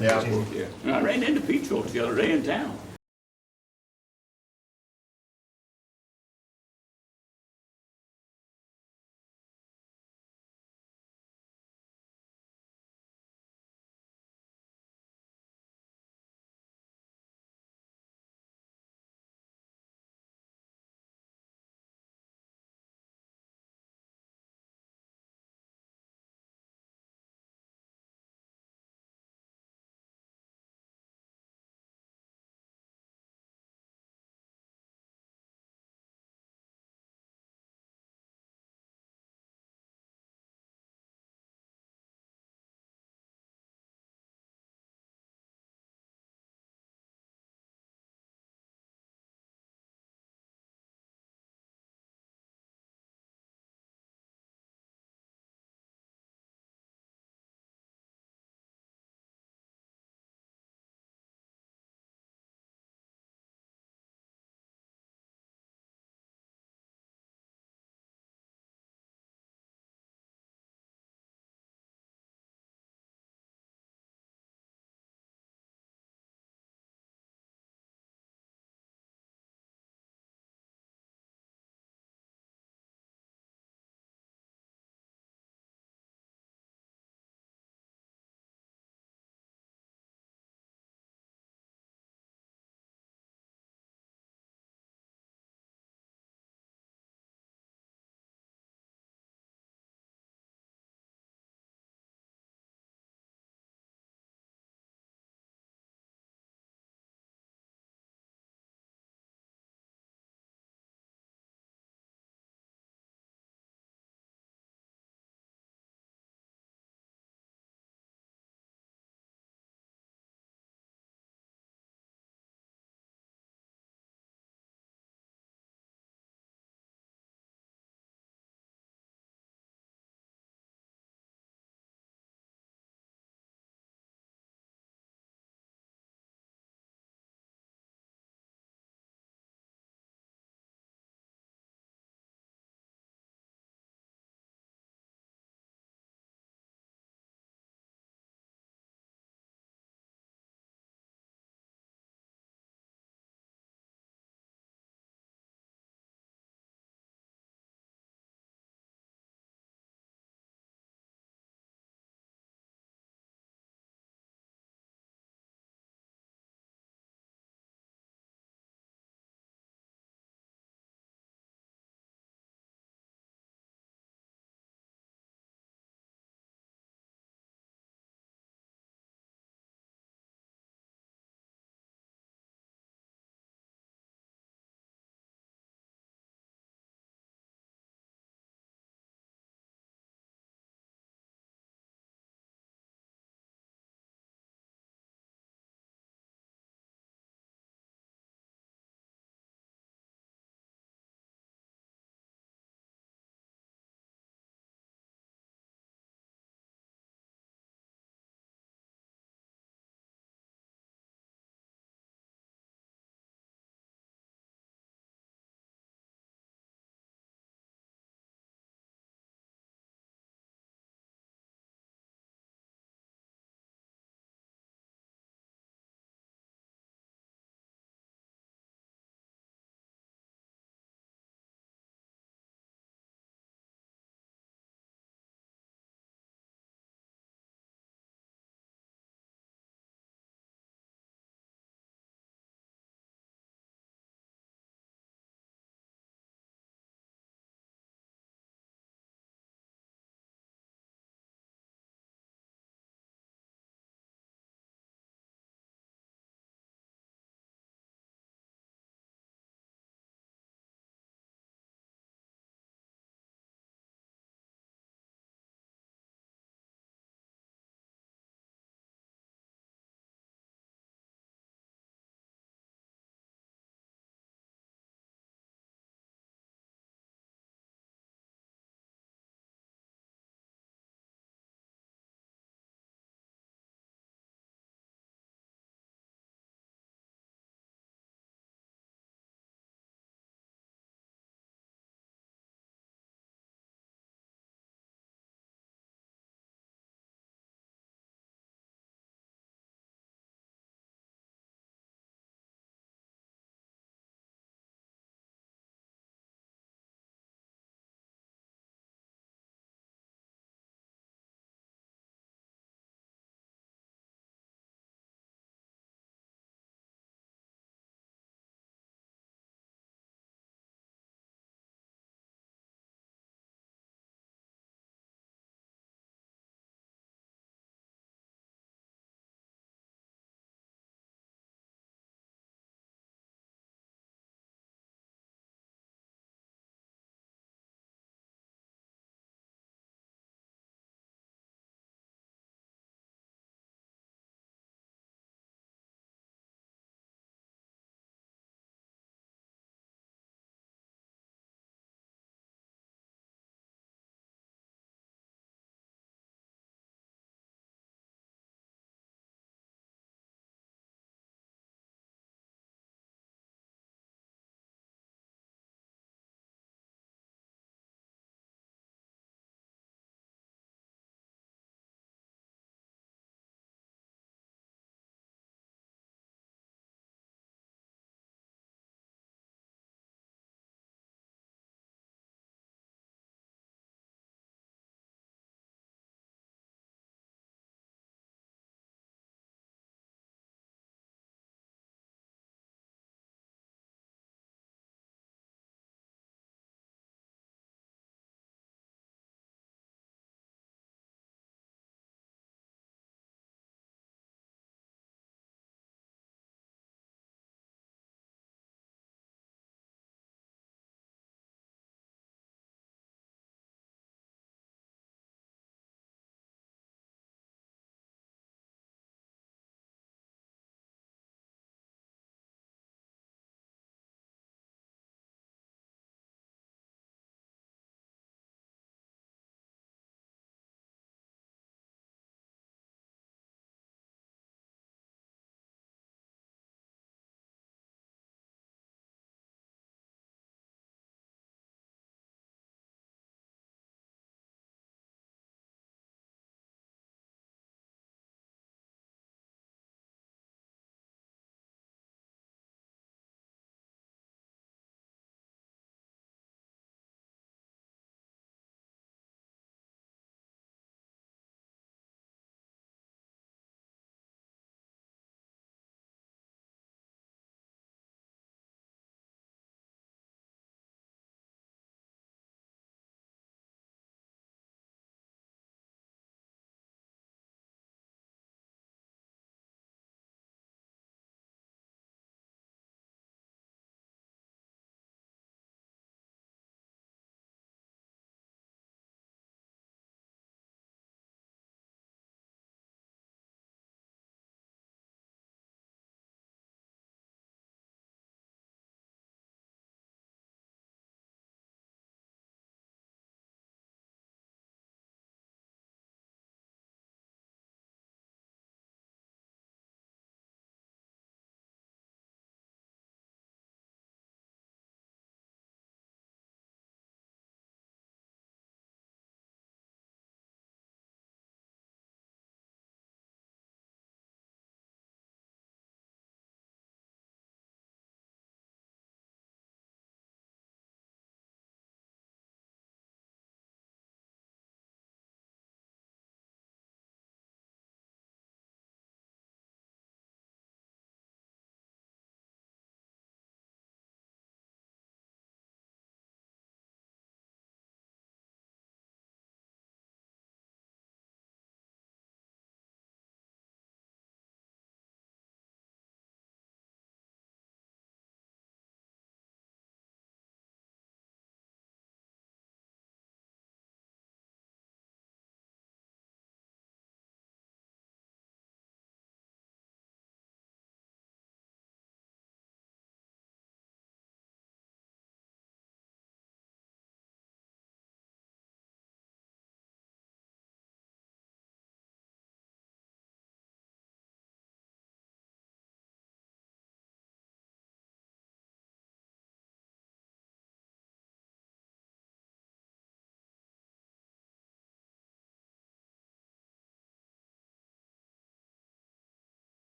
Yeah. Yeah. And I ran into Petro the other day in town.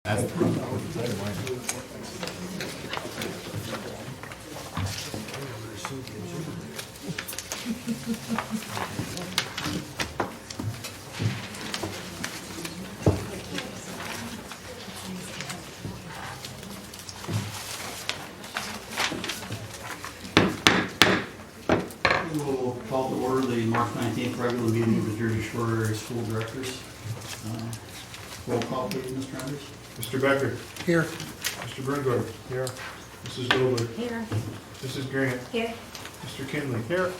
We will call to order the March 19th regular meeting of the Jersey Shore Area School Directors. Roll call, please, Mr. Anders. Mr. Becker. Here. Mr. Brungard. Here. Mrs. Goldberg. Here. Mrs. Grant. Here. Mr. Kinley. Here.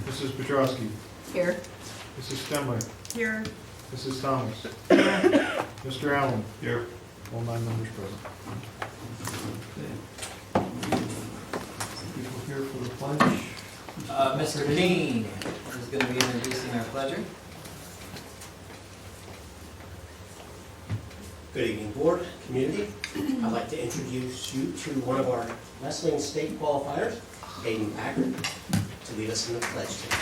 Mrs. Petrowski. Here. Mrs. Stemler. Here. Mrs. Thomas. Mr. Allen. Here. All 9 members present. People here for the pledge. Mr. King is going to be introducing our pledger. Good evening, board, community. I'd like to introduce you to one of our wrestling state qualifiers, Hayden Packard, to lead us in the pledge today.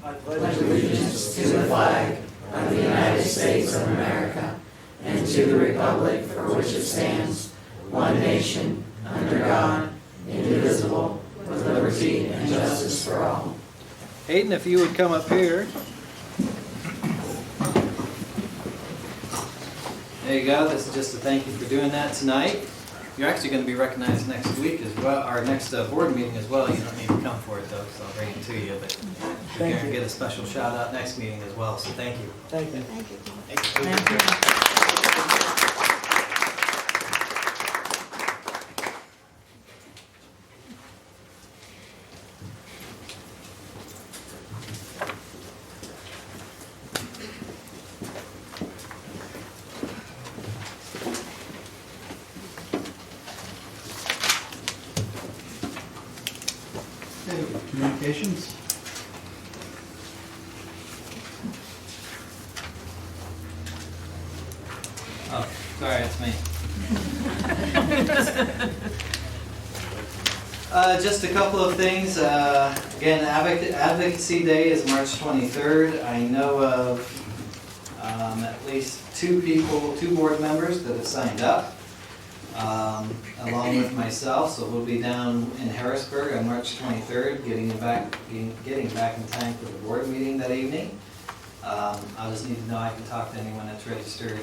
I pledge allegiance to the flag of the United States of America and to the republic for which it stands, one nation, under God, indivisible, with liberty and justice for all. Hayden, if you would come up here. There you go. This is just a thank you for doing that tonight. You're actually going to be recognized next week as well, our next board meeting as well. You don't need to come for it though, so I'll bring it to you. But you're going to get a special shout out next meeting as well. So thank you. Thank you. Thank you. Okay, communications. Oh, sorry, it's me. Just a couple of things. Again, Advocacy Day is March 23rd. I know of at least 2 board members that have signed up, along with myself. So we'll be down in Harrisburg on March 23rd, getting back in time for the board meeting that evening. I just need to know I can talk to anyone that's registered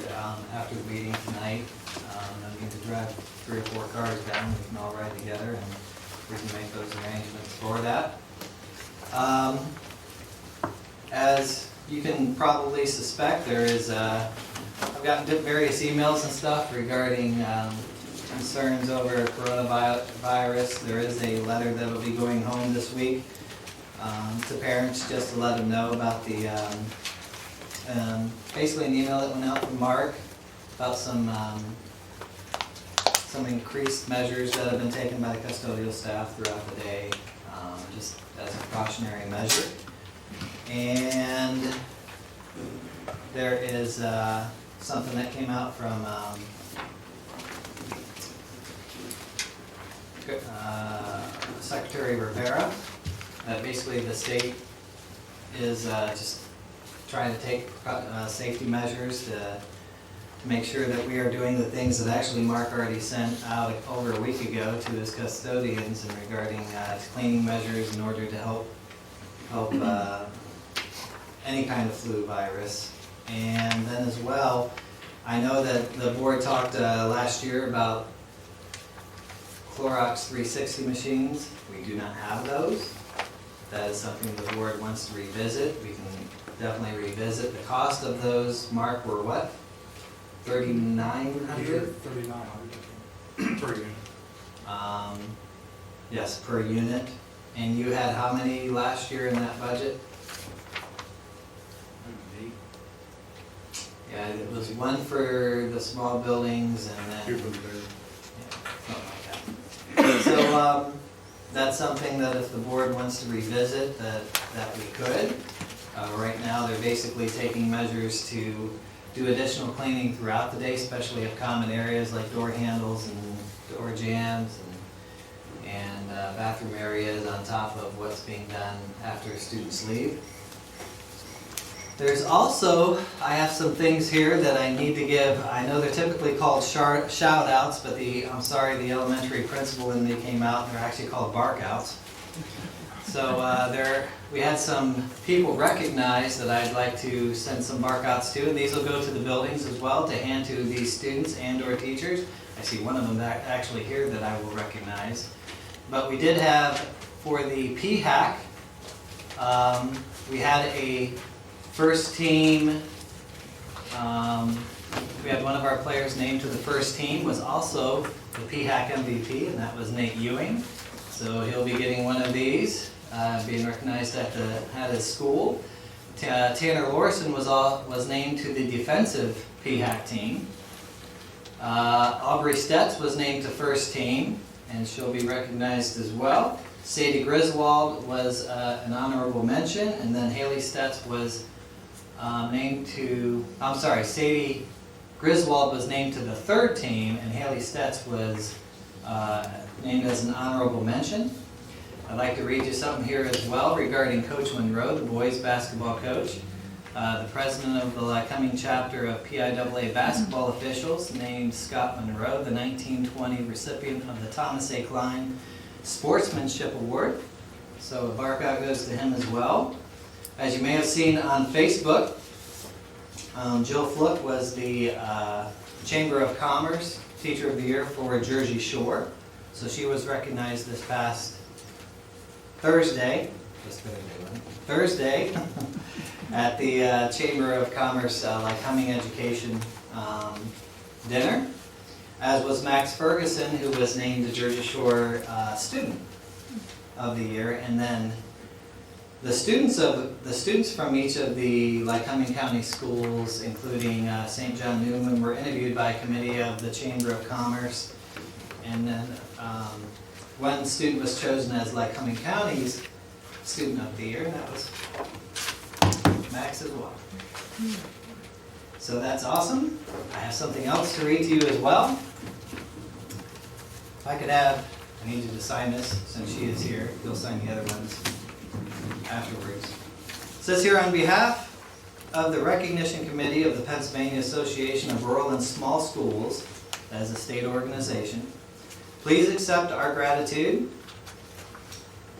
after the meeting tonight. I'm going to drive 3 or 4 cars down. We can all ride together and we can make those arrangements for that. As you can probably suspect, there is I've gotten various emails and stuff regarding concerns over coronavirus. There is a letter that will be going home this week to parents just to let them know about the basically an email that went out from Mark about some increased measures that have been taken by the custodial staff throughout the day, just as a precautionary measure. And there is something that came out from Secretary Rivera, that basically the state is just trying to take safety measures to make sure that we are doing the things that actually Mark already sent out over a week ago to his custodians in regarding cleaning measures in order to help any kind of flu virus. And then as well, I know that the board talked last year about Clorox 360 machines. We do not have those. That is something the board wants to revisit. We can definitely revisit. The cost of those, Mark, were what? $3,900? $3,900 per unit. Yes, per unit. And you had how many last year in that budget? Yeah, it was one for the small buildings and then... Here for the bear. So that's something that if the board wants to revisit, that we could. Right now, they're basically taking measures to do additional cleaning throughout the day, especially of common areas like door handles and door jambs and bathroom areas on top of what's being done after students leave. There's also, I have some things here that I need to give. I know they're typically called shout outs, but the elementary principal and they came out, and they're actually called bark outs. So we had some people recognized that I'd like to send some bark outs to, and these will go to the buildings as well to hand to these students and or teachers. I see one of them actually here that I will recognize. But we did have, for the PHAC, we had a first team, we had one of our players named to the first team, was also the PHAC MVP, and that was Nate Ewing. So he'll be getting one of these, being recognized at his school. Tanner Lorson was named to the defensive PHAC team. Aubrey Stetz was named to first team, and she'll be recognized as well. Sadie Griswold was an honorable mention, and then Haley Stetz was Sadie Griswold was named to the third team, and Haley Stetz was named as an honorable mention. I'd like to read you something here as well regarding Coach Monroe, the boys basketball coach. The president of the Lycoming chapter of PIAA basketball officials named Scott Monroe the 1920 recipient of the Thomas A. Klein Sportsmanship Award. So a bark out goes to him as well. As you may have seen on Facebook, Jill Fluck was the Chamber of Commerce Teacher of the Year for Jersey Shore. So she was recognized this past Thursday at the Chamber of Commerce Lycoming Education dinner, as was Max Ferguson, who was named the Jersey Shore Student of the Year, and then the students from each of the Lycoming County schools, including St. John Newman, were interviewed by a committee of the Chamber of Commerce, and then one student was chosen as Lycoming County's Student of the Year, and that was Max as well. So that's awesome. I have something else to read to you as well. If I could have, I need you to sign this since she is here. You'll sign the other ones afterwards. It says here, on behalf of the Recognition Committee of the Pennsylvania Association of Rural and Small Schools, as a state organization, please accept our gratitude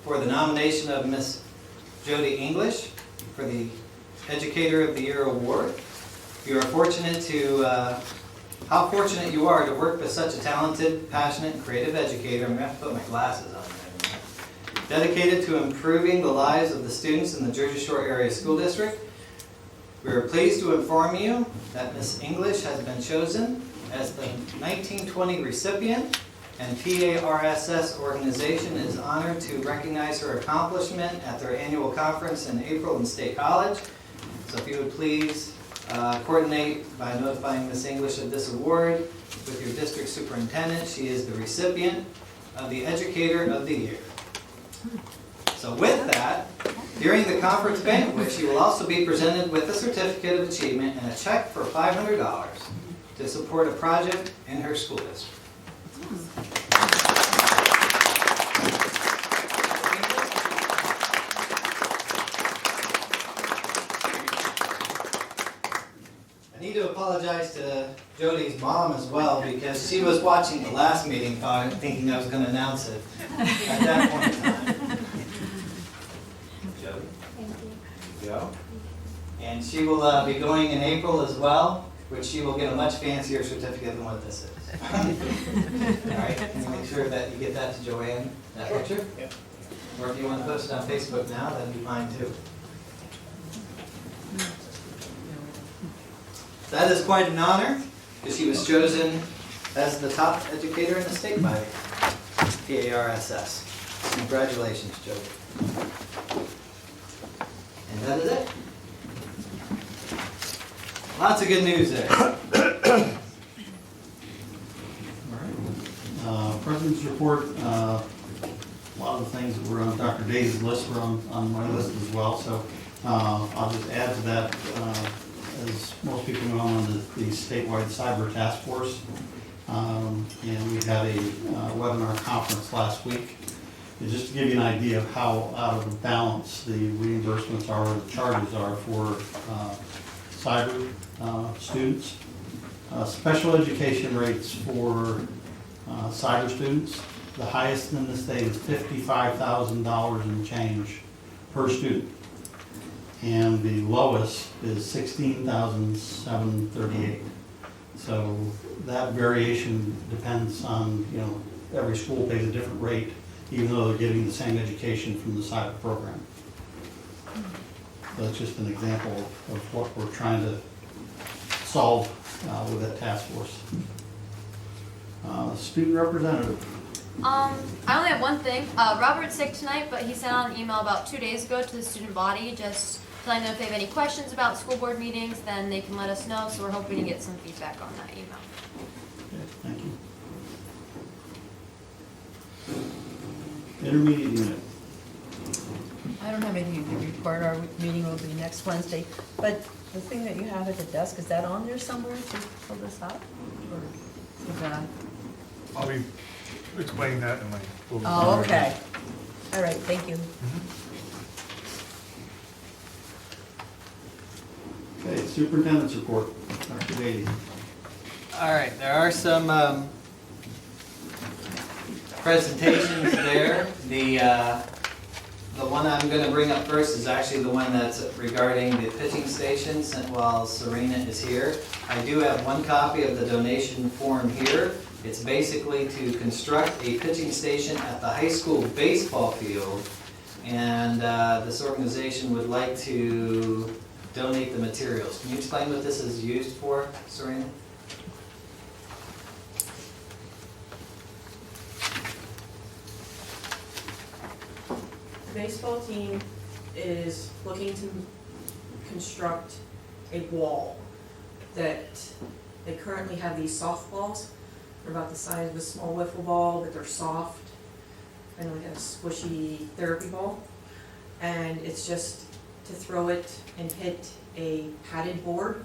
for the nomination of Miss Jody English for the Educator of the Year Award. You are fortunate how fortunate you are to work with such a talented, passionate, and creative educator. I'm going to have to put my glasses on there. Dedicated to improving the lives of the students in the Jersey Shore Area School District. We are pleased to inform you that Miss English has been chosen as the 1920 recipient, and PARSS organization is honored to recognize her accomplishment at their annual conference in April in State College. So if you would please coordinate by notifying Miss English of this award with your district superintendent. She is the recipient of the Educator of the Year. So with that, during the conference banquet, she will also be presented with a certificate of achievement and a check for $500 to support a project in her school district. I need to apologize to Jody's mom as well, because she was watching the last meeting thinking I was going to announce it at that point in time. Jody? Thank you. Go. And she will be going in April as well, which she will get a much fancier certificate than what this is. All right, can you make sure that you get that to Joanne, that picture? Yep. Or if you want to post it on Facebook now, that'd be fine too. That is quite an honor, because she was chosen as the top educator in the state by PARSS. Congratulations, Jody. And that is it. Lots of good news there. President's report, a lot of the things that were on Dr. Days' list were on my list as well, so I'll just add to that. As most people know, I'm on the statewide cyber task force, And we had a webinar conference last week. And just to give you an idea of how out of balance the reimbursements are, the charges are for cyber students. Special education rates for cyber students, the highest in the state is $55,000 and change per student. And the lowest is $16,738. So that variation depends on, every school pays a different rate, even though they're getting the same education from the cyber program. So that's just an example of what we're trying to solve with that task force. Student representative. I only have one thing. Robert's sick tonight, but he sent out an email about 2 days ago to the student body, just telling them if they have any questions about school board meetings, then they can let us know. So we're hoping to get some feedback on that email. Okay, thank you. Intermediate unit. I don't have anything to report. Our meeting will be next Wednesday. But the thing that you have at the desk, is that on there somewhere to fill this out? Or is that? I'll be explaining that in my. Oh, okay. All right, thank you. Okay, superintendent's report. Dr. Beatty. All right, there are some presentations there. The one I'm going to bring up first is actually the one that's regarding the pitching stations while Serena is here. I do have one copy of the donation form here. It's basically to construct a pitching station at the high school baseball field. And this organization would like to donate the materials. Can you explain what this is used for, Serena? The baseball team is looking to construct a wall that they currently have these softballs. They're about the size of a small wiffle ball, but they're soft, kind of like a squishy therapy ball. And it's just to throw it and hit a padded board.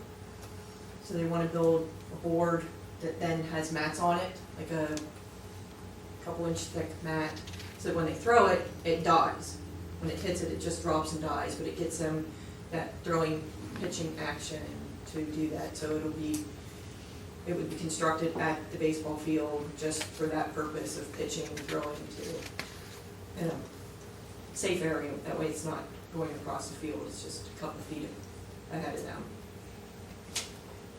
So they want to build a board that then has mats on it, like a couple inch thick mat, so that when they throw it, it dies. When it hits it, it just drops and dies, but it gets them that throwing, pitching action to do that. So it would be constructed at the baseball field just for that purpose of pitching and throwing to, in a safe area. That way it's not going across the field, it's just a couple feet ahead of them.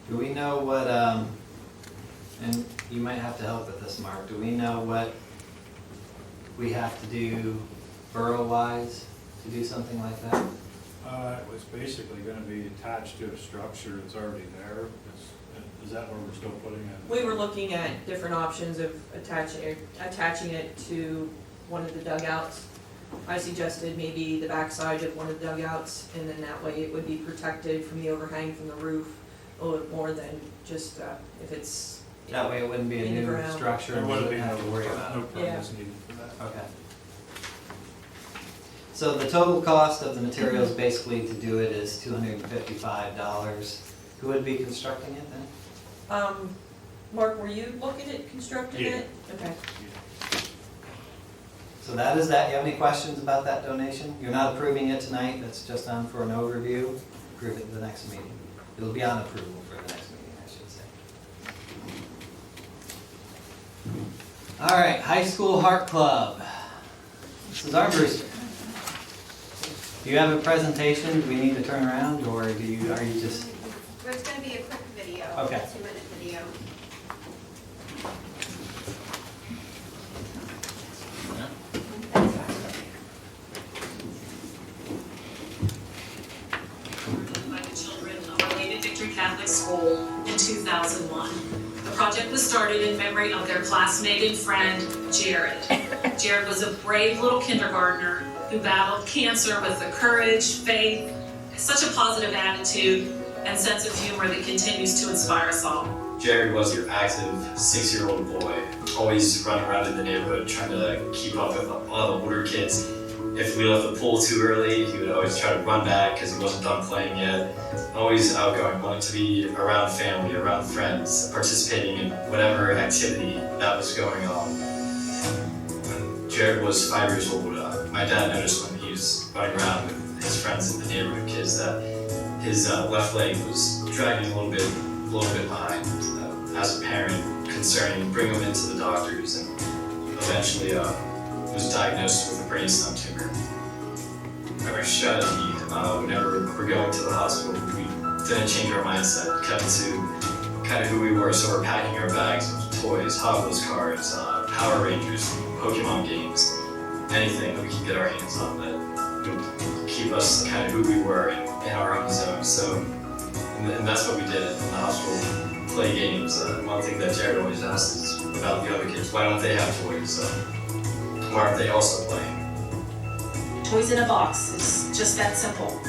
Do we know what, and you might have to help with this, Mark, do we know what we have to do borough-wise to do something like that? It was basically gonna be attached to a structure that's already there. Is that where we're still putting it? We were looking at different options of attaching it to one of the dugouts. I suggested maybe the backside of one of the dugouts, and then that way it would be protected from the overhang from the roof a little bit more than just if it's That way it wouldn't be a in the new ground. structure and we wouldn't have to worry about No it. permits needed for that. Okay. So the total cost of the materials basically to do it is $255. Who would be constructing it then? Mark, were you looking at constructing it? Okay. So that is that. You have any questions about that donation? You're not approving it tonight, that's just on for an overview. Approve it at the next meeting. It'll be on approval for the next meeting, I should say. All right, High School Heart Club. This is our Brewster. Do you have a presentation? Do we need to turn around, or are you just? There's going to be a quick video, Okay. a 2-minute video. By the children of Our Lady Victory Catholic School in 2001. The project was started in memory of their classmate and friend, Jared. Jared was a brave little kindergartner who battled cancer with the courage, faith, such a positive attitude, and sense of humor that continues to inspire us all. Jared was your active 6-year-old boy, always running around in the neighborhood trying to keep up with all the older kids. if we left the pool too early, he would always try to run back because he wasn't done playing yet. Always outgoing, wanting to be around family, around friends, participating in whatever activity that was going on. When Jared was 5 years old, my dad noticed when he was running around with his friends in the neighborhood kids that his left leg was dragging a little bit behind. As a parent, concerning, bring him into the doctors, and eventually was diagnosed with a brainstem tumor. Our strategy, whenever we're going to the hospital, we didn't change our mindset, kept to kind of who we were, so we're packing our bags of toys, Hot Wheels cars, Power Rangers, Pokemon games, anything that we could get our hands on that would keep us kind of who we were in our own zone. So, and that's what we did in the hospital. Play games. One thing that Jared always asks is about the other kids. Why don't they have toys? Why aren't they also playing? Toys in a Box is just that simple.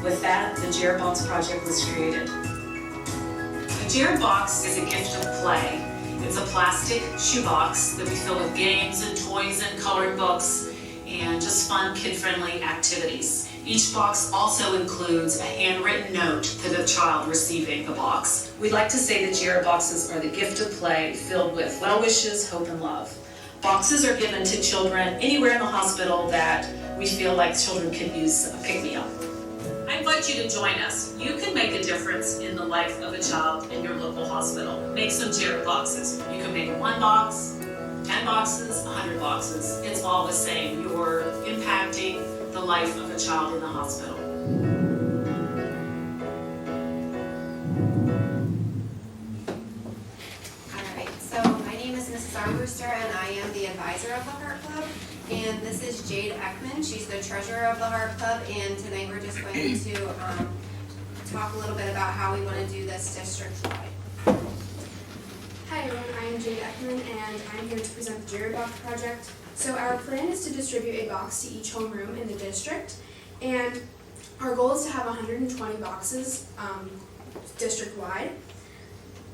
With that, the Jared Box project was created. The Jared Box is a gift of play. It's a plastic shoebox that we fill with games and toys and coloring books and just fun, kid-friendly activities. Each box also includes a handwritten note to the child receiving the box. We'd like to say that Jared Boxes are the gift of play filled with well wishes, hope, and love. Boxes are given to children anywhere in the hospital that we feel like children can use a pick-me-up. I invite you to join us. You can make a difference in the life of a child in your local hospital. Make some Jared Boxes. You can make 1 box, 10 boxes, 100 boxes. It's all the same. You're impacting the life of a child in the hospital. Alright, so my name is Mrs. Armbruster and I am the advisor of the Heart Club. And this is Jade Ekman, she's the treasurer of the Heart Club, and tonight we're just going to talk a little bit about how we want to do this district-wide. Hi everyone, I am Jade Ekman and I'm here to present the Jared Box project. So our plan is to distribute a box to each homeroom in the district, and our goal is to have 120 boxes district-wide.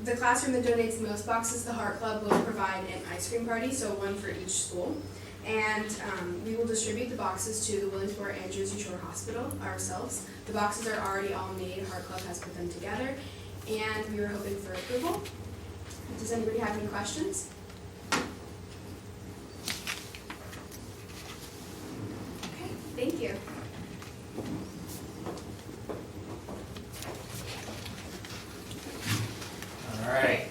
The classroom that donates the most boxes, the Heart Club, will provide an ice cream party, so 1 for each school. And we will distribute the boxes to the Williamsport and Jersey Shore Hospital ourselves. The boxes are already all made, Heart Club has put them together, and we were hoping for approval. Does anybody have any questions? Okay, thank you. All right,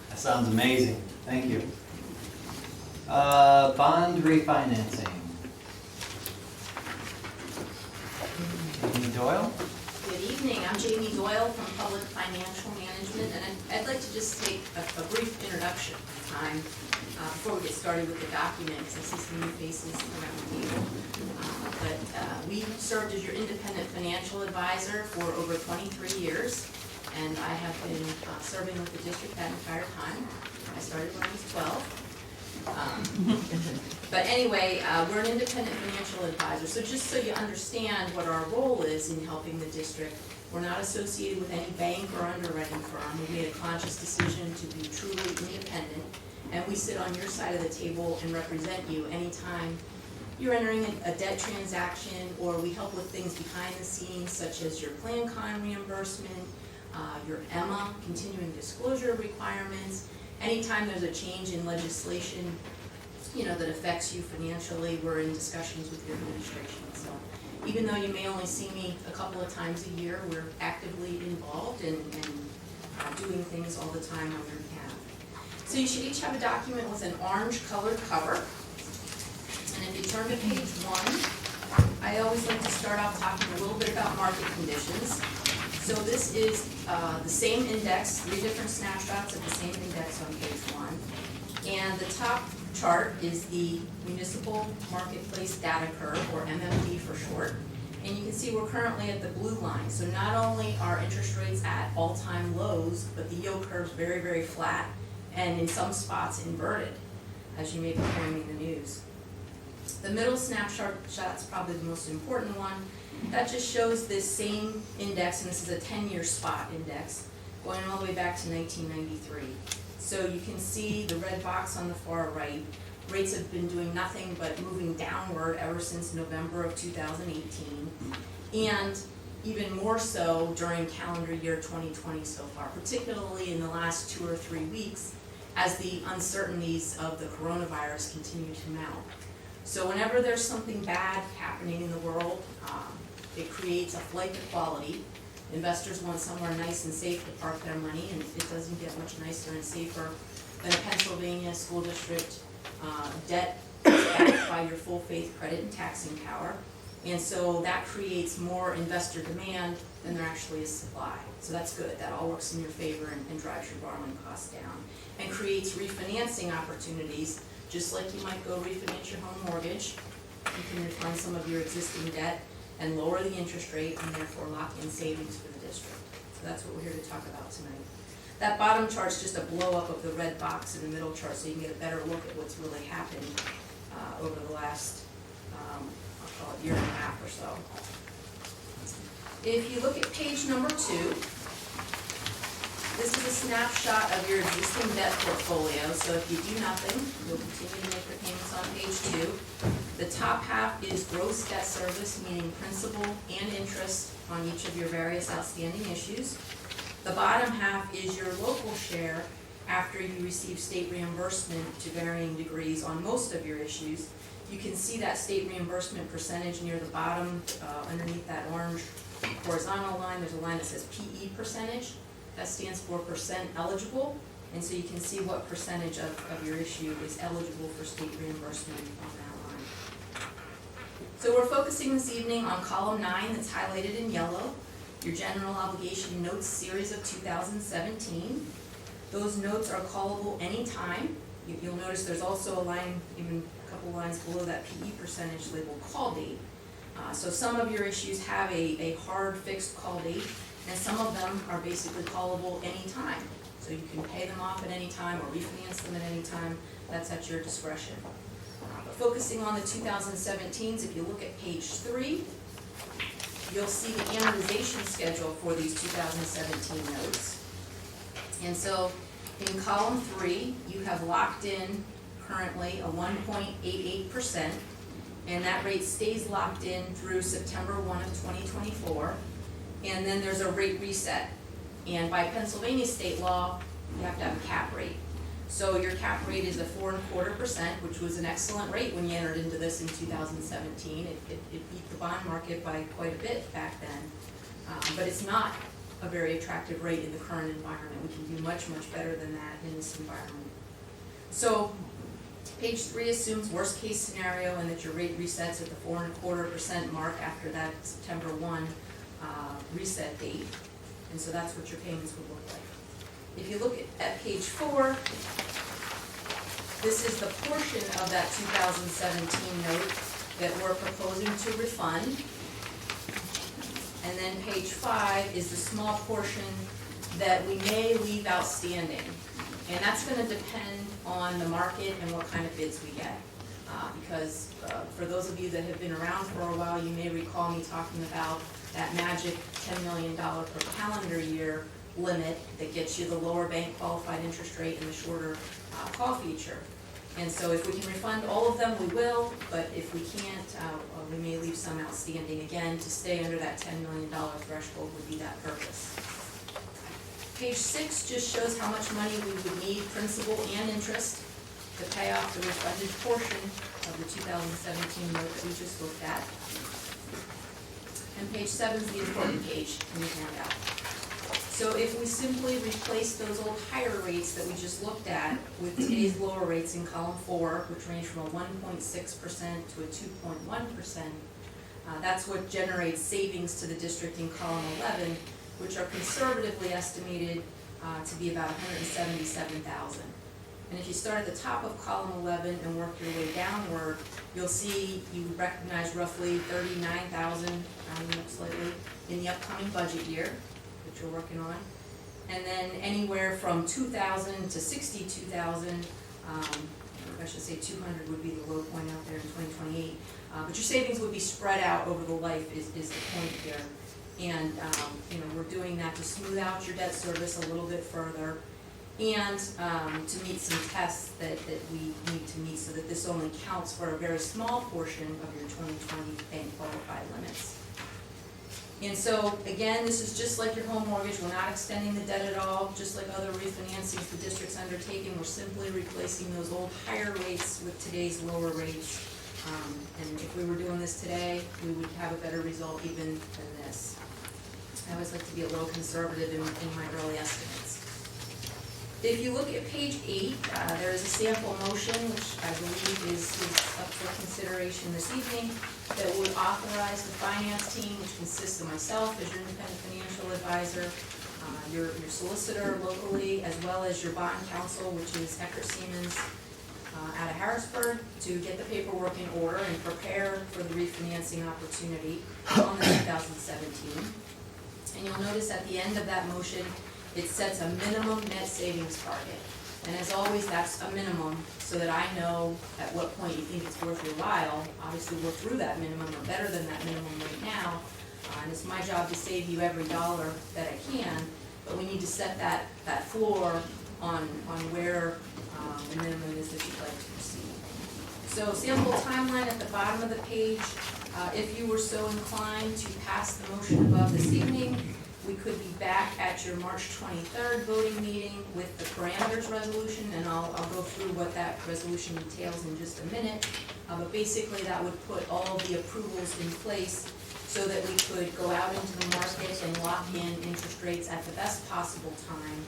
that sounds amazing. Thank you. Bond refinancing. Amy Doyle? Good evening, I'm Jamie Doyle from Public Financial Management, and I'd like to just take a brief introduction time before we get started with the document, because I see some new faces around the table. We served as your independent financial advisor for over 23 years, and I have been serving with the district that entire time. I started when I was 12. But anyway, we're an independent financial advisor, so just so you understand what our role is in helping the district, we're not associated with any bank or underwriting firm. We made a conscious decision to be truly independent, and we sit on your side of the table and represent you anytime you're entering a debt transaction, or we help with things behind the scenes, such as your plan con reimbursement, your EMA, continuing disclosure requirements. Anytime there's a change in legislation, that affects you financially, we're in discussions with your administration. So even though you may only see me a couple of times a year, we're actively involved and doing things all the time on your behalf. So you should each have a document with an orange colored cover. And if you turn to page 1, I always like to start off talking a little bit about market conditions. So this is the same index, 3 different snapshots of the same index on page 1. And the top chart is the Municipal Marketplace Data Curve, or MMD for short. And you can see we're currently at the blue line. So not only are interest rates at all-time lows, but the yield curve's very, very flat, and in some spots inverted, as you may be hearing in the news. The middle snapshot's probably the most important one. That just shows this same index, and this is a 10-year spot index, going all the way back to 1993. So you can see the red box on the far right Rates have been doing nothing but moving downward ever since November of 2018, and even more so during calendar year 2020 so far, particularly in the last 2 or 3 weeks as the uncertainties of the coronavirus continue to mount. So whenever there's something bad happening in the world, it creates a flight to quality. Investors want somewhere nice and safe to park their money, and it doesn't get much nicer and safer than a Pennsylvania school district. Debt is backed by your full faith credit and taxing power, and so that creates more investor demand than there actually is supply. So that's good, that all works in your favor and drives your borrowing costs down, and creates refinancing opportunities. Just like you might go refinance your home mortgage, you can refund some of your existing debt and lower the interest rate and therefore lock in savings for the district. So that's what we're here to talk about tonight. That bottom chart's just a blow up of the red box in the middle chart so you can get a better look at what's really happened over the last, I'll call it year and a half or so. If you look at page number 2, this is a snapshot of your existing debt portfolio. So if you do nothing, you'll continue to make the payments on page 2. The top half is gross debt service, meaning principal and interest on each of your various outstanding issues. The bottom half is your local share after you receive state reimbursement to varying degrees on most of your issues. You can see that state reimbursement percentage near the bottom, underneath that orange horizontal line. There's a line that says PE percentage. That stands for percent eligible, and so you can see what percentage of your issue is eligible for state reimbursement on that line. So we're focusing this evening on column 9 that's highlighted in yellow, your general obligation notes series of 2017. Those notes are callable anytime. You'll notice there's also a line, even a couple lines below that PE percentage labeled call date. So some of your issues have a hard fixed call date, and some of them are basically callable anytime. So you can pay them off at any time or refinance them at any time. That's at your discretion. But focusing on the 2017s, if you look at page 3, you'll see the amortization schedule for these 2017 notes. And so in column 3, you have locked in currently a 1.88%, and that rate stays locked in through September 1 of 2024. And then there's a rate reset. And by Pennsylvania state law, you have to have a cap rate. So your cap rate is a 4.25%, which was an excellent rate when you entered into this in 2017. It beat the bond market by quite a bit back then. But it's not a very attractive rate in the current environment. We can do much, much better than that in this environment. So page 3 assumes worst case scenario and that your rate resets at the 4.25% mark after that September 1 reset date, and so that's what your payments would look like. If you look at page 4, this is the portion of that 2017 note that we're proposing to refund, and then page 5 is the small portion that we may leave outstanding, and that's going to depend on the market and what kind of bids we get. Because for those of you that have been around for a while, you may recall me talking about that magic $10 million per calendar year limit that gets you the lower bank qualified interest rate and the shorter call feature. And so if we can refund all of them, we will, but if we can't, we may leave some outstanding. Again, to stay under that $10 million threshold would be that purpose. Page 6 just shows how much money we would need, principal and interest, to pay off the refunded portion of the 2017 note that we just looked at. And page 7 is the important page in the handout. So if we simply replace those old higher rates that we just looked at with today's lower rates in column 4, which range from a 1.6% to a 2.1%, that's what generates savings to the district in column 11, which are conservatively estimated to be about $177,000. And if you start at the top of column 11 and work your way downward, you'll see you recognize roughly $39,000, rounding up slightly, in the upcoming budget year that you're working on. And then anywhere from $2,000 to $62,000, I should say 200 would be the low point out there in 2028. But your savings would be spread out over the life is the point here. And we're doing that to smooth out your debt service a little bit further. and to meet some tests that we need to meet so that this only counts for a very small portion of your 2020 bank qualified limits. And so, again, this is just like your home mortgage. We're not extending the debt at all, just like other refinancings the district's undertaking. We're simply replacing those old higher rates with today's lower rates. And if we were doing this today, we would have a better result even than this. I always like to be a little conservative in my early estimates. If you look at page 8, there is a sample motion, which I believe is up for consideration this evening, that would authorize the finance team, which consists of myself as your independent financial advisor, your solicitor locally, as well as your bond counsel, which is Eckert Siemens out of Harrisburg, to get the paperwork in order and prepare for the refinancing opportunity on the 2017. And you'll notice at the end of that motion, it sets a minimum net savings target. And as always, that's a minimum, so that I know at what point you think it's worth your while. Obviously, we're through that minimum, or better than that minimum right now. And it's my job to save you every dollar that I can, but we need to set that floor on where the minimum is that you'd like to proceed. So sample timeline at the bottom of the page. If you were so inclined to pass the motion above this evening, we could be back at your March 23rd voting meeting with the parameters resolution, and I'll go through what that resolution entails in just a minute. But basically, that would put all of the approvals in place so that we could go out into the market and lock in interest rates at the best possible time,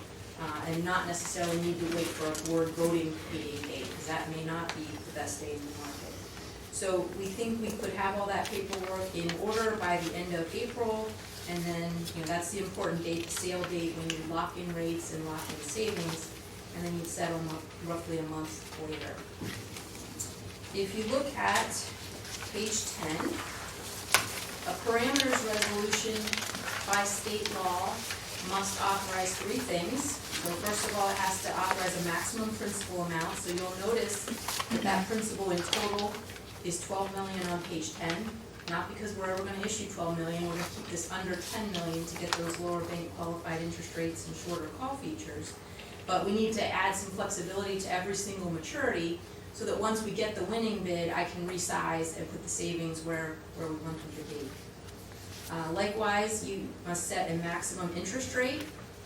and not necessarily need to wait for a board voting meeting date, because that may not be the best day in the market. So we think we could have all that paperwork in order by the end of April. And then, that's the important date, the sale date, when you lock in rates and lock in savings, and then you settle roughly a month later. If you look at page 10, a parameters resolution by state law must authorize 3 things. So first of all, it has to authorize a maximum principal amount. So you'll notice that principal in total is $12 million on page 10. Not because we're ever going to issue $12 million, we're going to keep this under $10 million to get those lower bank qualified interest rates and shorter call features. But we need to add some flexibility to every single maturity so that once we get the winning bid, I can resize and put the savings where we want them to be. Likewise, you must set a maximum interest rate.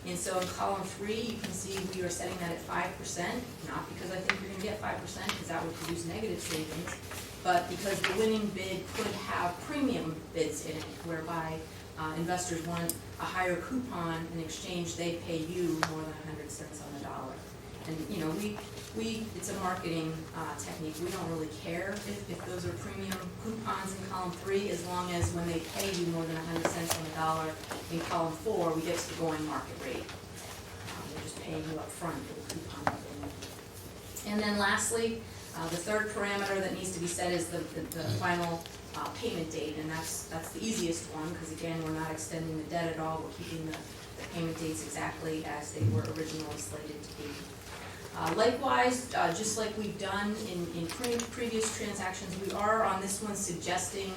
And so in column 3, you can see we are setting that at 5%, not because I think you're going to get 5%, because that would produce negative savings, but because the winning bid could have premium bids in it, whereby investors want a higher coupon in exchange, they pay you more than 100 cents on the dollar. And it's a marketing technique. We don't really care if those are premium coupons in column 3, as long as when they pay you more than 100 cents on the dollar in column 4, we get to the going market rate. They're just paying you up front for the coupon. And then lastly, the third parameter that needs to be set is the final payment date, and that's the easiest one, because again, we're not extending the debt at all. We're keeping the payment dates exactly as they were originally slated to be. Likewise, just like we've done in previous transactions, we are on this one suggesting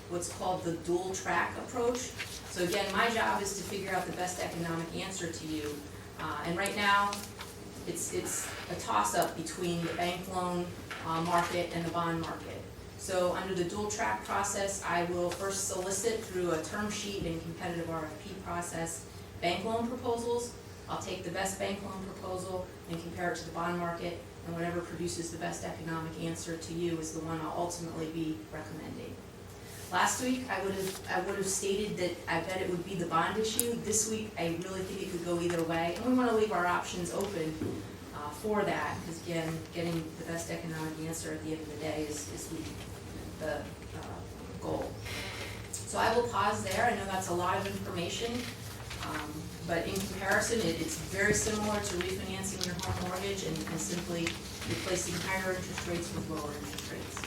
what's called the dual track approach. So again, my job is to figure out the best economic answer to you. And right now, it's a toss-up between the bank loan market and the bond market. So under the dual track process, I will first solicit through a term sheet and competitive RFP process bank loan proposals. I'll take the best bank loan proposal and compare it to the bond market, and whatever produces the best economic answer to you is the one I'll ultimately be recommending. Last week, I would have stated that I bet it would be the bond issue. This week, I really think it could go either way, and we want to leave our options open for that, because again, getting the best economic answer at the end of the day is the goal. So I will pause there. I know that's a lot of information. But in comparison, it's very similar to refinancing your home mortgage and simply replacing higher interest rates with lower interest rates.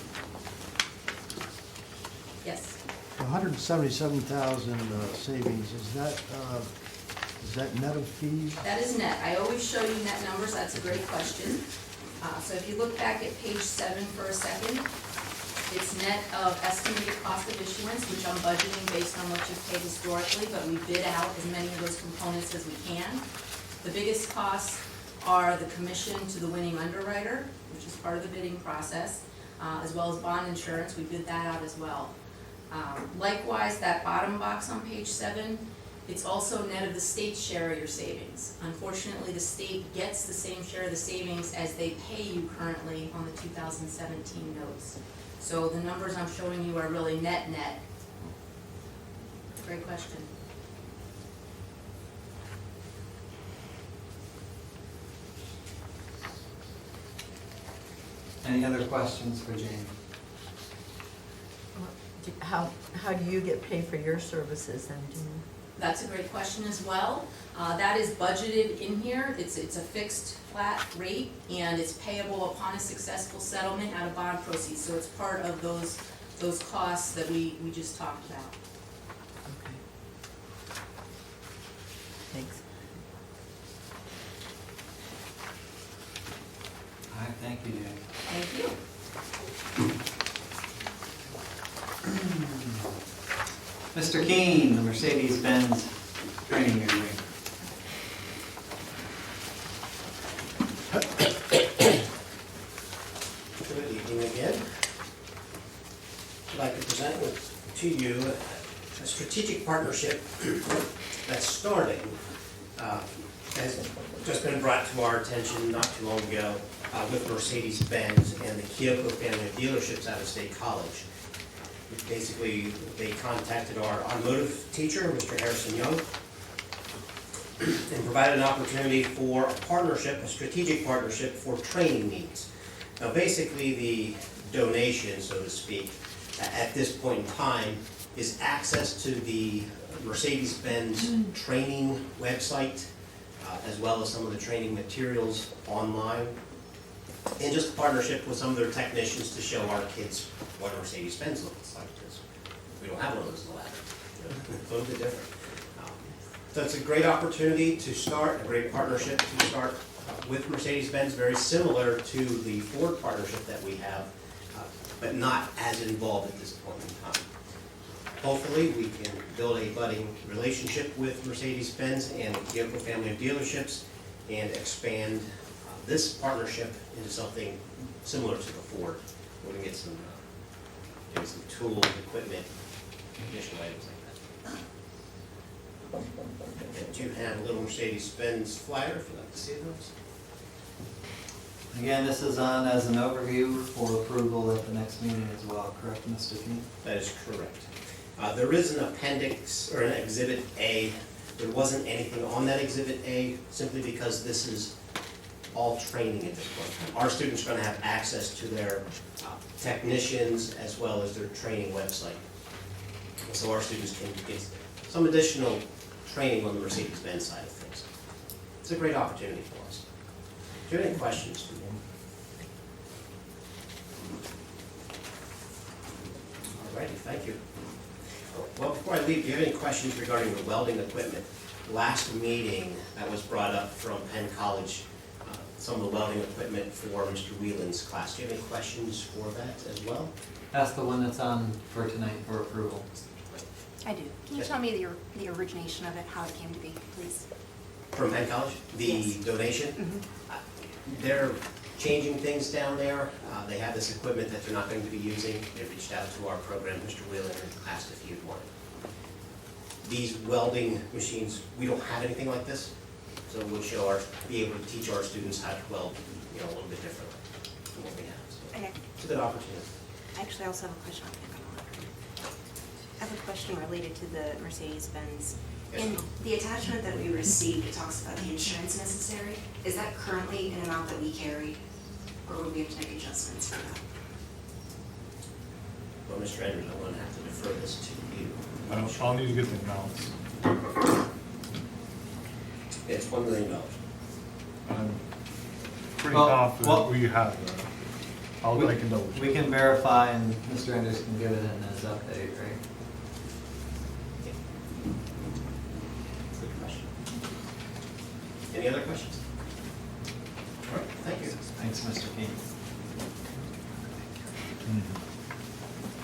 Yes? 177,000 savings, is that net of fees? That is net. I always show you net numbers. That's a great question. So if you look back at page 7 for a second, it's net of estimated cost of issuance, which I'm budgeting based on what you've paid historically, but we bid out as many of those components as we can. The biggest costs are the commission to the winning underwriter, which is part of the bidding process, as well as bond insurance. We bid that out as well. Likewise, that bottom box on page 7, it's also net of the state's share of your savings. Unfortunately, the state gets the same share of the savings as they pay you currently on the 2017 notes. So the numbers I'm showing you are really net. Great question. Any other questions for Jane? How do you get paid for your services then, do you? That's a great question as well. That is budgeted in here. It's a fixed flat rate, and it's payable upon a successful settlement out of bond proceeds. So it's part of those costs that we just talked about. Okay. Thanks. All right, thank you, Jane. Thank you. Mr. Keene, the Mercedes-Benz training area. Good evening again. I'd like to present to you a strategic partnership that's starting, has just been brought to our attention not too long ago with Mercedes-Benz and the Kyoko family of dealerships out of State College. Basically, they contacted our automotive teacher, Mr. Harrison Young, and provided an opportunity for a partnership, a strategic partnership for training needs. Now, basically, the donation, so to speak, at this point in time, is access to the Mercedes-Benz training website, as well as some of the training materials online, and just a partnership with some of their technicians to show our kids what a Mercedes-Benz looks like, because we don't have one of those in the lab. It's a little bit different. So it's a great opportunity to start, a great partnership to start with Mercedes-Benz, very similar to the Ford partnership that we have, but not as involved at this point in time. Hopefully, we can build a budding relationship with Mercedes-Benz and the Kyoko family of dealerships and expand this partnership into something similar to the Ford. We're going to get some tools, equipment, additional items like that. And you have a little Mercedes-Benz flyer if you'd like to see those. Again, this is on as an overview for approval at the next meeting as well, correct, Mr. Keene? That is correct. There is an appendix, or an Exhibit A. There wasn't anything on that Exhibit A, simply because this is all training at this point. Our students are going to have access to their technicians as well as their training website. So our students can get some additional training on the Mercedes-Benz side of things. It's a great opportunity for us. Do you have any questions for me? All righty, thank you. Well, before I leave, do you have any questions regarding the welding equipment? Last meeting, that was brought up from Penn College, some of the welding equipment for Mr. Whelan's class. Do you have any questions for that as well? That's the one that's on for tonight for approval. I do. Can you tell me the origination of it, how it came to be, please? From Penn College? The Yes. donation? They're changing things down there. They have this equipment that they're not going to be using. They reached out to our program, Mr. Whelan, and asked if you'd want it. These welding machines, we don't have anything like this, so we'll be able to teach our students how to weld, a little bit differently from what we have. So Okay. it's a good opportunity. I actually also have a question. I have a question related to the Mercedes-Benz. Yes. In the attachment that we received, it talks about the insurance necessary. Is that currently an amount that we carry, or would we have to make adjustments for that? Well, Mr. Andrews, I'm going to have to defer this to you. I'll need to get the amounts. It's $1 million. I'm pretty Well, confident we have that. I can double check. We can verify and Mr. Andrews can give it in his update, right? Good question. Any other questions? All right, thank you. Thanks, Mr. Keene.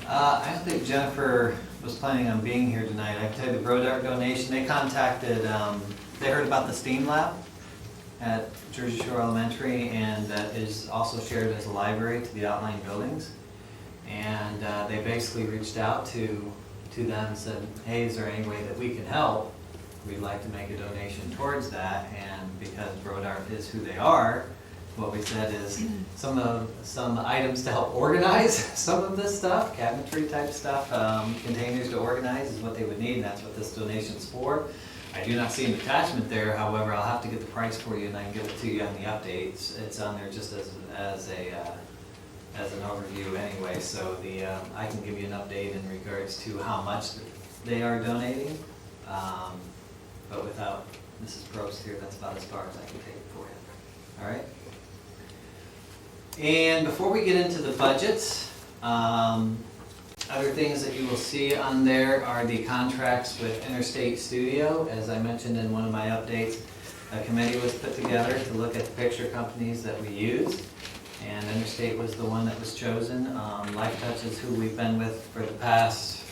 I don't think Jennifer was planning on being here tonight. I can tell you the Brodart donation, they contacted, they heard about the STEAM lab at Jersey Shore Elementary, and that is also shared as a library to the outlying buildings. And they basically reached out to them and said, hey, is there any way that we can help? We'd like to make a donation towards that, and because Brodart is who they are, what we said is some items to help organize some of this stuff, cabinetry type stuff, containers to organize is what they would need, and that's what this donation's for. I do not see an attachment there, however, I'll have to get the price for you and I can give it to you on the updates. It's on there just as an overview anyway, so I can give you an update in regards to how much they are donating. But without Mrs. Probst here, that's about as far as I can take it for you. All right? And before we get into the budgets, other things that you will see on there are the contracts with Interstate Studio. As I mentioned in one of my updates, a committee was put together to look at the picture companies that we use, and Interstate was the one that was chosen. Life Touch is who we've been with for the past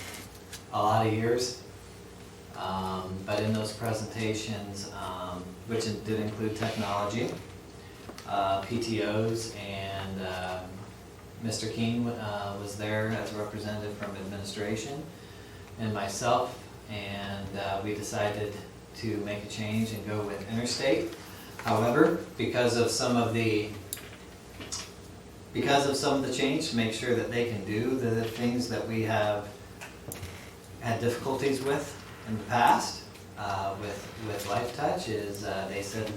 a lot of years. But in those presentations, which did include technology, PTOs, and Mr. Keene was there as a representative from administration, and myself, and we decided to make a change and go with Interstate. However, because of some of the change, to make sure that they can do the things that we have had difficulties with in the past with Life Touch, is they said,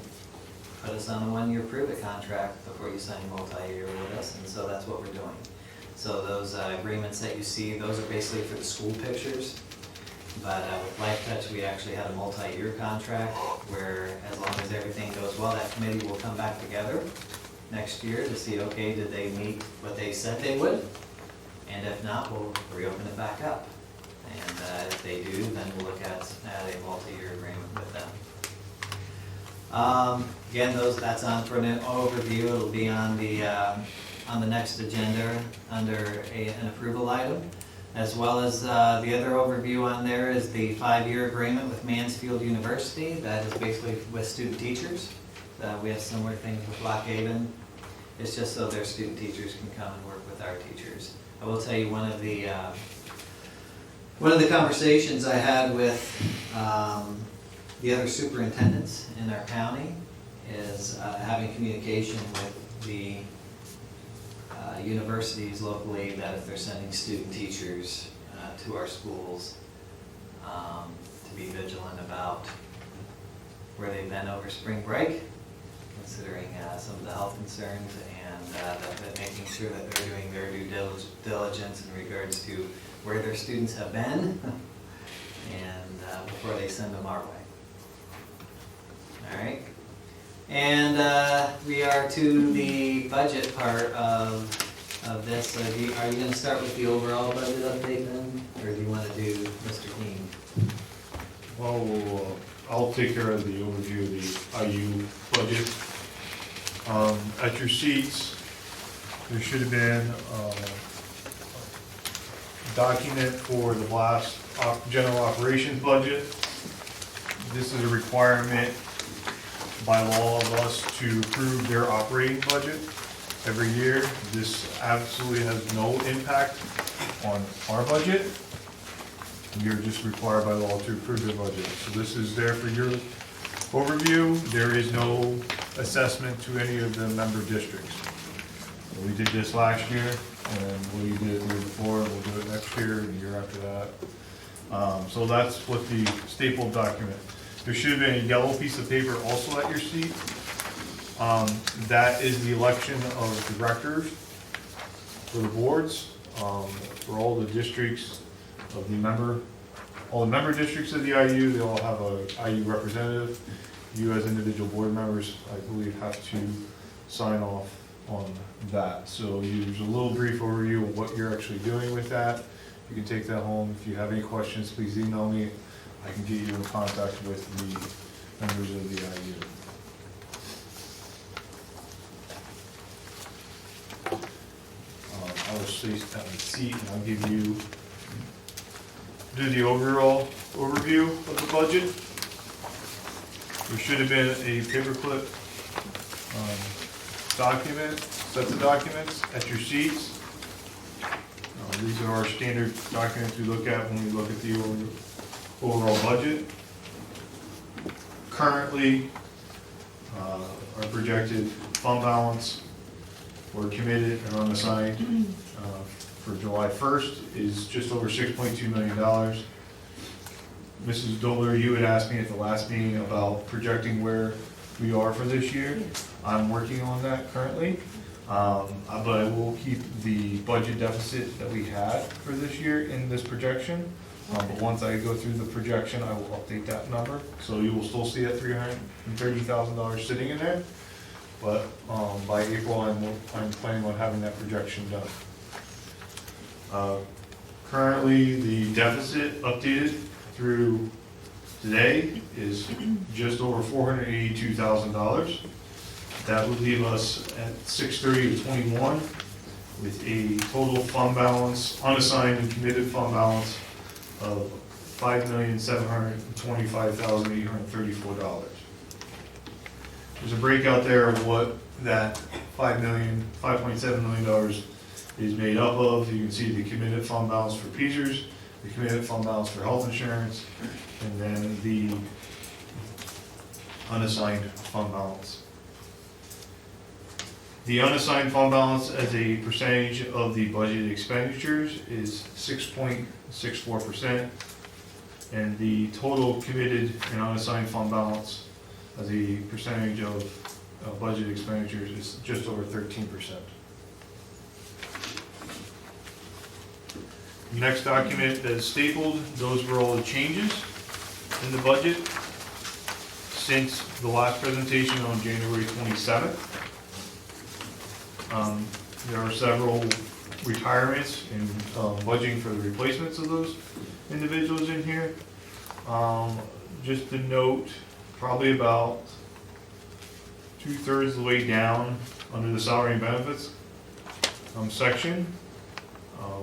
put us on a 1-year prove-it contract before you sign multi-year with us, and so that's what we're doing. So those agreements that you see, those are basically for the school pictures. But with Life Touch, we actually had a multi-year contract where, as long as everything goes well, that committee will come back together next year to see, okay, did they meet what they said they would? And if not, we'll reopen it back up. And if they do, then we'll look at a multi-year agreement with them. Again, that's on for an overview. It'll be on the next agenda under an approval item, as well as the other overview on there is the 5-year agreement with Mansfield University. That is basically with student teachers. We have similar things with Lock Haven. It's just so their student teachers can come and work with our teachers. I will tell you one of the conversations I had with the other superintendents in our county is having communication with the universities locally, that if they're sending student teachers to our schools, to be vigilant about where they've been over spring break, considering some of the health concerns, and that making sure that they're doing their due diligence in regards to where their students have been and before they send them our way. All right, and we are to the budget part of this. So are you going to start with the overall budget update then, or do you want to do Mr. Keene? Well, I'll take care of the overview of the IU budget. At your seats, there should have been a document for the last general operations budget. This is a requirement by law of us to approve their operating budget every year. This absolutely has no impact on our budget. We are just required by law to approve their budget. So this is there for your overview. There is no assessment to any of the member districts. We did this last year, and we did it the year before, we'll do it next year and the year after that. So that's what the stapled document. There should have been a yellow piece of paper also at your seat. That is the election of directors for the boards, for all the districts of all the member districts of the IU. They all have a IU representative. You as individual board members, I believe, have to sign off on that. So there's a little brief overview of what you're actually doing with that. You can take that home. If you have any questions, please email me. I can get you in contact with the members of the IU. I will stay at my seat and I'll give you, do the overall overview of the budget. There should have been a paperclip sets of documents at your seats. These are our standard documents we look at when we look at the overall budget. Currently, our projected fund balance for committed and unassigned for July 1st is just over $6.2 million. Mrs. Doler, you had asked me at the last meeting about projecting where we are for this year. I'm working on that currently, but I will keep the budget deficit that we had for this year in this projection. But once I go through the projection, I will update that number. So you will still see that $330,000 sitting in there. But by April, I'm planning on having that projection done. Currently, the deficit updated through today is just over $482,000. That would leave us at 6/30/21 with a total fund balance, unassigned and committed fund balance of $5,725,834. There's a breakout there of what that $5.7 million is made up of. You can see the committed fund balance for PESERS, the committed fund balance for health insurance, and then the unassigned fund balance. The unassigned fund balance as a percentage of the budgeted expenditures is 6.64%, and the total committed and unassigned fund balance as a percentage of budget expenditures is just over 13%. Next document that is stapled, those were all the changes in the budget since the last presentation on January 27th. There are several retirements and budgeting for the replacements of those individuals in here. Just to note, probably about 2/3 of the way down under the salary and benefits section,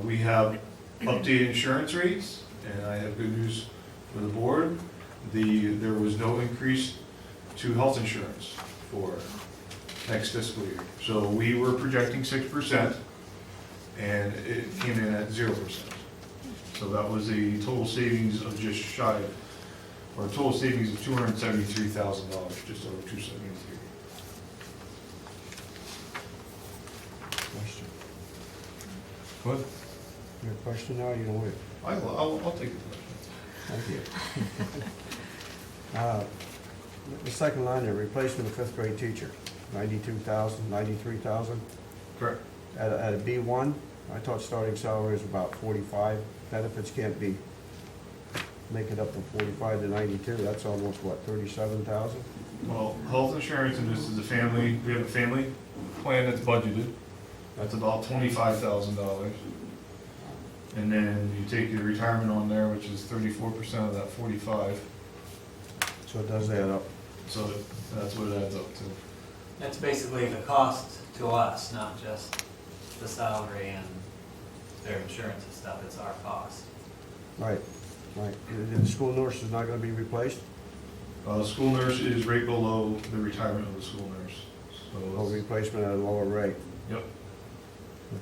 we have updated insurance rates, and I have good news for the board. There was no increase to health insurance for next fiscal year. So we were projecting 6%, and it came in at 0%. So that was a total savings of just shy of, or a total savings of $273,000, just over $273,000. Question. What? Your question now, you don't wait. I'll take the question. Thank you. The second line there, replacement of fifth grade teacher, 92,000, 93,000. Correct. At a B1, I thought starting salary is about 45. Benefits can't be, make it up from 45 to 92. That's almost, what, 37,000? Well, health insurance, and this is a family, we have a family plan that's budgeted. That's about $25,000. And then you take your retirement on there, which is 34% of that 45. So it does add up. So that's what it adds up to. That's basically the cost to us, not just the salary and their insurance and stuff, it's our cost. Right, right. And the school nurse is not gonna be replaced? The school nurse is right below the retirement of the school nurse. So Or replacement at a lower rate? Yep.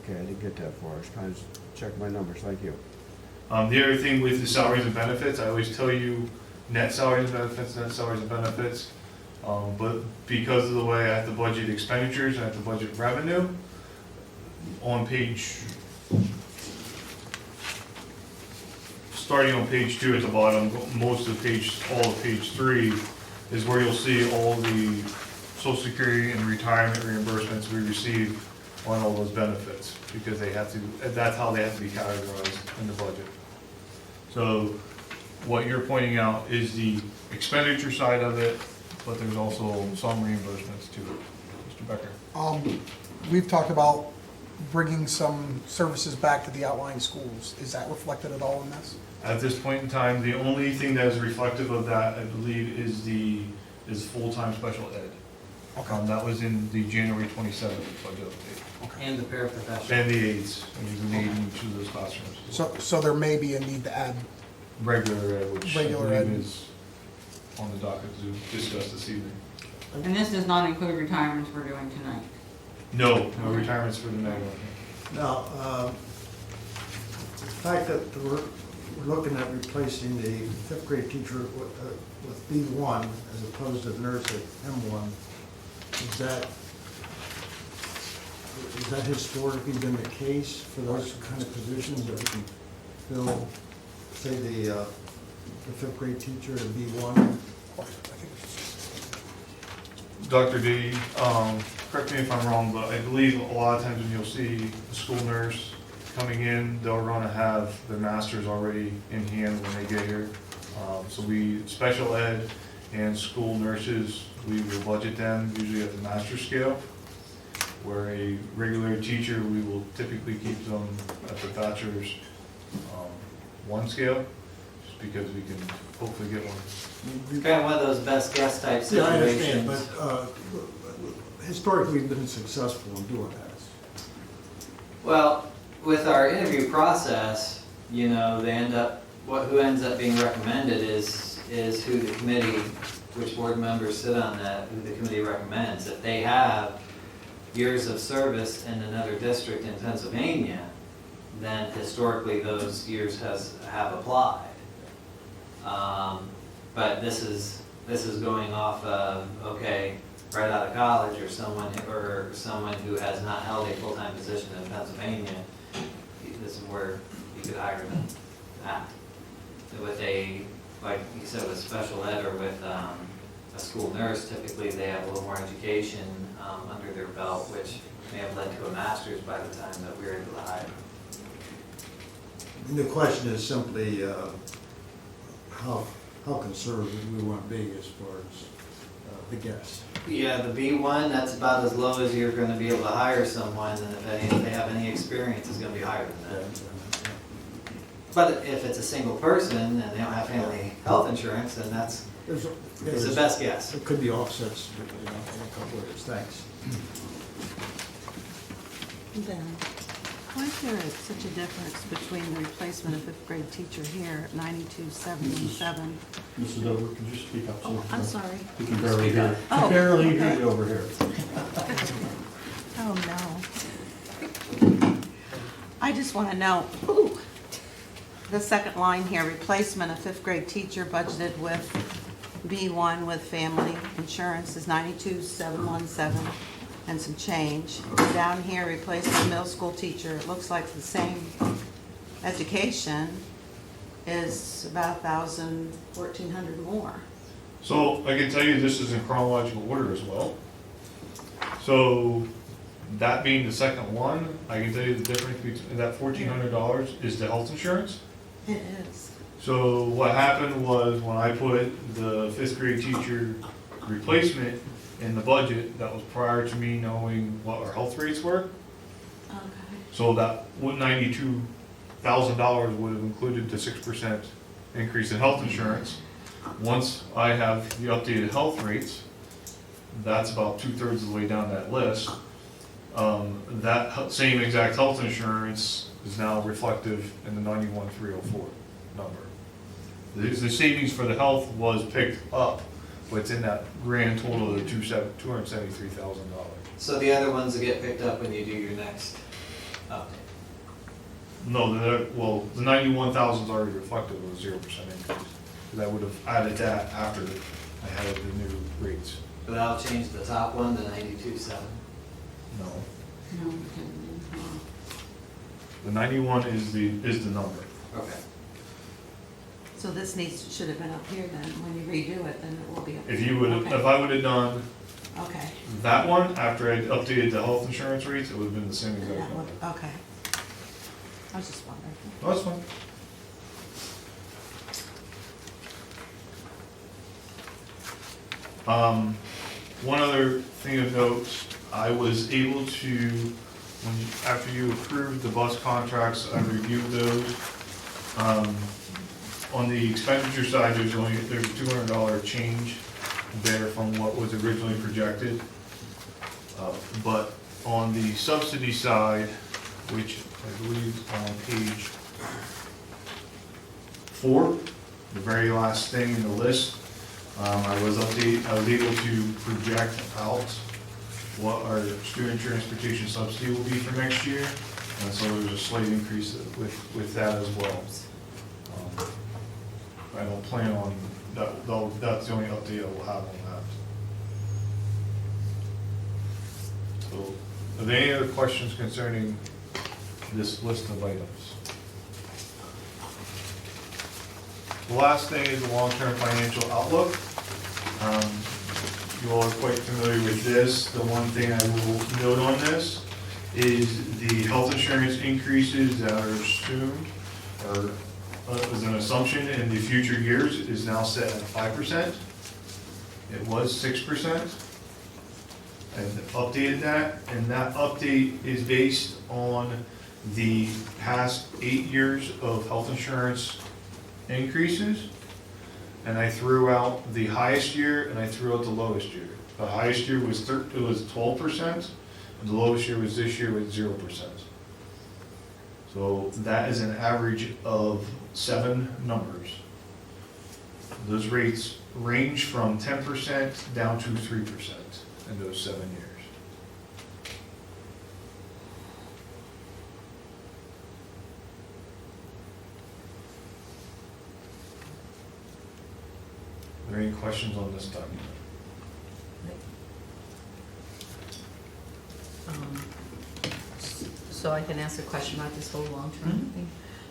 Okay, I didn't get that far. I was trying to check my numbers. Thank you. The other thing with the salaries and benefits, I always tell you net salaries and benefits, net salaries and benefits. But because of the way I have to budget expenditures, I have to budget revenue, on page, starting on page 2 at the bottom, most of page, all of page 3 is where you'll see all the Social Security and retirement reimbursements we receive on all those benefits, because they have to, that's how they have to be categorized in the budget. So what you're pointing out is the expenditure side of it, but there's also some reimbursements to it. Mr. Becker? We've talked about bringing some services back to the outlying schools. Is that reflected at all in this? At this point in time, the only thing that is reflective of that, I believe, is full-time special ed. Okay. That was in the January 27th budget update. And the paraprofessional. And the aides, and there's an aide in each of those classrooms. So there may be a need to add, Regular ed, which I Regular believe ed. is on the docket to discuss this evening. And this does not include retirements we're doing tonight. No retirements for the night. Now, the fact that we're looking at replacing the fifth grade teacher with B1 as opposed to nurse at M1, is that historically been the case for those kind of positions that we can fill, say, the fifth grade teacher at B1? Dr. D, correct me if I'm wrong, but I believe a lot of times when you'll see a school nurse coming in, they're gonna have their masters already in hand when they get here. So special ed and school nurses, we will budget them usually at the master scale, where a regular teacher, we will typically keep them at the bachelor's 1 scale, just because we can hopefully get one. It's kind of one of those best guess type Yeah, I situations. understand, but historically, we've been successful in doing that. Well, with our interview process, you know, who ends up being recommended is who the committee, which board members sit on that, who the committee recommends. If they have years of service in another district in Pennsylvania, then historically those years have applied. But this is going off of, okay, right out of college, or someone who has not held a full-time position in Pennsylvania, this is where you could hire them at. With like you said, with special ed or with a school nurse, typically they have a little more education under their belt, which may have led to a master's by the time that we were able to hire. And the question is simply how conservative we want to be as far as the guest. Yeah, the B1, that's about as low as you're going to be able to hire someone, and if they have any experience, it's going to be higher than that. But if it's a single person and they don't have family health insurance, then it's the best guess. It could be offsets, in a couple of years. Thanks. Ben, why is there such a difference between the replacement of fifth grade teacher here at 92,717? Mrs. Dover, could you speak up? Oh, I'm sorry. You can barely hear. Oh, Barely okay. hear you over here. Oh, no. I just want to know, the second line here, replacement of fifth grade teacher budgeted with B1 with family insurance is 92,717 and some change. Down here, replacement middle school teacher, it looks like the same education is about 1,400 more. So I can tell you this is in chronological order as well. So that being the second one, I can tell you the difference between that $1,400 is the health insurance. It is. So what happened was when I put the fifth grade teacher replacement in the budget, that was prior to me knowing what our health rates were. Okay. So that $92,000 would have included the 6% increase in health insurance. Once I have the updated health rates, that's about 2/3 of the way down that list. That same exact health insurance is now reflective in the 91,304 number. The savings for the health was picked up, but it's in that grand total of the $273,000. So the other ones will get picked up when you do your next update. No, the 91,000 is already reflective of a 0% increase. Because I would have added that after I had the new rates. But that'll change the top one to 92,700. No. No, we didn't. The 91 is the number. Okay. So this should have been up here then, when you redo it, then it will be up here. If you would have, Okay. if I would have done Okay. that one after I updated the health insurance rates, it would have been the same exact That number. would- Okay. I was just wondering. No, that's fine. One other thing of note, I was able to, after you approved the bus contracts, I reviewed those. On the expenditure side, there's a $200 change there from what was originally projected. But on the subsidy side, which I believe on page 4, the very last thing in the list, I was able to project out what our student transportation subsidy will be for next year, and so there's a slight increase with that as well. I don't plan on, that's the only update I will have on that. So, are there any other questions concerning this list of items? The last thing is the long-term financial outlook. You all are quite familiar with this. The one thing I will note on this is the health insurance increases that are assumed, or as an assumption in the future years, is now set at 5%. It was 6%. And updated that, and that update is based on the past 8 years of health insurance increases. And I threw out the highest year and I threw out the lowest year. The highest year was 12%, and the lowest year was this year with 0%. So that is an average of 7 numbers. Those rates range from 10% down to 3% in those 7 years. Are there any questions on this document? So I can ask a question about this whole long-term thing?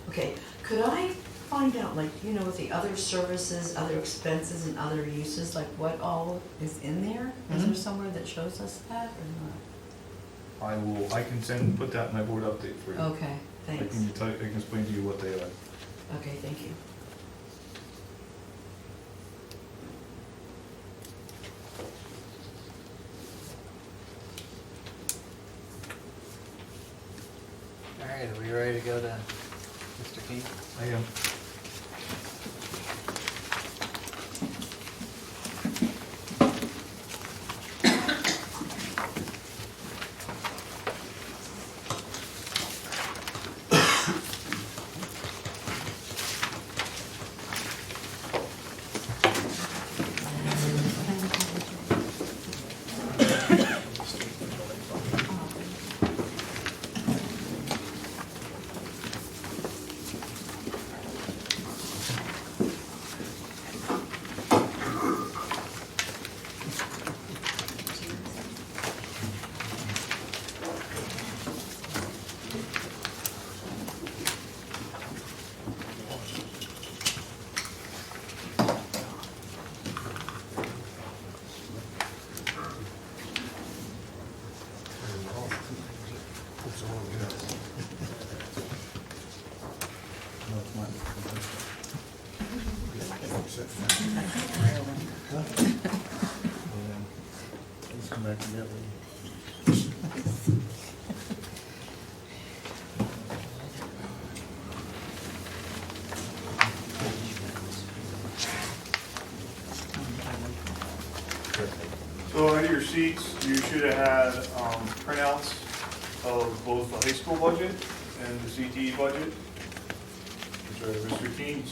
Okay, could I find out, like, you know, with the other services, other expenses and other uses, like what all is in there? Is there somewhere that shows us that or not? I can put that in my board update for you. Okay, thanks. I can explain to you what they are. Okay, thank you. All right, are we ready to go to Mr. King? I am. Let's come back together. So out of your seats, you should have had printouts of both the high school budget and the CTE budget, which are Mr. Keen's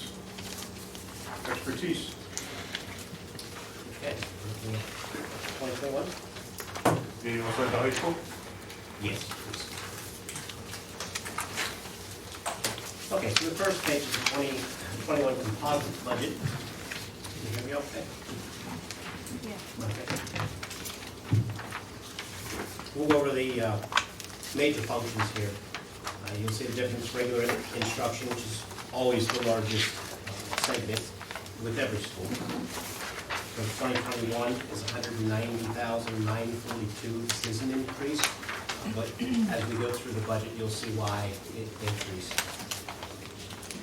expertise. Okay. 2021? Do you want to start the high school? Yes, please. Okay, so the first page is the 2021 composite budget. Can you hear me okay? Yeah. Okay. We'll go over the major functions here. You'll see the difference, regular instruction, which is always the largest segment with every school. So 2021 is $190,942. This is an increase, but as we go through the budget, you'll see why it increased.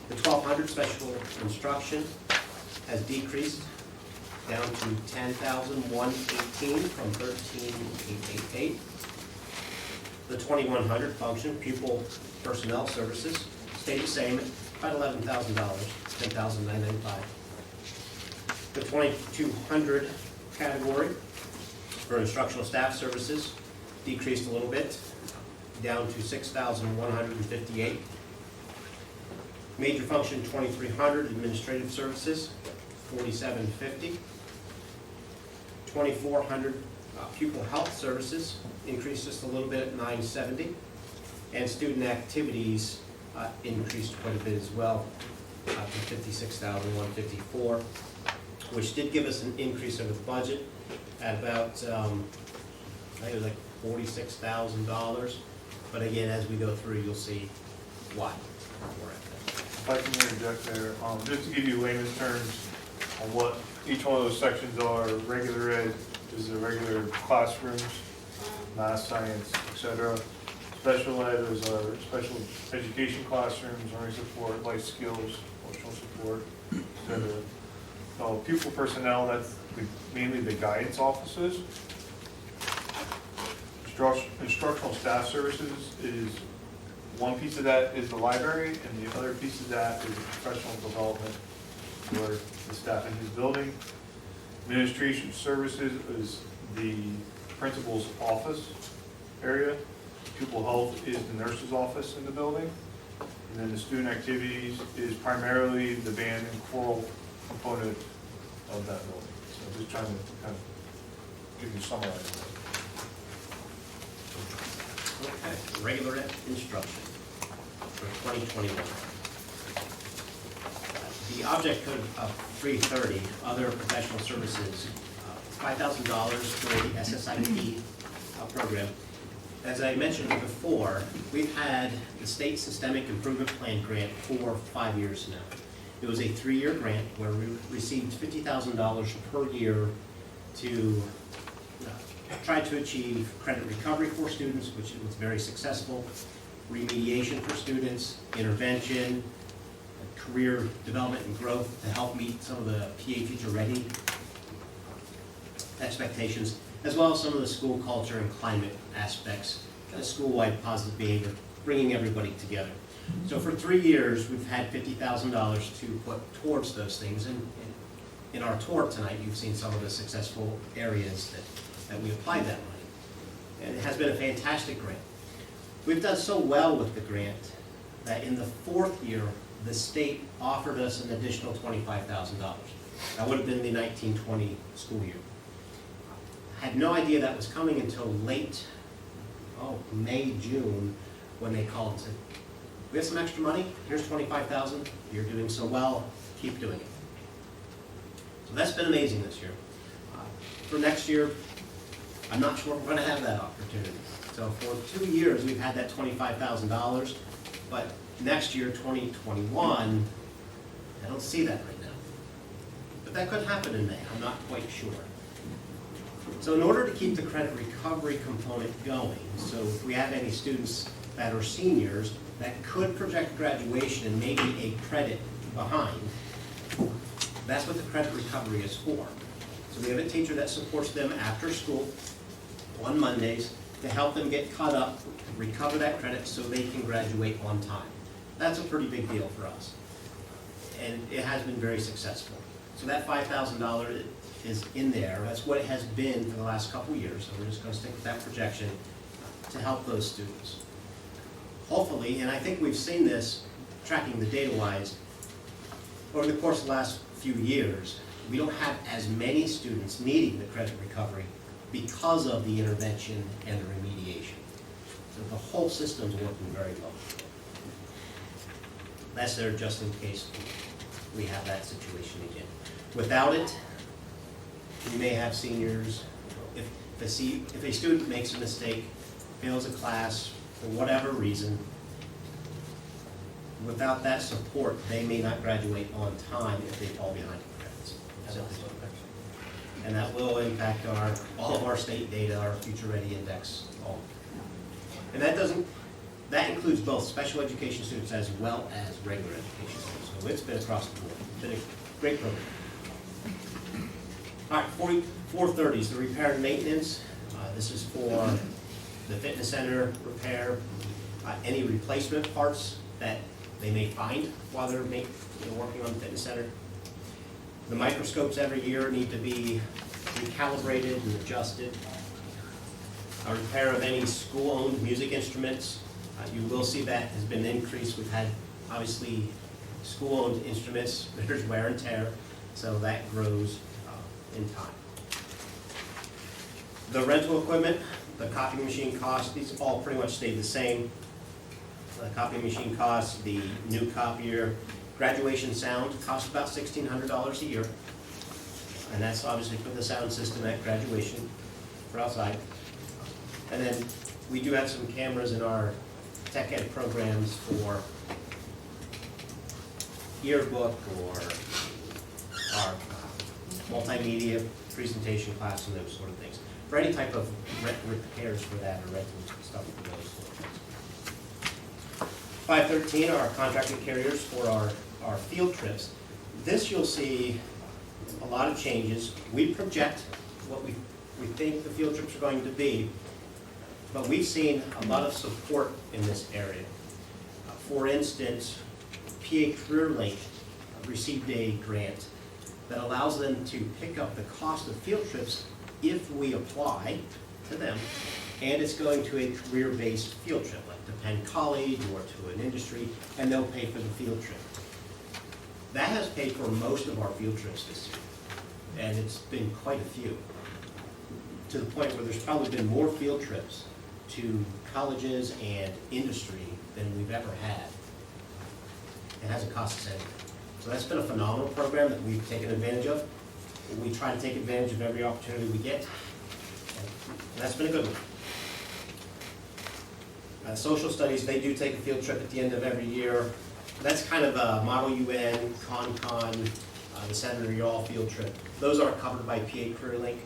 The 1,200 special instruction has decreased down to $10,118 from $13,888. The 2,100 function, pupil personnel services, stayed the same at about $11,000, $10,995. The 2,200 category for instructional staff services decreased a little bit, down to $6,158. Major function 2,300 administrative services, $4,750. 2,400. Pupil health services increased just a little bit at 970. And student activities increased quite a bit as well, to 56,154, which did give us an increase over the budget at about, I think it was like $46,000. But again, as we go through, you'll see why we're at that. If I can interject there, just to give you layman's terms on what each one of those sections are. Regular ed is the regular classrooms, math, science, etc. Special ed is our special education classrooms, learning support, life skills, emotional support, etc. Pupil personnel, that's mainly the guidance offices. Instructional staff services is one piece of that is the library, and the other piece of that is professional development for the staff in his building. Administration services is the principal's office area. Pupil health is the nurse's office in the building. And then the student activities is primarily the band and choral component of that building. So just trying to kind of give you a summary of that. Okay, regular ed instruction for 2021. The object code of 330, other professional services, $5,000 for the SSIP program. As I mentioned before, we've had the State Systemic Improvement Plan grant for 5 years now. It was a 3-year grant where we received $50,000 per year to try to achieve credit recovery for students, which was very successful, remediation for students, intervention, career development and growth to help meet some of the PA Future Ready expectations, as well as some of the school culture and climate aspects, kind of school-wide positive behavior, bringing everybody together. So for 3 years, we've had $50,000 to put towards those things, and in our tour tonight, you've seen some of the successful areas that we applied that money. And it has been a fantastic grant. We've done so well with the grant that in the 4th year, the state offered us an additional $25,000. That would have been the 1920 school year. I had no idea that was coming until late, May, June, when they called and said, we have some extra money, here's $25,000, you're doing so well, keep doing it. So that's been amazing this year. For next year, I'm not sure if we're going to have that opportunity. So for 2 years, we've had that $25,000, but next year, 2021, I don't see that right now. But that could happen in May, I'm not quite sure. So in order to keep the credit recovery component going, so if we have any students that are seniors that could project graduation and maybe a credit behind, that's what the credit recovery is for. So we have a teacher that supports them after school on Mondays to help them get caught up, recover that credit so they can graduate on time. That's a pretty big deal for us. And it has been very successful. So that $5,000 is in there. That's what it has been for the last couple of years. So we're just going to stick with that projection to help those students. Hopefully, and I think we've seen this, tracking the data-wise, over the course of the last few years, we don't have as many students needing the credit recovery because of the intervention and the remediation. So the whole system's working very well. That's there just in case we have that situation again. Without it, we may have seniors, if a student makes a mistake, fails a class, for whatever reason, without that support, they may not graduate on time if they fall behind in credits. And that will impact all of our state data, our Future Ready Index, all. And that includes both special education students as well as regular education students. So it's been across the board. It's been a great program. All right, 430 is the repair and maintenance. This is for the fitness center repair, any replacement parts that they may find while they're working on the fitness center. The microscopes every year need to be recalibrated and adjusted. A repair of any school-owned music instruments. You will see that has been increased. We've had, obviously, school-owned instruments, there's wear and tear, so that grows in time. The rental equipment, the copy machine costs, these all pretty much stayed the same. The copy machine costs, the new copier, graduation sound costs about $1,600 a year. And that's obviously for the sound system at graduation for outside. And then we do have some cameras in our tech ed programs for yearbook or our multimedia presentation class and those sort of things. For any type of repairs for that or rental stuff for those sort of things. 513 are our contracted carriers for our field trips. This you'll see a lot of changes. We project what we think the field trips are going to be, but we've seen a lot of support in this area. For instance, PA CareerLink received a grant that allows them to pick up the cost of field trips if we apply to them, and it's going to a career-based field trip, like to Penn College or to an industry, and they'll pay for the field trip. That has paid for most of our field trips this year, and it's been quite a few, to the point where there's probably been more field trips to colleges and industry than we've ever had. It hasn't cost us anything. So that's been a phenomenal program that we've taken advantage of. We try to take advantage of every opportunity we get, and that's been a good one. Social studies, they do take a field trip at the end of every year. That's kind of a Model UN, Con, the Senator Y'all field trip. Those aren't covered by PA CareerLink.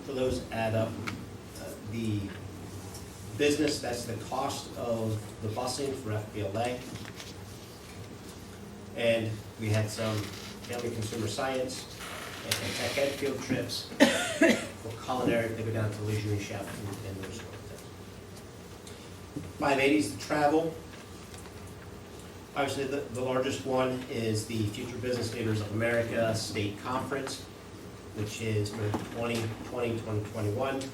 So those add up. The business, that's the cost of the busing for FBLA. And we had some family consumer science and tech ed field trips. For culinary, they go down to Le Jeunes Chef and those sort of things. 580 is the travel. Obviously, the largest one is the Future Business Leaders of America State Conference, which is for 2020-2021.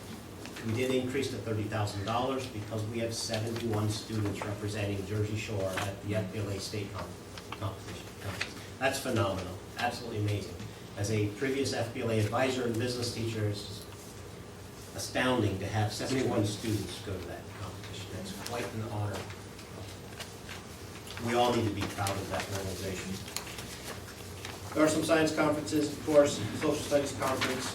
We did increase to $30,000 because we have 71 students representing Jersey Shore at the FBLA State Competition. That's phenomenal, absolutely amazing. As a previous FBLA advisor and business teacher, it's astounding to have 71 students go to that competition. That's quite an honor. We all need to be proud of that organization. There are some science conferences, of course, social studies conference.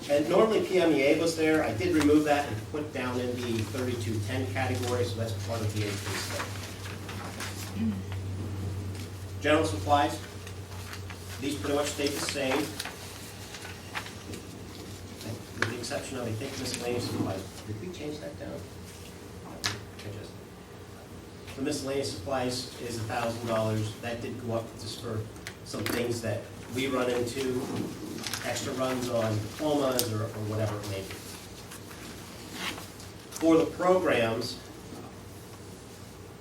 And normally PMEA was there. I did remove that and put down in the 3210 category, so that's part of the increase there. General supplies, these pretty much stayed the same, with the exception of, I think, miscellaneous supplies. Did we change that down? The miscellaneous supplies is $1,000. That did go up just for some things that we run into, extra runs on diplomas or whatever it may be. For the programs,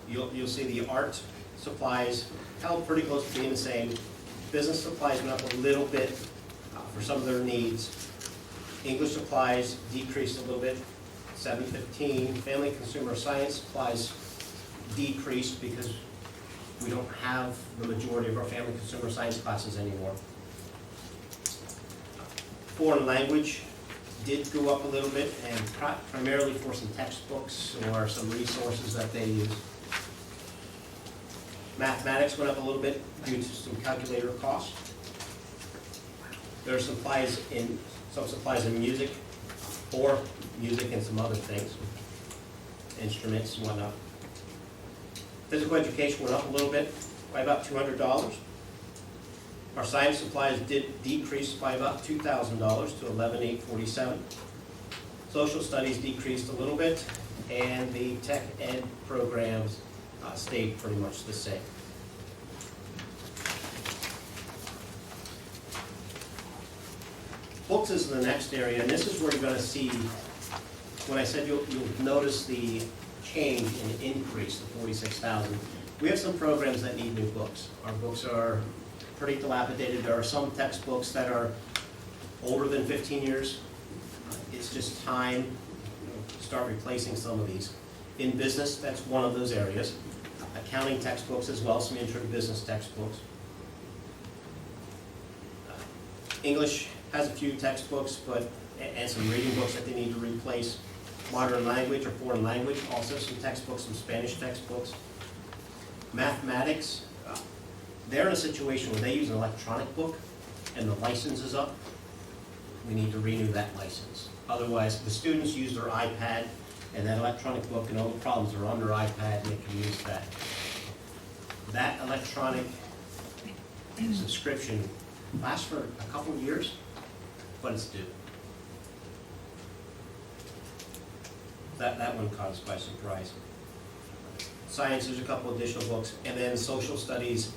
you'll see the art supplies held pretty close to being the same. Business supplies went up a little bit for some of their needs. English supplies decreased a little bit, $715. Family consumer science supplies decreased because we don't have the majority of our family consumer science classes anymore. Foreign language did go up a little bit, and primarily for some textbooks or some resources that they use. Mathematics went up a little bit due to some calculator costs. There are some supplies in music, or music and some other things, instruments and whatnot. Physical education went up a little bit by about $200. Our science supplies did decrease by about $2,000 to $11,847. Social studies decreased a little bit, and the tech ed programs stayed pretty much the same. Books is the next area, and this is where you're going to see, when I said you'll notice the change in increase, the 46,000. We have some programs that need new books. Our books are pretty dilapidated. There are some textbooks that are older than 15 years. It's just time to start replacing some of these. In business, that's one of those areas. Accounting textbooks as well, some intro to business textbooks. English has a few textbooks, and some reading books that they need to replace. Modern language or foreign language, also some textbooks, some Spanish textbooks. Mathematics, they're in a situation where they use an electronic book and the license is up. We need to renew that license. Otherwise, the students use their iPad and that electronic book and all the problems are on their iPad and they can use that. That electronic subscription lasts for a couple of years, but it's due. That one caught us by surprise. Science, there's a couple additional books, and then social studies,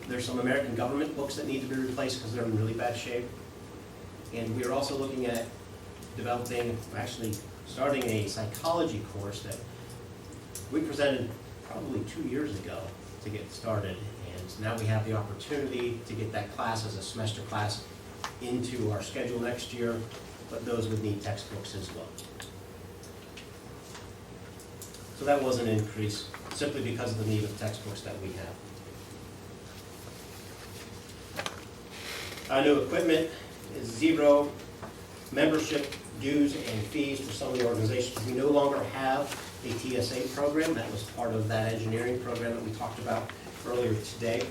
there's some American government books that need to be replaced because they're in really bad shape. And we are also looking at developing, actually starting a psychology course that we presented probably 2 years ago to get started. And now we have the opportunity to get that class as a semester class into our schedule next year, but those would need textbooks as well. So that was an increase simply because of the need of textbooks that we have. New equipment is zero. Membership dues and fees for some of the organizations. We no longer have a TSA program. That was part of that engineering program that we talked about earlier today.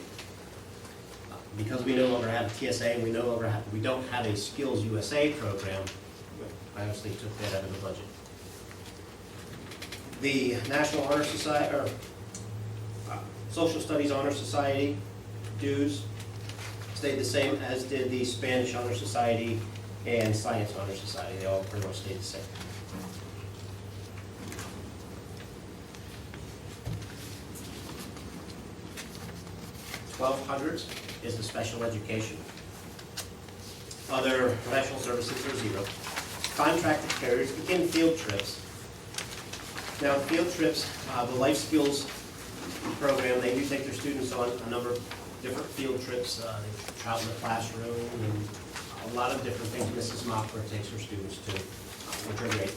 Because we no longer have a TSA and we don't have a Skills USA program, I obviously took that out of the budget. The National Honor Society, or Social Studies Honor Society dues stayed the same, as did the Spanish Honor Society and Science Honor Society. They all pretty much stayed the same. $1,200 is the special education. Other professional services are zero. Contracted carriers begin field trips. Now, field trips, the Life Skills program, they do take their students on a number of different field trips. They travel in the classroom and a lot of different things Mrs. Mockler takes her students to, which are great.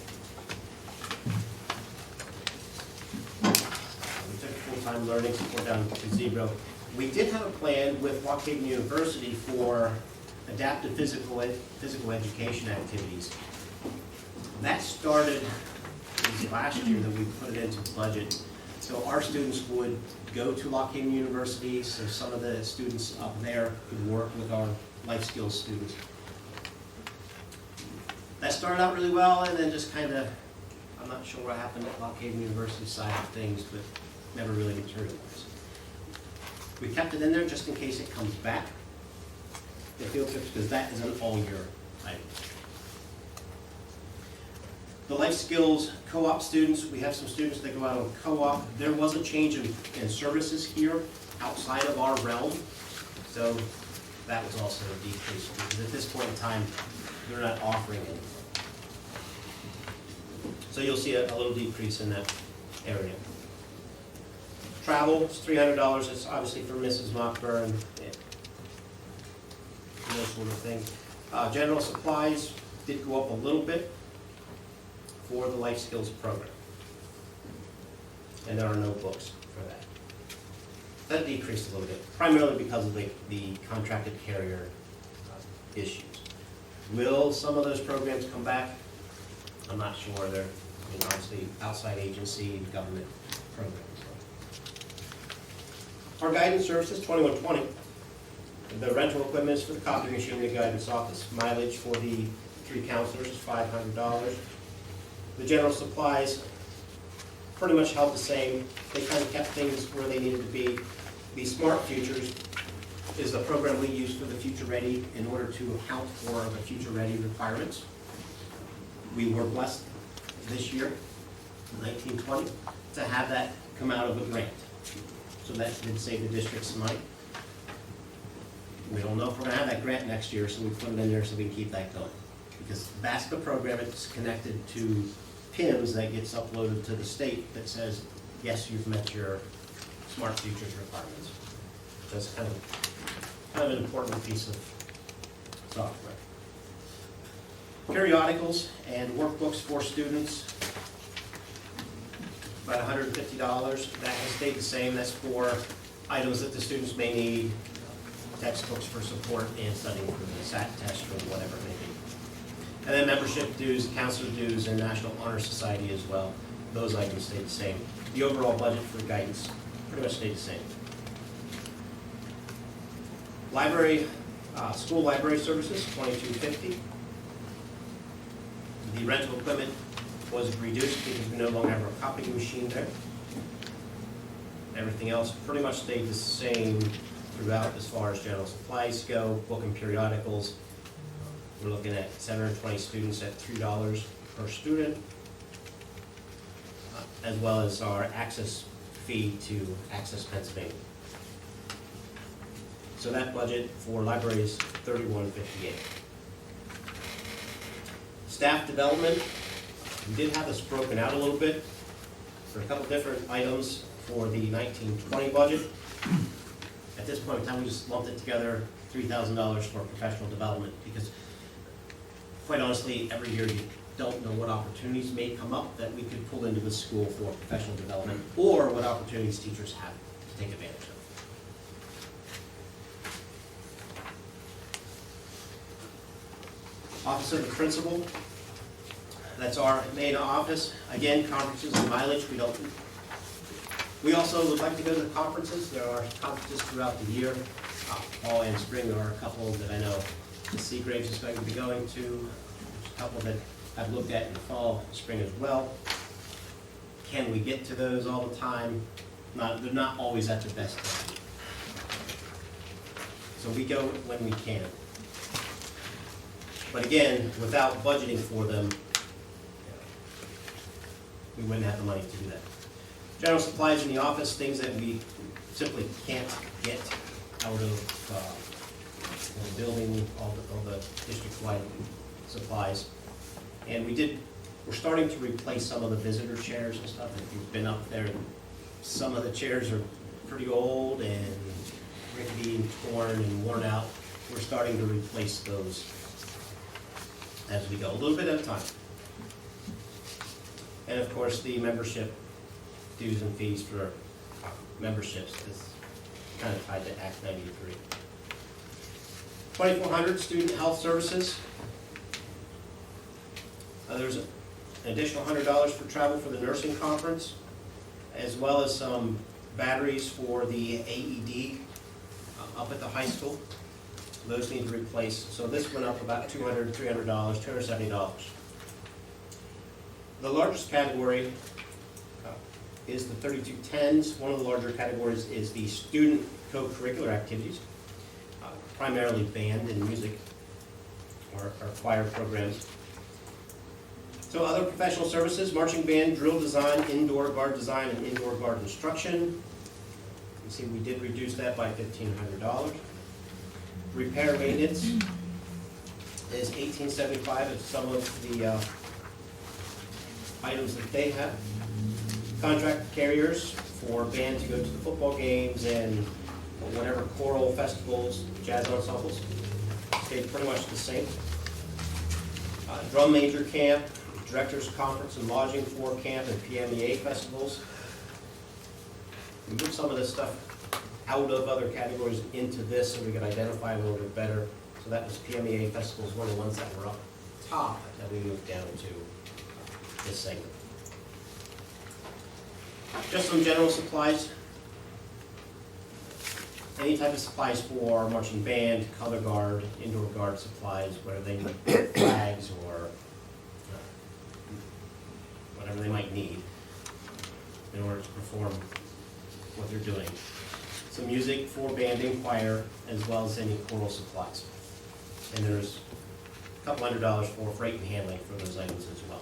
We took full-time learning support down to zero. We did have a plan with Waukegan University for adaptive physical education activities. That started last year that we put it into the budget. So our students would go to Waukegan University, so some of the students up there could work with our life skills students. That started out really well, and then just kind of, I'm not sure what happened at Waukegan University side of things, but never really materialized. We kept it in there just in case it comes back, the field trips, because that is an all-year item. The life skills co-op students, we have some students that go out on co-op. There was a change in services here outside of our realm, so that was also a decrease, because at this point in time, they're not offering anything. So you'll see a little decrease in that area. Travel is $300. It's obviously for Mrs. Mockburn and those sort of things. General supplies did go up a little bit for the life skills program, and there are no books for that. That decreased a little bit, primarily because of the contracted carrier issues. Will some of those programs come back? I'm not sure. They're obviously outside agency government programs. Our guidance services, 2120. The rental equipment is for the copy machine in the guidance office. Mileage for the 3 counselors is $500. The general supplies pretty much held the same. They kind of kept things where they needed to be. The Smart Futures is the program we use for the Future Ready in order to account for the Future Ready requirements. We were blessed this year, 1920, to have that come out of a grant. So that did save the district some money. We don't know if we're going to have that grant next year, so we put it in there so we can keep that going. Because that's the program. It's connected to PIMS that gets uploaded to the state that says, yes, you've met your Smart Futures requirements. So that's kind of an important piece of software. Periodicals and workbooks for students, about $150. That has stayed the same. That's for items that the students may need, textbooks for support and studying for the SAT test or whatever it may be. And then membership dues, counselor dues, and National Honor Society as well. Those items stayed the same. The overall budget for guidance pretty much stayed the same. Library, school library services, $22.50. The rental equipment was reduced because we no longer have a copying machine there. Everything else pretty much stayed the same throughout as far as general supplies go, book and periodicals. We're looking at 720 students at $3 per student, as well as our access fee to Access Pennsylvania. So that budget for library is $31.58. Staff development, we did have this broken out a little bit for a couple different items for the 1920 budget. At this point in time, we just lumped it together, $3,000 for professional development, because quite honestly, every year you don't know what opportunities may come up that we could pull into the school for professional development, or what opportunities teachers have to take advantage of. Office of the Principal, that's our main office. Again, conferences and mileage, we also would like to go to the conferences. There are conferences throughout the year. Fall and spring, there are a couple that I know Ms. Seagraves is going to be going to, a couple that I've looked at in the fall, spring as well. Can we get to those all the time? They're not always at their best time. So we go when we can. But again, without budgeting for them, we wouldn't have the money to do that. General supplies in the office, things that we simply can't get out of the building, all the district-wide supplies. And we're starting to replace some of the visitor chairs and stuff. If you've been up there, some of the chairs are pretty old and rickety and torn and worn out. We're starting to replace those as we go, a little bit at a time. And of course, the membership dues and fees for memberships is kind of tied to Act 93. 2,400 student health services. There's an additional $100 for travel for the nursing conference, as well as some batteries for the AED up at the high school. Those need to replace. So this went up about $200, $300, $270. The largest category is the 3210s. One of the larger categories is the student co-curricular activities, primarily band and music or choir programs. So other professional services, marching band, drill design, indoor guard design, and indoor guard instruction. You can see we did reduce that by $1,500. Repair maintenance is $1,875 of some of the items that they have. Contract carriers for band to go to the football games and whatever choral festivals, jazz ensembles, stayed pretty much the same. Drum major camp, directors conference and lodging for camp and PMEA festivals. We moved some of this stuff out of other categories into this so we could identify a little bit better. So that was PMEA festivals were the ones that were up top that we moved down to this segment. Just some general supplies. Any type of supplies for marching band, color guard, indoor guard supplies, whether they need flags or whatever they might need in order to perform what they're doing. Some music for band and choir, as well as any choral supplies. And there's a couple $100 for freight and handling for those items as well.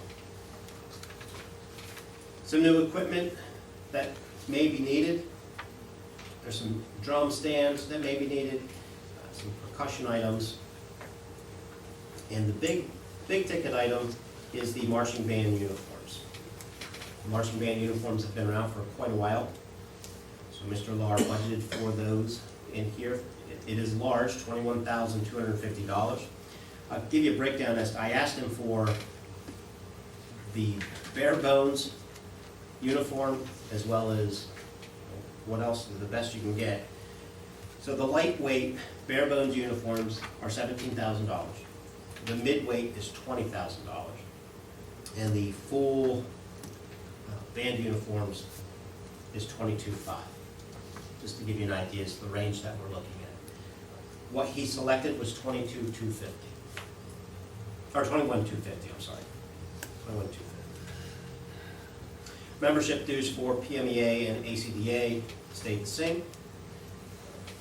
Some new equipment that may be needed. There's some drum stands that may be needed, some percussion items. And the big ticket item is the marching band uniforms. The marching band uniforms have been around for quite a while. So Mr. Lahr budgeted for those in here. It is large, $21,250. I'll give you a breakdown as I asked him for the bare bones uniform as well as what else, the best you can get. So the lightweight bare bones uniforms are $17,000. The midweight is $20,000. And the full band uniforms is $22,500. Just to give you an idea, it's the range that we're looking at. What he selected was $22,250. Or $21,250, I'm sorry. $21,250. Membership dues for PMEA and ACDA stayed the same,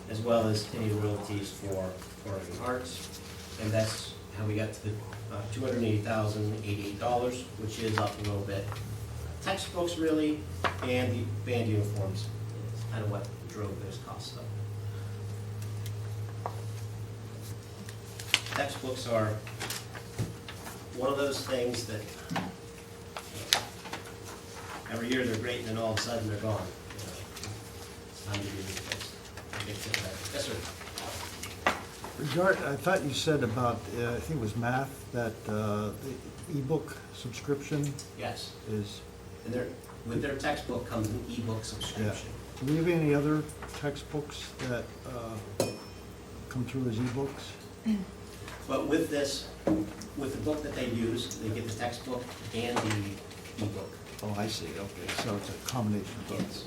as well as any royalties for Performing Arts. And that's how we got to the $280,088, which is up a little bit. Textbooks really, and the band uniforms is kind of what drove those costs up. Textbooks are one of those things that every year they're great and then all of a sudden they're gone. It's time to be replaced. Yes, sir. I thought you said about, I think it was math, that the ebook subscription Yes. is, And with their textbook comes an ebook yeah. subscription. Do we have any other textbooks that come through as ebooks? But with this, with the book that they use, they get the textbook and the ebook. Oh, I see, okay, so it's a combination of both. Yes.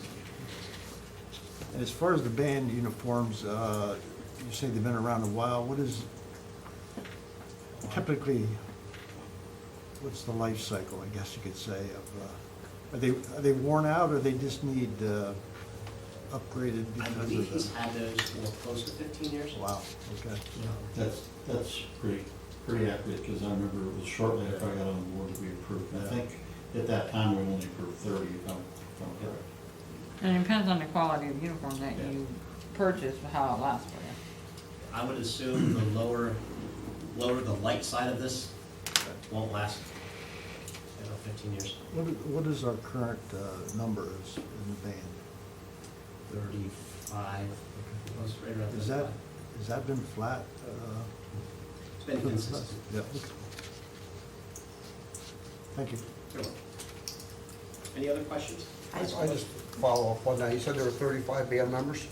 And as far as the band uniforms, you say they've been around a while, what is typically, what's the life cycle, I guess you could say, of, are they worn out, or they just need upgraded I because believe of he's the? had those for close to 15 years. Wow, okay. That's pretty accurate, because I remember it was shortly after I got on board that we approved. I think at that time we only approved 30, if I'm correct. And it depends on the quality of uniform that you purchase, how it lasts for you. I would assume the lower the light side of this won't last, 15 years. What is our current numbers in the band? 35. Most right around Has 35. that been flat? It's been consistent. Yeah. Thank you. You're welcome. Any other questions? I just follow up on that. You said there were 35 band members?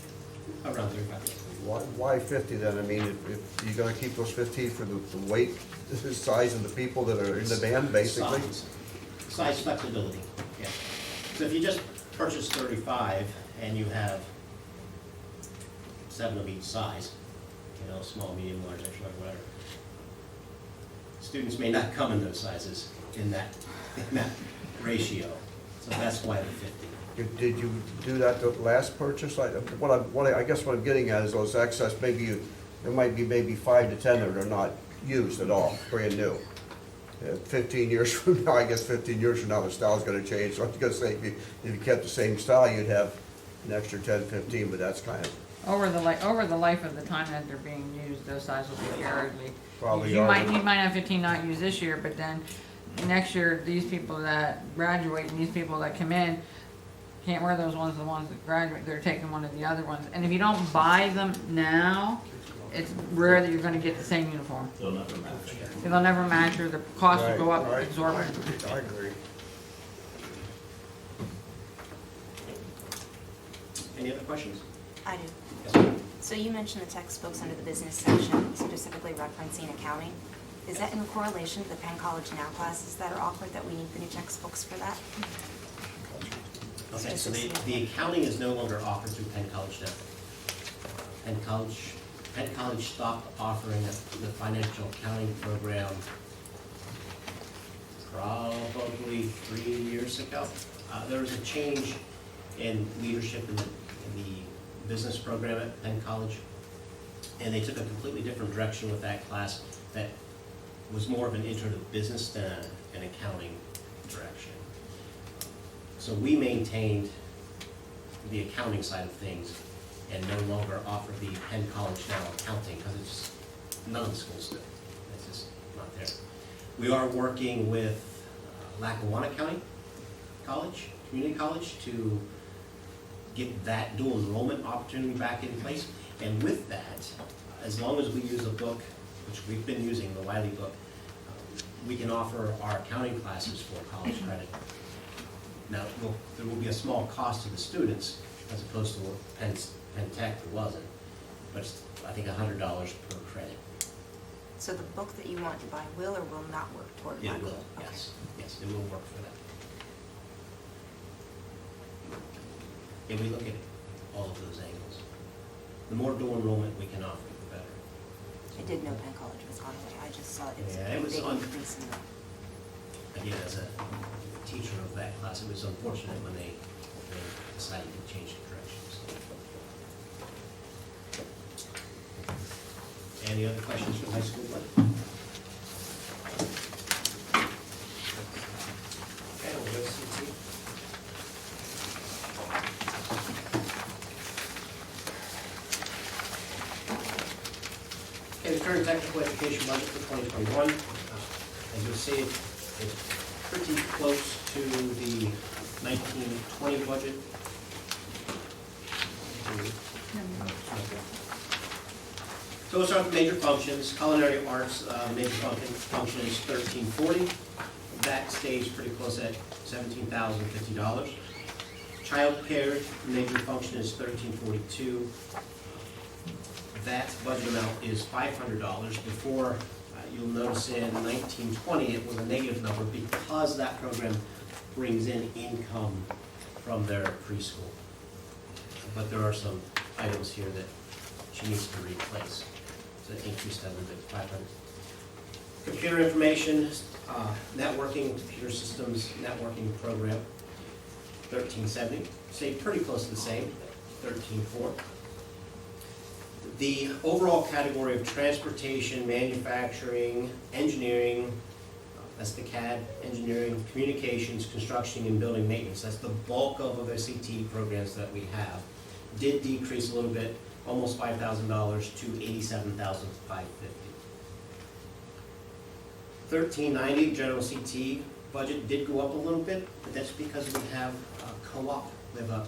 Around 35. Why 50 then? I mean, if you're gonna keep those 15 for the weight, the size of the people that are in the band, basically? Size flexibility, yeah. So if you just purchase 35 and you have 7 of each size, small, medium, large, extra large, whatever, students may not come in those sizes in that ratio. So that's why the 50. Did you do that the last purchase? I guess what I'm getting at is those excess, there might be maybe 5 to 10 that are not used at all, brand new. 15 years from now, I guess 15 years from now, the style's gonna change. So I was gonna say, if you kept the same style, you'd have an extra 10, 15, but that's kind of. Over the life of the time that they're being used, those sizes will be erratically. Probably You are. might have 15 not used this year, but then next year, these people that graduate and these people that come in can't wear the ones that graduate, they're taking one of the other ones. And if you don't buy them now, it's rare that you're gonna get the same uniform. They'll never match. They'll never match, or the cost will go up Right. exorbitant. I agree. Any other questions? I do. Yes, ma'am. So you mentioned the textbooks under the business section, specifically referencing accounting. Is that in correlation to the Penn College Now classes that are offered, that we need the new textbooks for that? Okay, so the accounting is no longer offered through Penn College now. Penn College stopped offering the financial accounting program probably 3 years ago. There was a change in leadership in the business program at Penn College, and they took a completely different direction with that class that was more of an intro to business than an accounting direction. So we maintained the accounting side of things and no longer offer the Penn College Now accounting, because none of the schools do. It's just not there. We are working with Lackawanna County College, Community College, to get that dual enrollment opportunity back in place. And with that, as long as we use a book, which we've been using, the Wiley book, we can offer our accounting classes for college credit. Now, there will be a small cost to the students, as opposed to what Penn Tech wasn't. but it's, I think, $100 per credit. So the book that you want to buy will or will not work toward It buying? will, Okay. yes, yes, it will work for that. And we look at all of those angles. The more dual enrollment we can offer, the better. I did know Penn College was gone away, I just saw it's Yeah, a it was big on- increase in the. Again, as a teacher of that class, it was unfortunate when they decided to change directions. Any other questions from high school budget? Okay, we'll go to CT. Okay, the current technical education budget for 2021, as you'll see, it's pretty close to the 1920 budget. So we'll start with major functions. Culinary arts, major function is $1340. That stays pretty close at $17,050. Child care, major function is $1342. That budget amount is $500. Before, you'll notice in 1920, it was a negative number because that program brings in income from their preschool. But there are some items here that she needs to replace. So it increased that a little bit, 500. Computer information, networking, computer systems, networking program, 1370. Stayed pretty close to the same, 13.4. The overall category of transportation, manufacturing, engineering, that's the CAD, engineering, communications, construction, and building maintenance. That's the bulk of the CT programs that we have. Did decrease a little bit, almost $5,000 to $87,550. 1390 general CT budget did go up a little bit, but that's because we have a co-op. We have a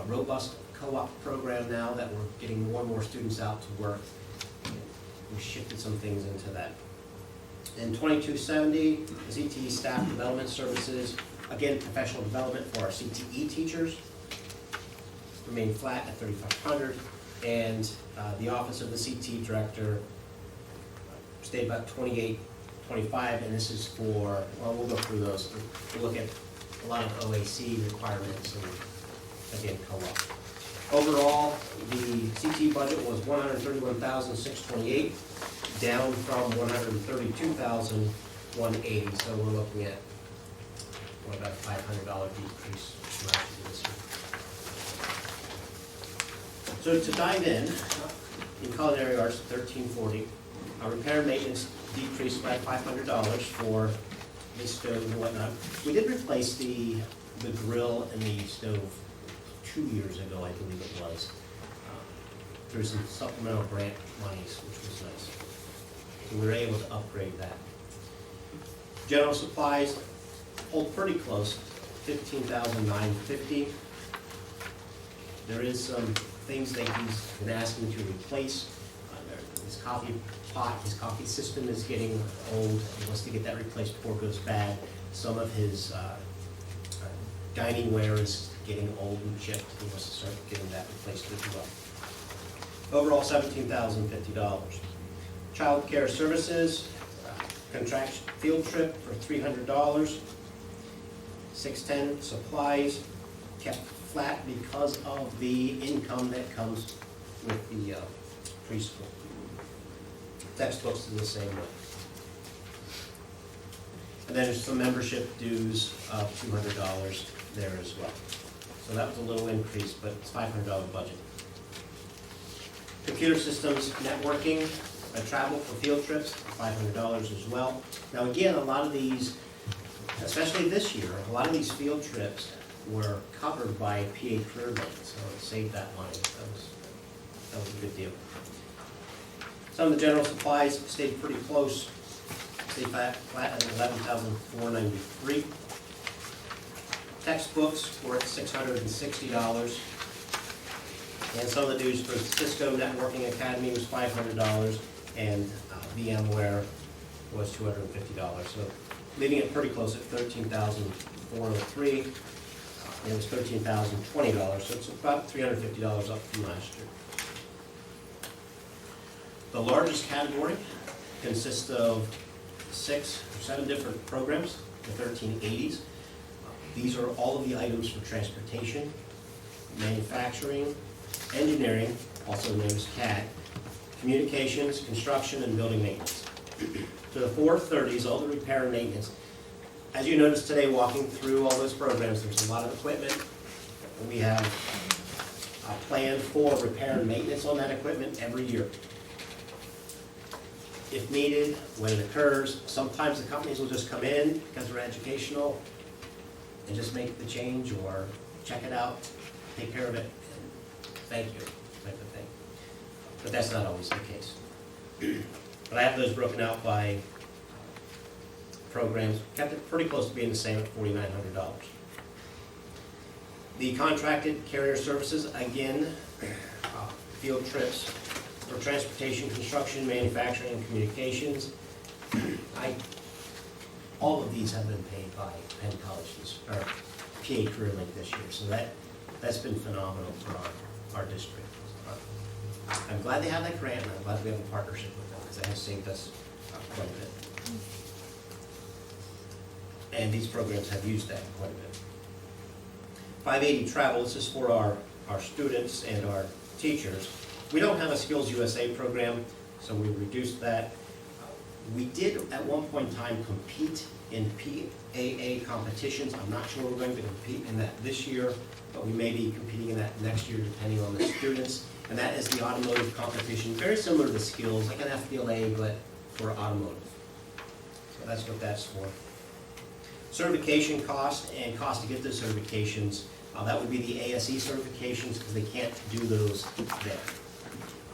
robust co-op program now that we're getting more and more students out to work. We shifted some things into that. In 2270, CTE staff development services, again, professional development for our CTE teachers, remained flat at 3,500, and the office of the CT director stayed about 2825, and this is for, well, we'll go through those. We'll look at a lot of OAC requirements and, again, co-op. Overall, the CT budget was $131,628, down from $132,180. So we're looking at about a $500 decrease from last year this year. So to dive in culinary arts, 1340, repair and maintenance decreased by $500 for the stove and whatnot. We did replace the grill and the stove 2 years ago, I believe it was, through some supplemental grant monies, which was nice. So we were able to upgrade that. General supplies hold pretty close, $15,950. There is some things that he's been asking to replace. His coffee pot, his coffee system is getting old. He wants to get that replaced before it goes bad. Some of his dining ware is getting old and chipped. He wants to start getting that replaced as well. Overall, $17,050. Child care services, contraction field trip for $300. 610 supplies kept flat because of the income that comes with the preschool. Textbooks are the same way. And then there's some membership dues of $200 there as well. So that was a little increase, but it's $500 budget. Computer systems, networking, travel for field trips, $500 as well. Now again, a lot of these, especially this year, a lot of these field trips were covered by PA career loans, so it saved that money. That was a good deal. Some of the general supplies stayed pretty close, stayed flat at $11,493. Textbooks were at $660. And some of the dues for Cisco Networking Academy was $500, and VMware was $250. So leaving it pretty close at $13,403, and it was $13,020. So it's about $350 up from last year. The largest category consists of 6 or 7 different programs, the 1380s. These are all of the items for transportation, manufacturing, engineering, also known as CAD, communications, construction, and building maintenance. So the 430s, all the repair and maintenance. As you noticed today, walking through all those programs, there's a lot of equipment. We have a plan for repair and maintenance on that equipment every year. If needed, when it occurs, sometimes the companies will just come in because they're educational and just make the change or check it out, take care of it, and thank you, type of thing. But that's not always the case. But I have those broken out by programs, kept it pretty close to being the same at $4,900. The contracted carrier services, again, field trips for transportation, construction, manufacturing, and communications. All of these have been paid by Penn College, or PA Career Link this year, so that's been phenomenal for our district. I'm glad they have that grant, and I'm glad we have a partnership with them, because it has saved us quite a bit. And these programs have used that quite a bit. 580 travel, this is for our students and our teachers. We don't have a Skills USA program, so we reduced that. We did at one point in time compete in PAA competitions. I'm not sure we're going to compete in that this year, but we may be competing in that next year depending on the students. And that is the automotive competition, very similar to Skills, like an FBLA, but for automotive. So that's what that's for. Certification cost and cost to get those certifications, that would be the ASE certifications because they can't do those there.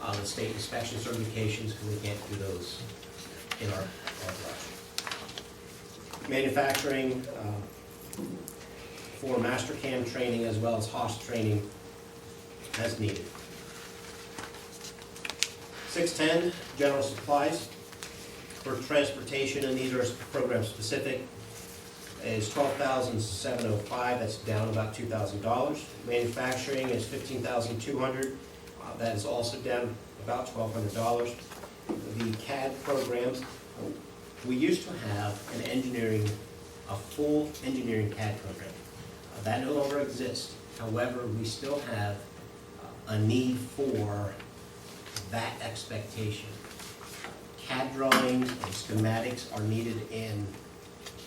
The state inspection certifications because they can't do those in our branch. Manufacturing for MasterCam training as well as HOS training as needed. 610, general supplies for transportation, and these are program specific, is $12,705, that's down about $2,000. Manufacturing is $15,200, that is also down about $1,200. The CAD programs, we used to have a full engineering CAD program. That no longer exists. However, we still have a need for that expectation. CAD drawings and schematics are needed in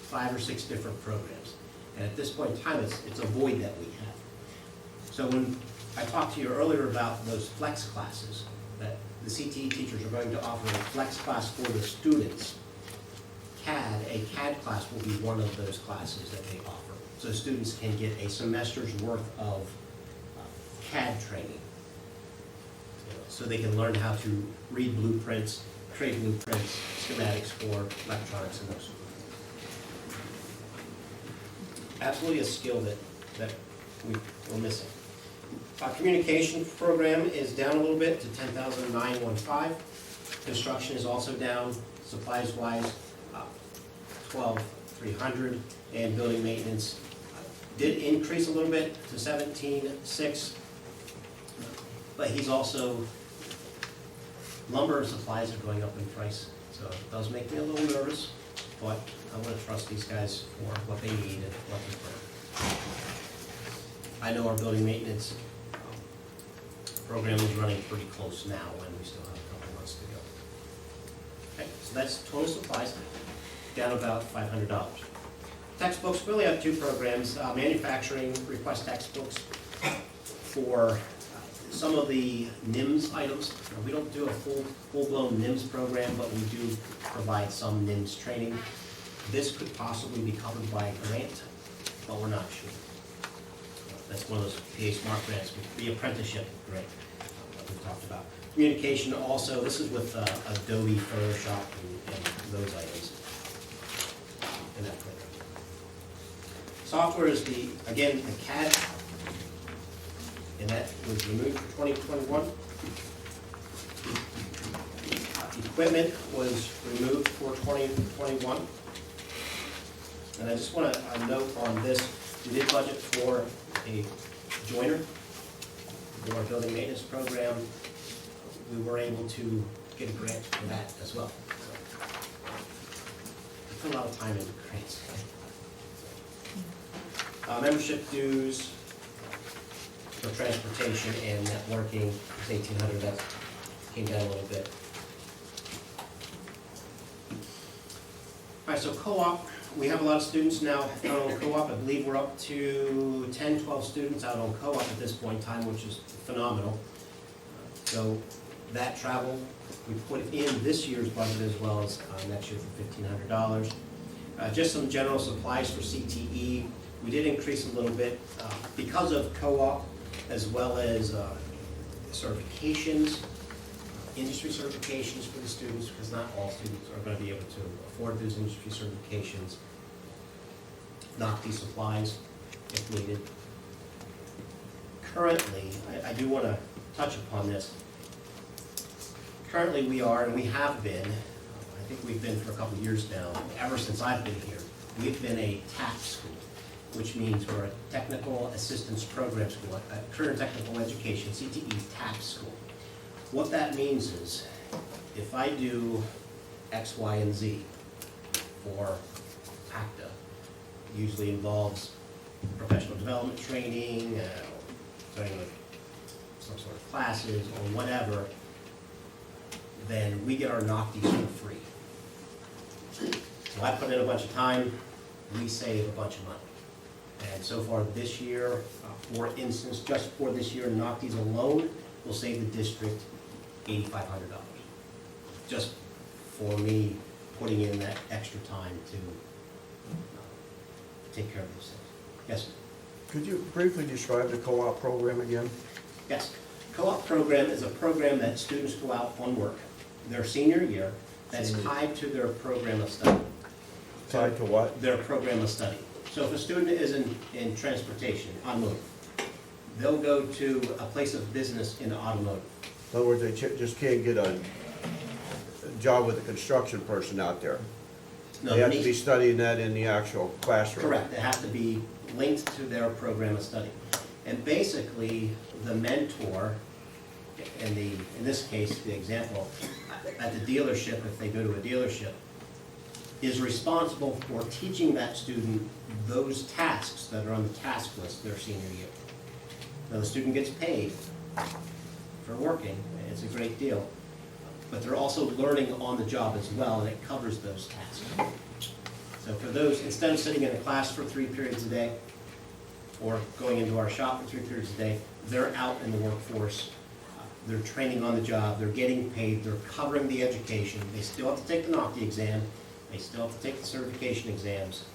5 or 6 different programs. And at this point in time, it's a void that we have. So when I talked to you earlier about those flex classes, that the CTE teachers are going to offer a flex class for the students, a CAD class will be one of those classes that they offer. So students can get a semester's worth of CAD training. So they can learn how to read blueprints, create blueprints, schematics for electronics and those. Absolutely a skill that we're missing. Communication program is down a little bit to $10,915. Construction is also down, supplies wise, $12,300, and building maintenance did increase a little bit to $17,600, but he's also, lumber and supplies are going up in price, so it does make me a little nervous, but I want to trust these guys for what they need and what they prefer. I know our building maintenance program is running pretty close now, and we still have a couple months to go. Okay, so that's total supplies, down about $500. Textbooks, we only have 2 programs. Manufacturing request textbooks for some of the NIMS items. We don't do a full-blown NIMS program, but we do provide some NIMS training. This could possibly be covered by a grant, but we're not sure. That's one of those PA Smart grants, the apprenticeship grant that we talked about. Communication also, this is with Adobe, Photoshop, and those items in that program. Software is again, the CAD, and that was removed for 2021. Equipment was removed for 2021. And I just want to note on this, we did budget for a joiner for our building maintenance program. We were able to get a grant for that as well. So, I put a lot of time into grants. Membership dues for transportation and networking is $1,800, that came down a little bit. All right, so co-op, we have a lot of students now out on co-op. I believe we're up to 10, 12 students out on co-op at this point in time, which is phenomenal. So that travel, we put in this year's budget as well as next year for $1,500. Just some general supplies for CTE. We did increase a little bit because of co-op as well as certifications, industry certifications for the students, because not all students are going to be able to afford those industry certifications. NOCTI supplies if needed. Currently, I do want to touch upon this. Currently we are, and we have been, I think we've been for a couple of years now, ever since I've been here, we've been a TAP school, which means we're a Technical Assistance Program School, a Career Technical Education, CTE TAP school. What that means is, if I do X, Y, and Z for ACTA, usually involves professional development training, starting with some sort of classes or whatever, then we get our NOCTIs for free. So I put in a bunch of time, we save a bunch of money. And so far this year, for instance, just for this year, NOCTIs alone will save the district $8,500. Just for me putting in that extra time to take care of those things. Yes? Could you briefly describe the co-op program again? Yes. Co-op program is a program that students go out on work their senior year that's tied to their program of study. Tied to what? Their program of study. So if a student is in transportation, automotive, they'll go to a place of business in automotive. In other words, they just can't get a job with a construction person out there. No, They have to be studying that in the actual classroom. Correct. It has to be linked to their program of study. And basically, the mentor, in this case, the example, at the dealership, if they go to a dealership, is responsible for teaching that student those tasks that are on the task list their senior year. Now, the student gets paid for working, it's a great deal, but they're also learning on the job as well, and it covers those tasks. So for those, instead of sitting in a class for 3 periods a day, or going into our shop for 3 periods a day, they're out in the workforce, they're training on the job, they're getting paid, they're covering the education, they still have to take the NOCTI exam, they still have to take the certification exams.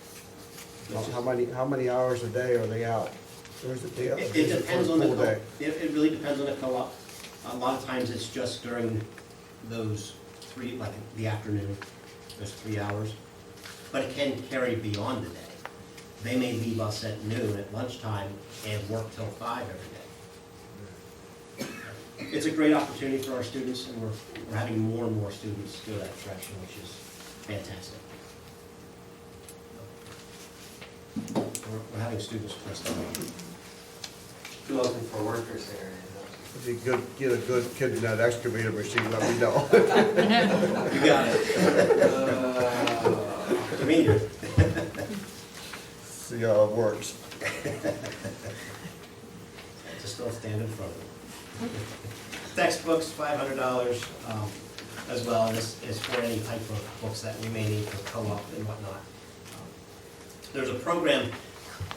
How many hours a day are they out? Or is it day? It depends on the full day? It really depends on the co-op. A lot of times it's just during those 3, like the afternoon, those 3 hours. But it can carry beyond the day. They may leave us at noon at lunchtime and work till 5 every day. It's a great opportunity for our students, and we're having more and more students go that direction, which is fantastic. We're having students press on. Who looking for workers here? If you get a good kid in that excavator machine, let me know. You got it. To me, See how it works. just don't stand in front of them. Textbooks, $500, as well as for any type of books that we may need for co-op and whatnot. There's a program,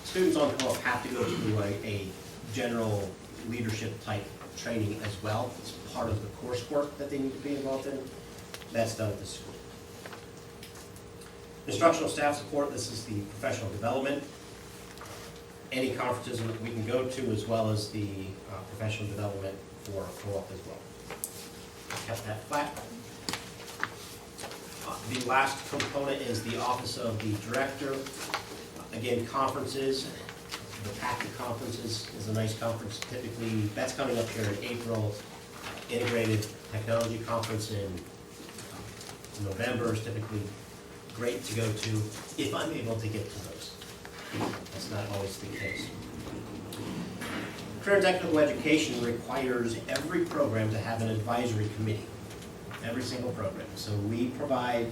students on co-op have to go through a general leadership type training as well. It's part of the coursework that they need to be involved in. That's done at the school. Instructional staff support, this is the professional development. Any conferences that we can go to, as well as the professional development for co-op as well. Kept that flat. The last component is the Office of the Director. Again, conferences. The PACTA conference is a nice conference. Typically, that's coming up here in April. Integrated Technology Conference in November is typically great to go to if I'm able to get to those. That's not always the case. Career Technical Education requires every program to have an advisory committee. every single program. So we provide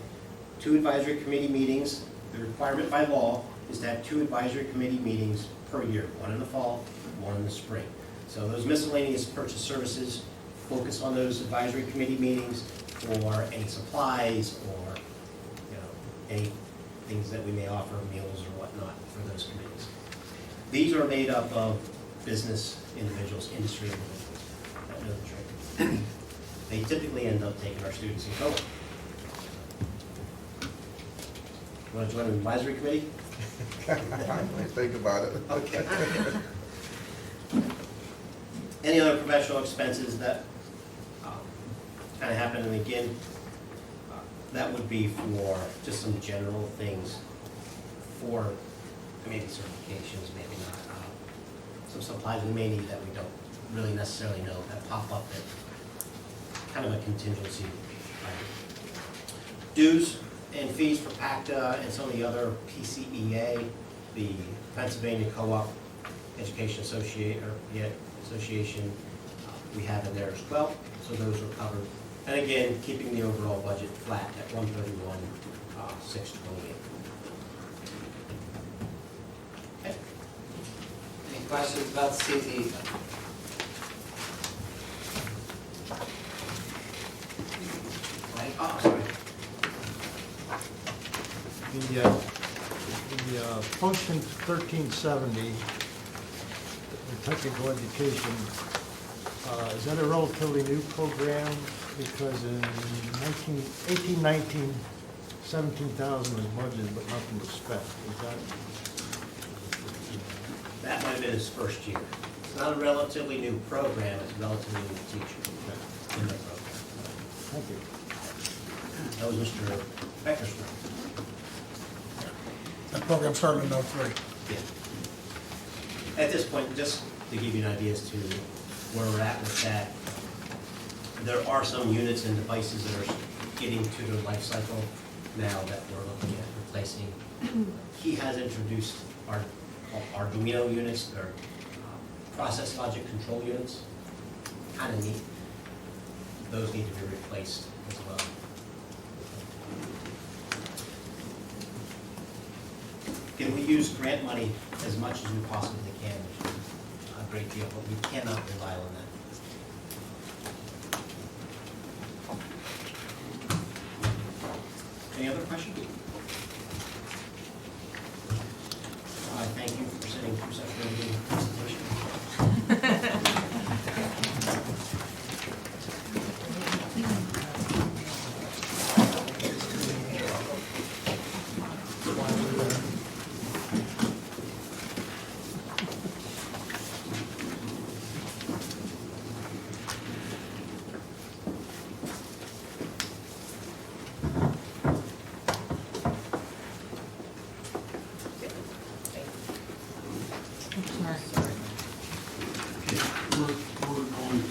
2 advisory committee meetings. The requirement by law is to have 2 advisory committee meetings per year, 1 in the fall, 1 in the spring. So those miscellaneous purchase services focus on those advisory committee meetings for any supplies or, any things that we may offer, meals or whatnot for those committees. These are made up of business individuals, industry individuals that know the trade. They typically end up taking our students in co-op. Want to join an advisory committee? Think about it. Okay. Any other professional expenses that kind of happen, and again, that would be for just some general things for maybe certifications, maybe not. Some supplies we may need that we don't really necessarily know that pop up that kind of a contingency item. Dues and fees for PACTA and some of the other PCEA, the Pennsylvania Co-op Education Association, we have in there as well, so those are covered. And again, keeping the overall budget flat at 131,628. Okay. Any questions about the CTE? Oh, sorry. The function 1370, the technical education, is that a relatively new program? Because in 1819, 17,000 was budgeted, but nothing was spent. Is That might have been his first year. It's not a relatively new program, it's a relatively new teacher in the program. Thank you. That was Mr. Becker's work. That program started in '03. Yeah. At this point, just to give you an idea as to where we're at with that, there are some units and devices that are getting to their life cycle now that we're looking at replacing. He has introduced our Arduino units, or process logic control units. Kind of neat. Those need to be replaced as well. Again, we use grant money as much as we possibly can, which is a great deal, but we cannot rely on that. Any other questions? I thank you for sitting through such a good presentation.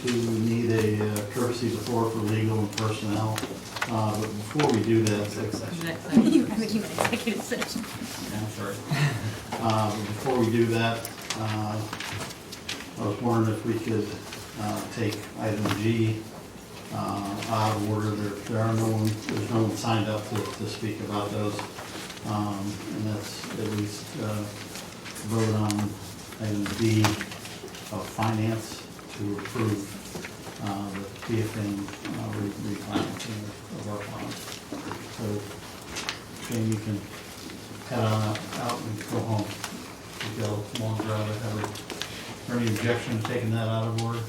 We're going to need a courtesy before for legal and personnel. But before we do that, You have an executive session. I'm sorry. Before we do that, I was wondering if we could take item G out of order. There's no one signed up to speak about those. And that's at least vote on item D of finance to approve the PFN refinancing of our funds. So, Shane, you can head on out and go home. We've got a long drive ahead. Is there any objection to taking that out of order?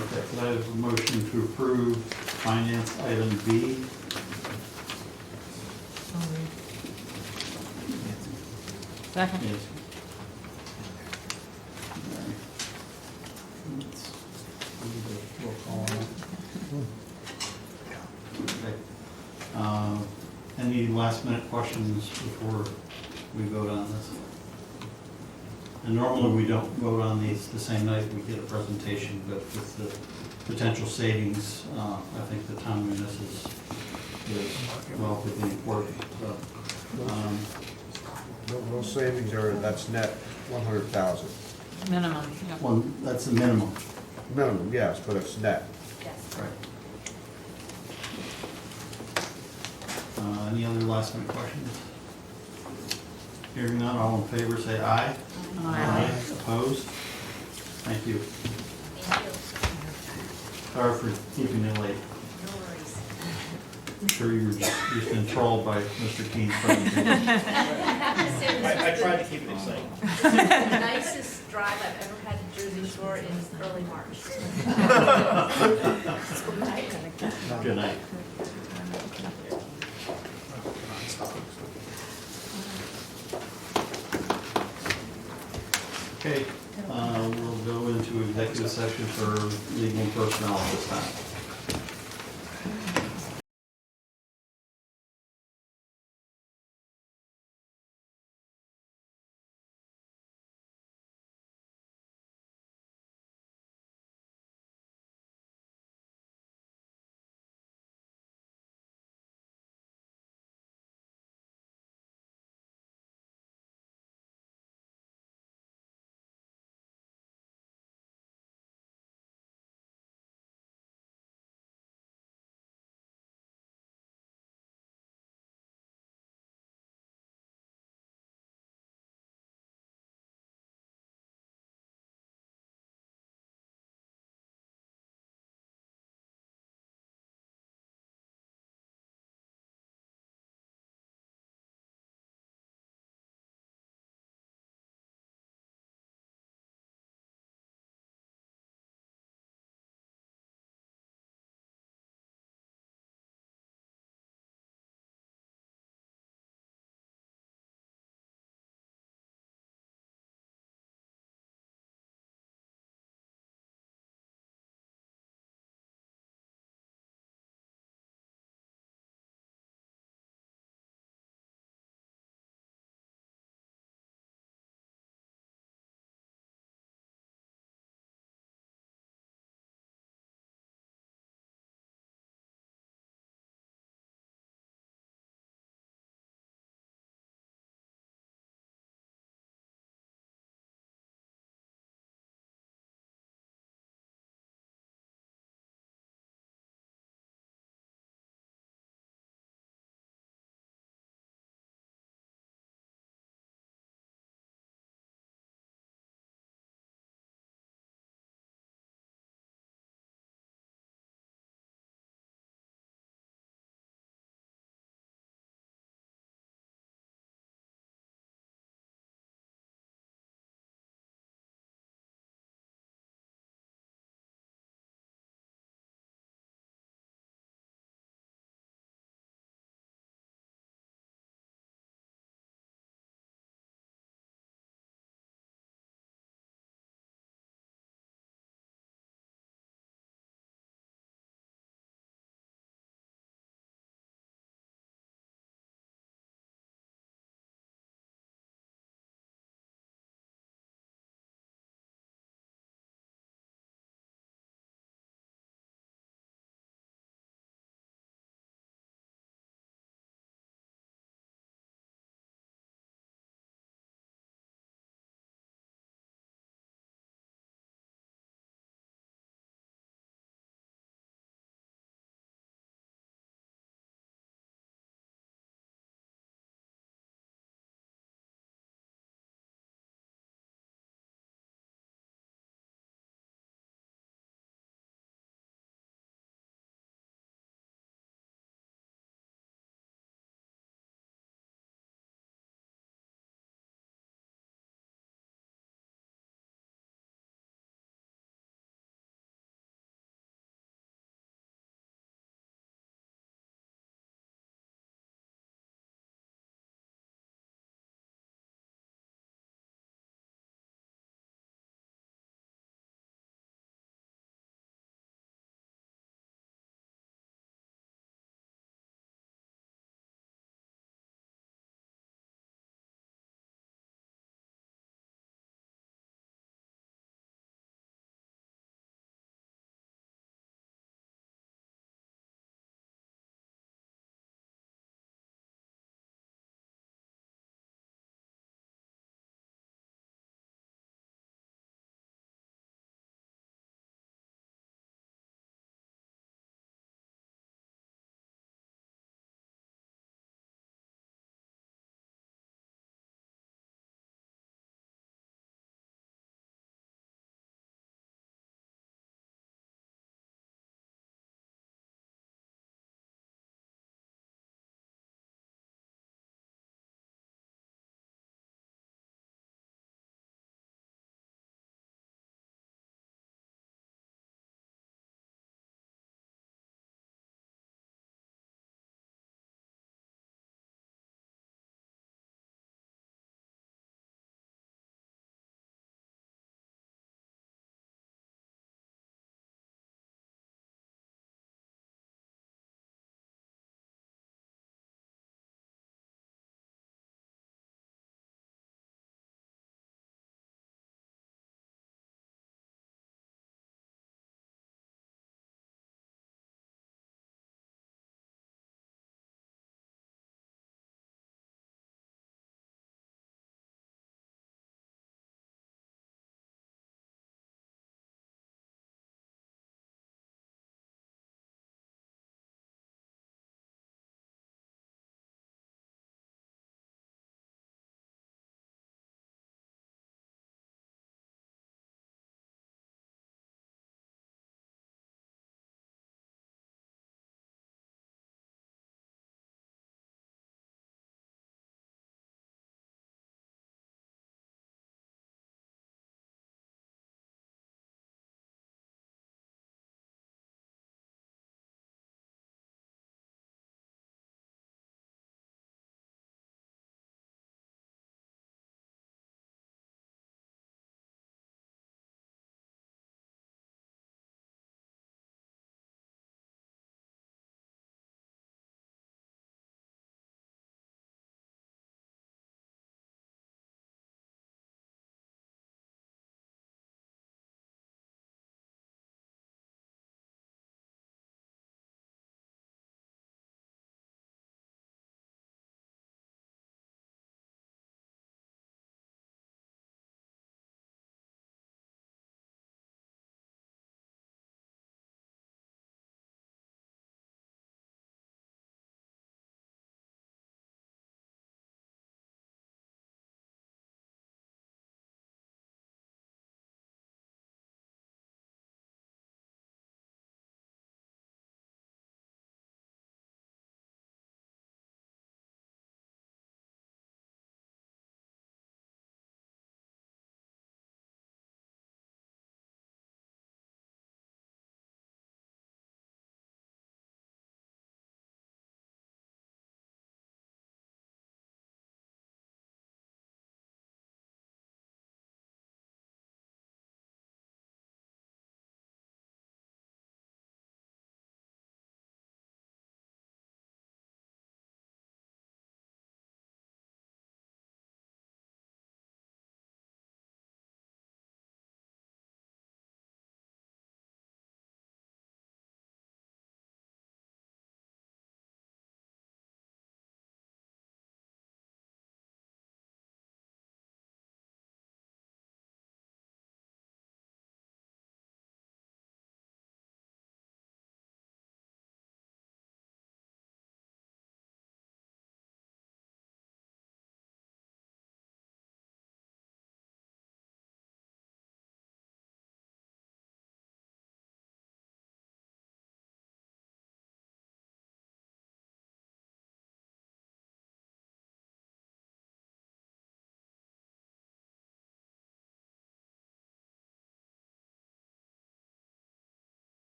Okay, could I have a motion to approve finance item B? Second. Yes. Roll call on that. Okay. Any last minute questions before we vote on this? And normally we don't vote on these the same night we get a presentation, but with the potential savings, I think the timeliness is relatively important. So, Those savings are, that's net 100,000. Minimum, yeah. Well, that's the minimum. Minimum, yes, but it's net. Yes. Right. Any other last minute questions? Hearing none, all in favor say aye. Aye. Opposed? Thank you. Thank you. Sorry for keeping you late. No worries. I'm sure you were just enthralled by Mr. Keene's presentation. I tried to keep it exciting. The nicest drive I've ever had to Jersey Shore in early March. Good night. Okay, we'll go into executive session for legal and personnel at this time.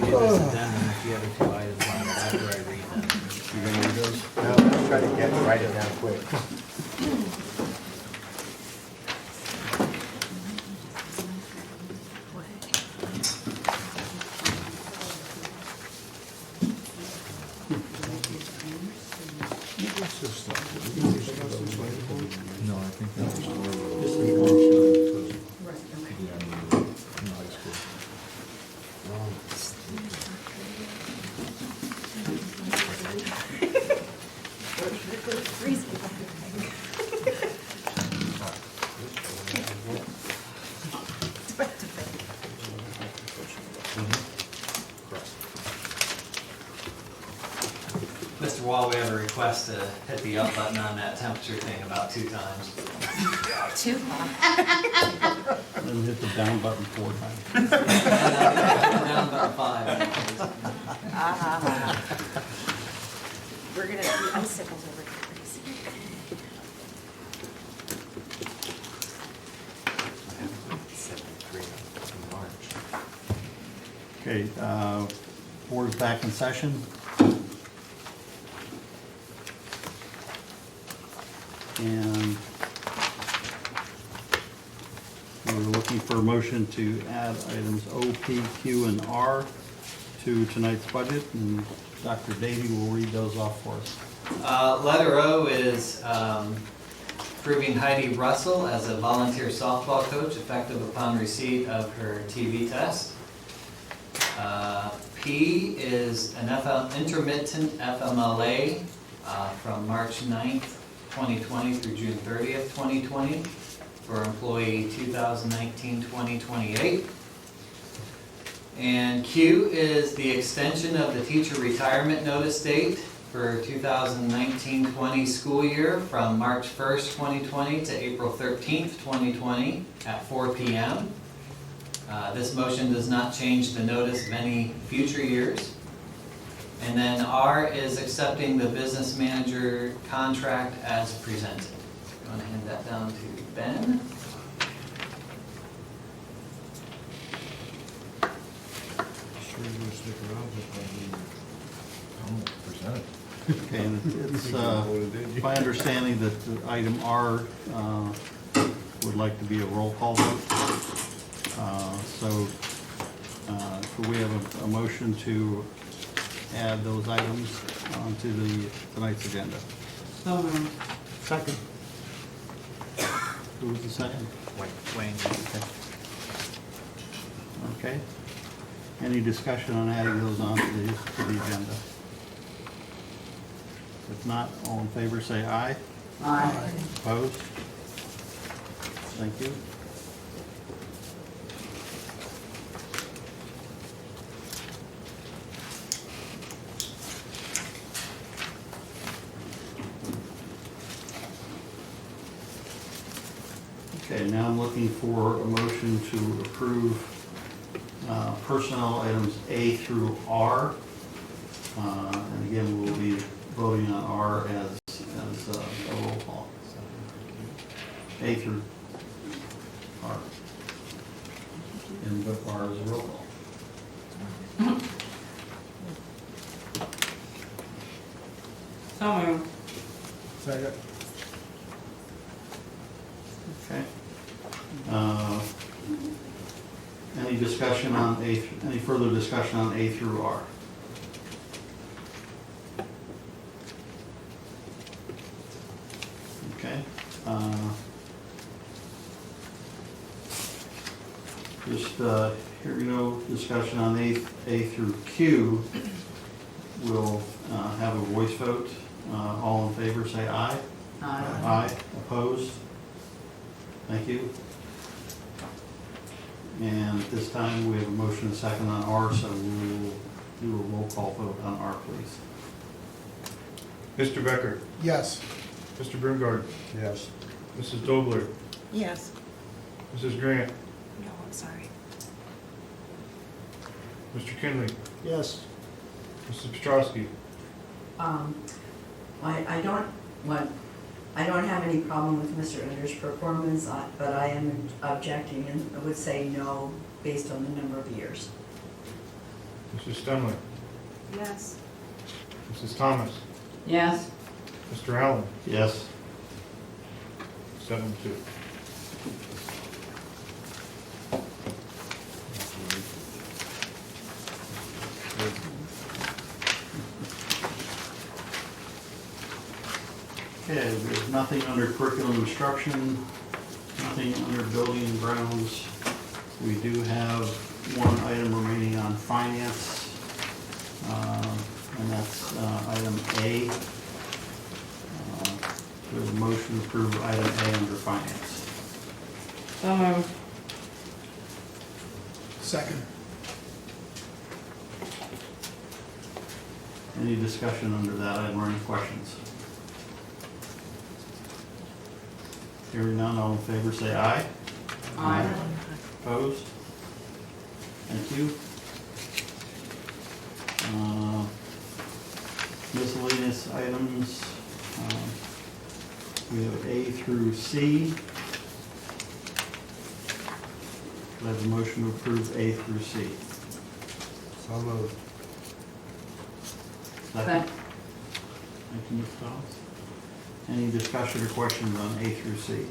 gave you this addendum with the other two items on it after I read them. You gonna read those? No, try to write it down quick. No, I think that was Mr. Wall, we have a request to hit the up button on that temperature thing about 2 times. Too hot. And hit the down button 4 times. Down about 5. We're gonna do icicles over here pretty soon. Okay, board is back in session. And we're looking for a motion to add items O, P, Q, and R to tonight's budget, and Dr. Davy will read those off for us. Letter O is approving Heidi Russell as a volunteer softball coach effective upon receipt of her TV test. P is an intermittent FMLA from March 9th, 2020 through June 30th, 2020 for employee 2019-2028. And Q is the extension of the teacher retirement notice date for 2019-20 school year from March 1st, 2020 to April 13th, 2020 at 4 p.m. This motion does not change the notice of any future years. And then R is accepting the business manager contract as presented. You want to hand that down to Ben? Sure you want to stick around, just present it. Okay, and it's my understanding that the item R would like to be a roll call vote. So could we have a motion to add those items onto tonight's agenda? So moved. Second. Who was the second? Wayne. Okay. Any discussion on adding those onto the agenda? If not, all in favor say aye. Aye. Opposed? Thank you. Okay, now I'm looking for a motion to approve personnel items A through R. And again, we'll be voting on R as a roll call. A through R. And but R is a roll call. So moved. Second. Okay. Any discussion on any further discussion on A through R? Okay. Just hearing no discussion on A through Q, we'll have a voice vote. All in favor, say aye. Aye. Aye. Opposed? Thank you. And at this time, we have a motion and a second on R, so we will do a roll call vote on R, please. Mr. Becker, Yes. Mr. Brungard, Yes. Mrs. Dobler, Yes. Mrs. Grant, No, I'm sorry. Mr. Kinley, Yes. Mrs. Petrowski. I don't have any problem with Mr. Ender's performance, but I am objecting and I would say no based on the number of years. Mrs. Stenley, Yes. Mrs. Thomas, Yes. Mr. Allen, Yes. 7-2. Okay, there's nothing under curriculum instruction, nothing under building and grounds. We do have one item remaining on finance, and that's item A. There's a motion to approve item A under finance. So moved. Second. Any discussion under that item or any questions? Hearing none, all in favor say aye. Aye. Opposed? Thank you. Miscellaneous items, we have A through C. Do I have a motion to approve A through C? So moved. Second. Thank you, Ms. Dawes. Any discussion or questions on A through C?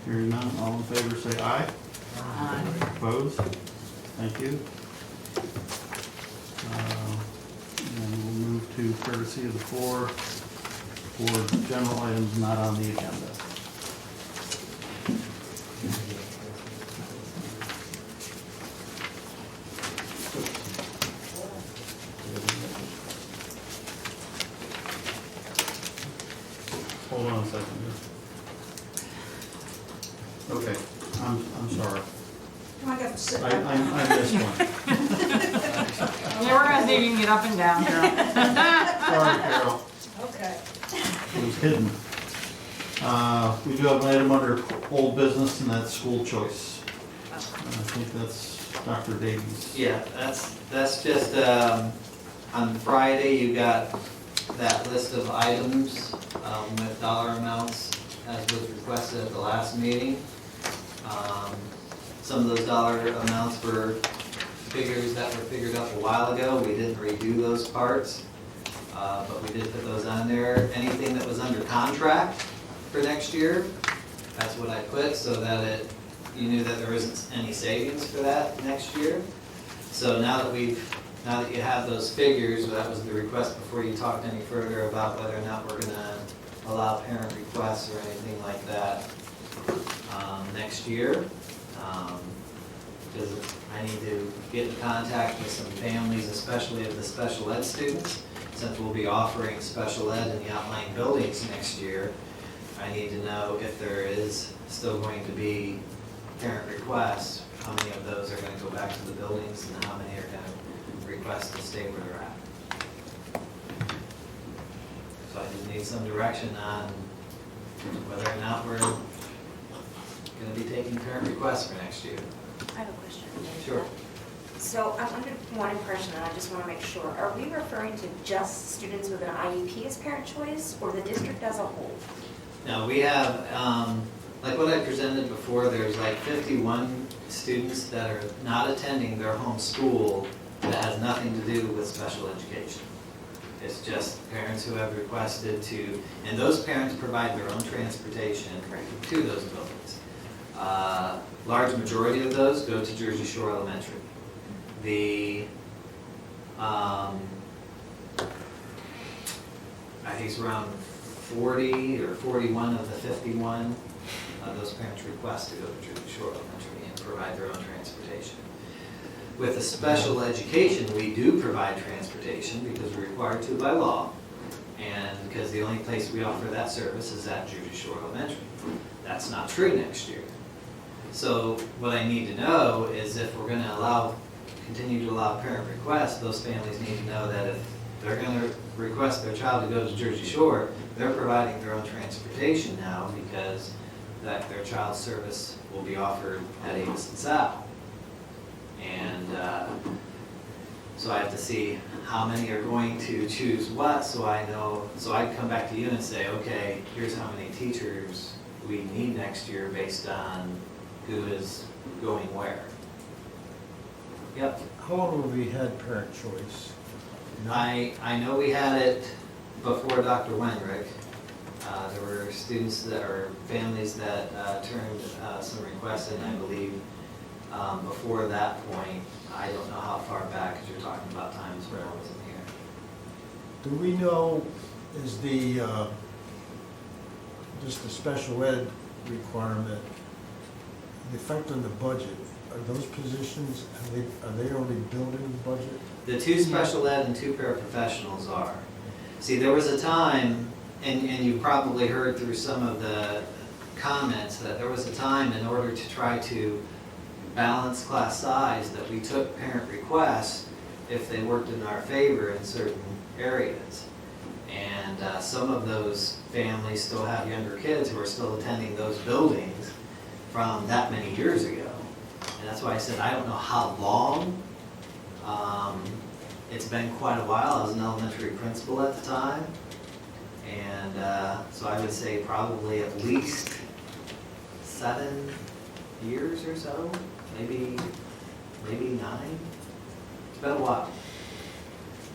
Hearing none, all in favor say aye. Aye. Opposed? Thank you. And we'll move to courtesy of the floor for general items not on the agenda. Hold on a second here. Okay, I'm sorry. I got to sit I missed one. Yeah, we're gonna see if you can get up and down, Carol. Sorry, Carol. Okay. It was hidden. We do have an item under old business, and that's school choice. I think that's Dr. Davies. Yeah, that's just, on Friday, you got that list of items with dollar amounts as was requested at the last meeting. Some of those dollar amounts were figures that were figured up a while ago. We didn't redo those parts, but we did put those on there. Anything that was under contract for next year, that's what I put so that you knew that there isn't any savings for that next year. So now that you have those figures, that was the request before you talked any further about whether or not we're gonna allow parent requests or anything like that next year. Because I need to get in contact with some families, especially of the special ed students, since we'll be offering special ed in the outlying buildings next year. I need to know if there is still going to be parent requests, how many of those are going to go back to the buildings and how many are going to request to stay where they're at. So I just need some direction on whether or not we're going to be taking parent requests for next year. I have a question. Sure. So I'm under one impression, and I just want to make sure. Are we referring to just students with an IEP as parent choice, or the district as a whole? Now, we have, like what I presented before, there's like 51 students that are not attending their home school that has nothing to do with special education. It's just parents who have requested to, and those parents provide their own transportation to those buildings. Large majority of those go to Jersey Shore Elementary. I think it's around 40 or 41 of the 51, those parents request to go to Jersey Shore Elementary and provide their own transportation. With the special education, we do provide transportation because we're required to by law, and because the only place we offer that service is at Jersey Shore Elementary. That's not true next year. So what I need to know is if we're going to continue to allow parent requests, those families need to know that if they're going to request their child to go to Jersey Shore, they're providing their own transportation now because that their child's service will be offered at Avis and Sal. And so I have to see how many are going to choose what, so I know, so I can come back to you and say, okay, here's how many teachers we need next year based on who is going where. Yep. How long have we had parent choice? You know? I know we had it before Dr. Wenrick. There were students that, or families that turned some requests in, I believe. Before that point, I don't know how far back, because you're talking about times where I wasn't here. Do we know, is the, just the special ed requirement, the effect on the budget, are those positions, are they already built in the budget? The 2 special ed and 2 paraprofessionals are. See, there was a time, and you probably heard through some of the comments, that there was a time in order to try to balance class size that we took parent requests if they worked in our favor in certain areas. And some of those families still have younger kids who are still attending those buildings from that many years ago. And that's why I said I don't know how long. It's been quite a while. I was an elementary principal at the time. And so I would say probably at least 7 years or so, maybe 9. It's been a while.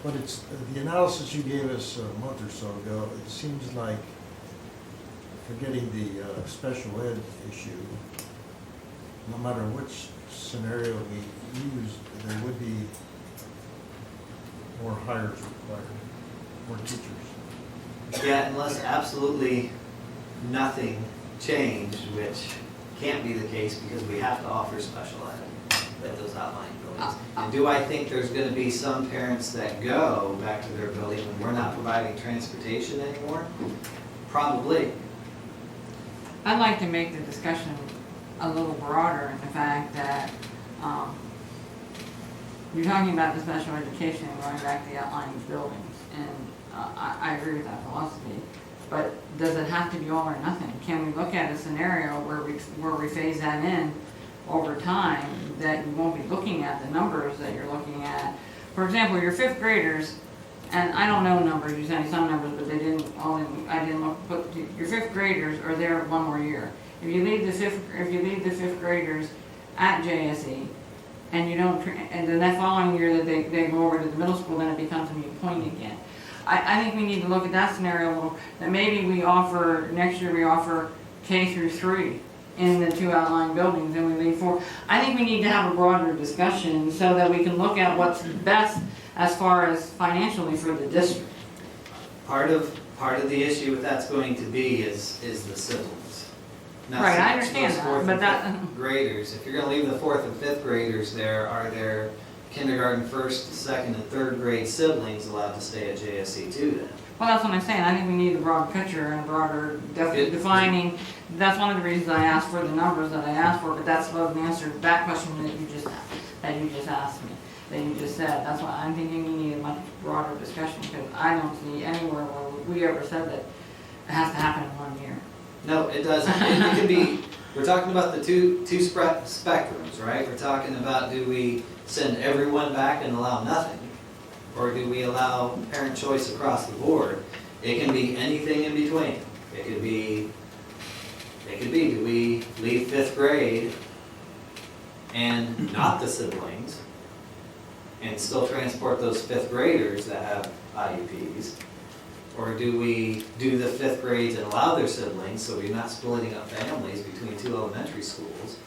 But it's, the analysis you gave us a month or so ago, it seems like, forgetting the special ed issue, no matter which scenario we use, there would be more hires required, more teachers. Yeah, unless absolutely nothing changed, which can't be the case because we have to offer special ed at those outlying buildings. And do I think there's going to be some parents that go back to their building when we're not providing transportation anymore? Probably. I'd like to make the discussion a little broader in the fact that you're talking about the special education and going back to the outlying buildings, and I agree with that philosophy. But does it have to be all or nothing? Can we look at a scenario where we phase that in over time, that you won't be looking at the numbers that you're looking at? For example, your 5th graders, and I don't know numbers, you sent me some numbers, but they didn't all I didn't look, but your 5th graders are there 1 more year. If you leave the 5th graders at JSE, and you don't, and then that following year that they go over to the middle school, then it becomes a moot point again. I think we need to look at that scenario a little, that maybe we offer, next year we offer K through 3 in the 2 outlying buildings, and we leave 4. I think we need to have a broader discussion so that we can look at what's best as far as financially for the district. Part of the issue with that's going to be is the siblings. Now, Right, I those understand 4th that, and but 5th graders, if you're going to leave the 4th and 5th graders there, are there kindergarten, 1st, 2nd, and 3rd grade siblings allowed to stay at JSC too then? Well, that's what I'm saying. I think we need a broad picture and a broader defining. That's one of the reasons I asked for the numbers that I asked for, but that's what the answer to that question that you just asked me, that you just said. That's why I'm thinking we need a much broader discussion, because I don't see anywhere where we ever said that it has to happen in 1 year. No, it doesn't. It can be, we're talking about the two spectrums, right? We're talking about, do we send everyone back and allow nothing? Or do we allow parent choice across the board? It can be anything in between. It could be, do we leave 5th grade and not the siblings and still transport those 5th graders that have IEPs? Or do we do the 5th grades and allow their siblings, so we're not splitting up families between 2 elementary schools?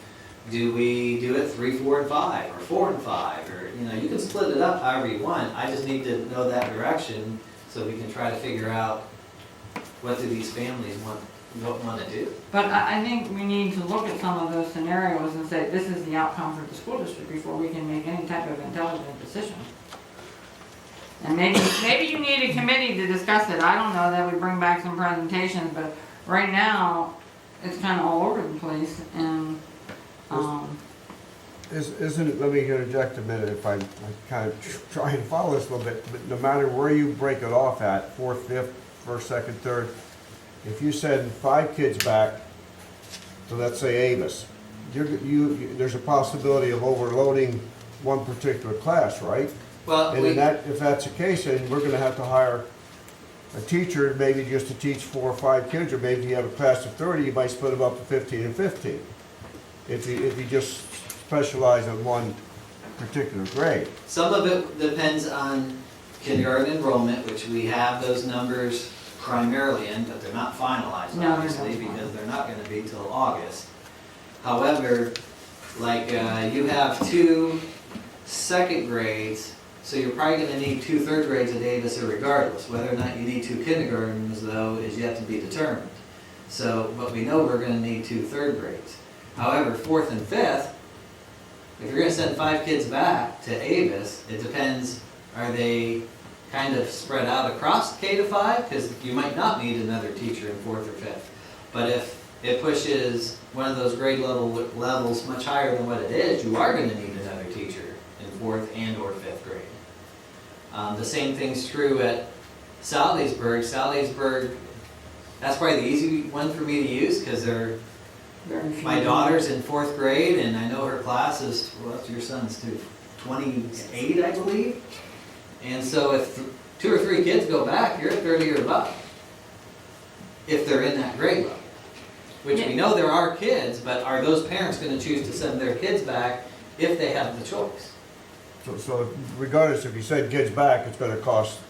Do we do it 3, 4, and 5, or 4 and 5, or, you can split it up however you want. I just need to know that direction so we can try to figure out what do these families want to do. But I think we need to look at some of those scenarios and say, this is the outcome for the school district before we can make any type of intelligent decision. And maybe you need a committee to discuss it. I don't know, that we bring back some presentations, but right now, it's kind of all over the place, and, Isn't it, let me interject a minute if I kind of try and follow this a little bit, but no matter where you break it off at, 4th, 5th, 1st, 2nd, 3rd, if you send 5 kids back to, let's say, Avis, there's a possibility of overloading one particular class, right? Well, and if that's the case, then we're going to have to hire a teacher maybe just to teach 4 or 5 kids, or maybe you have a class of 30, you might split them up to 15 and 15. If you just specialize in one particular grade. Some of it depends on kindergarten enrollment, which we have those numbers primarily in, but they're not finalized, No, they're obviously, not. because they're not gonna be till August. However, like, you have 2 second grades, so you're probably gonna need 2 third grades at Davis regardless. Whether or not you need 2 kindergartens, though, is yet to be determined. So, but we know we're gonna need 2 third grades. However, 4th and 5th, if you're gonna send 5 kids back to Avis, it depends, are they kind of spread out across K-5? Because you might not need another teacher in 4th or 5th. But if it pushes one of those grade levels much higher than what it is, you are gonna need another teacher in 4th and or 5th grade. The same thing's true at Salleysburg. Salleysburg, that's probably the easy one for me to use, because my daughter's in 4th grade, and I know her class is, what's your son's too? 28, I believe. And so if 2 or 3 kids go back, you're at 30 or above. If they're in that grade level. Which we know there are kids, but are those parents gonna choose to send their kids back if they have the choice? So regardless, if you send kids back, it's gonna cost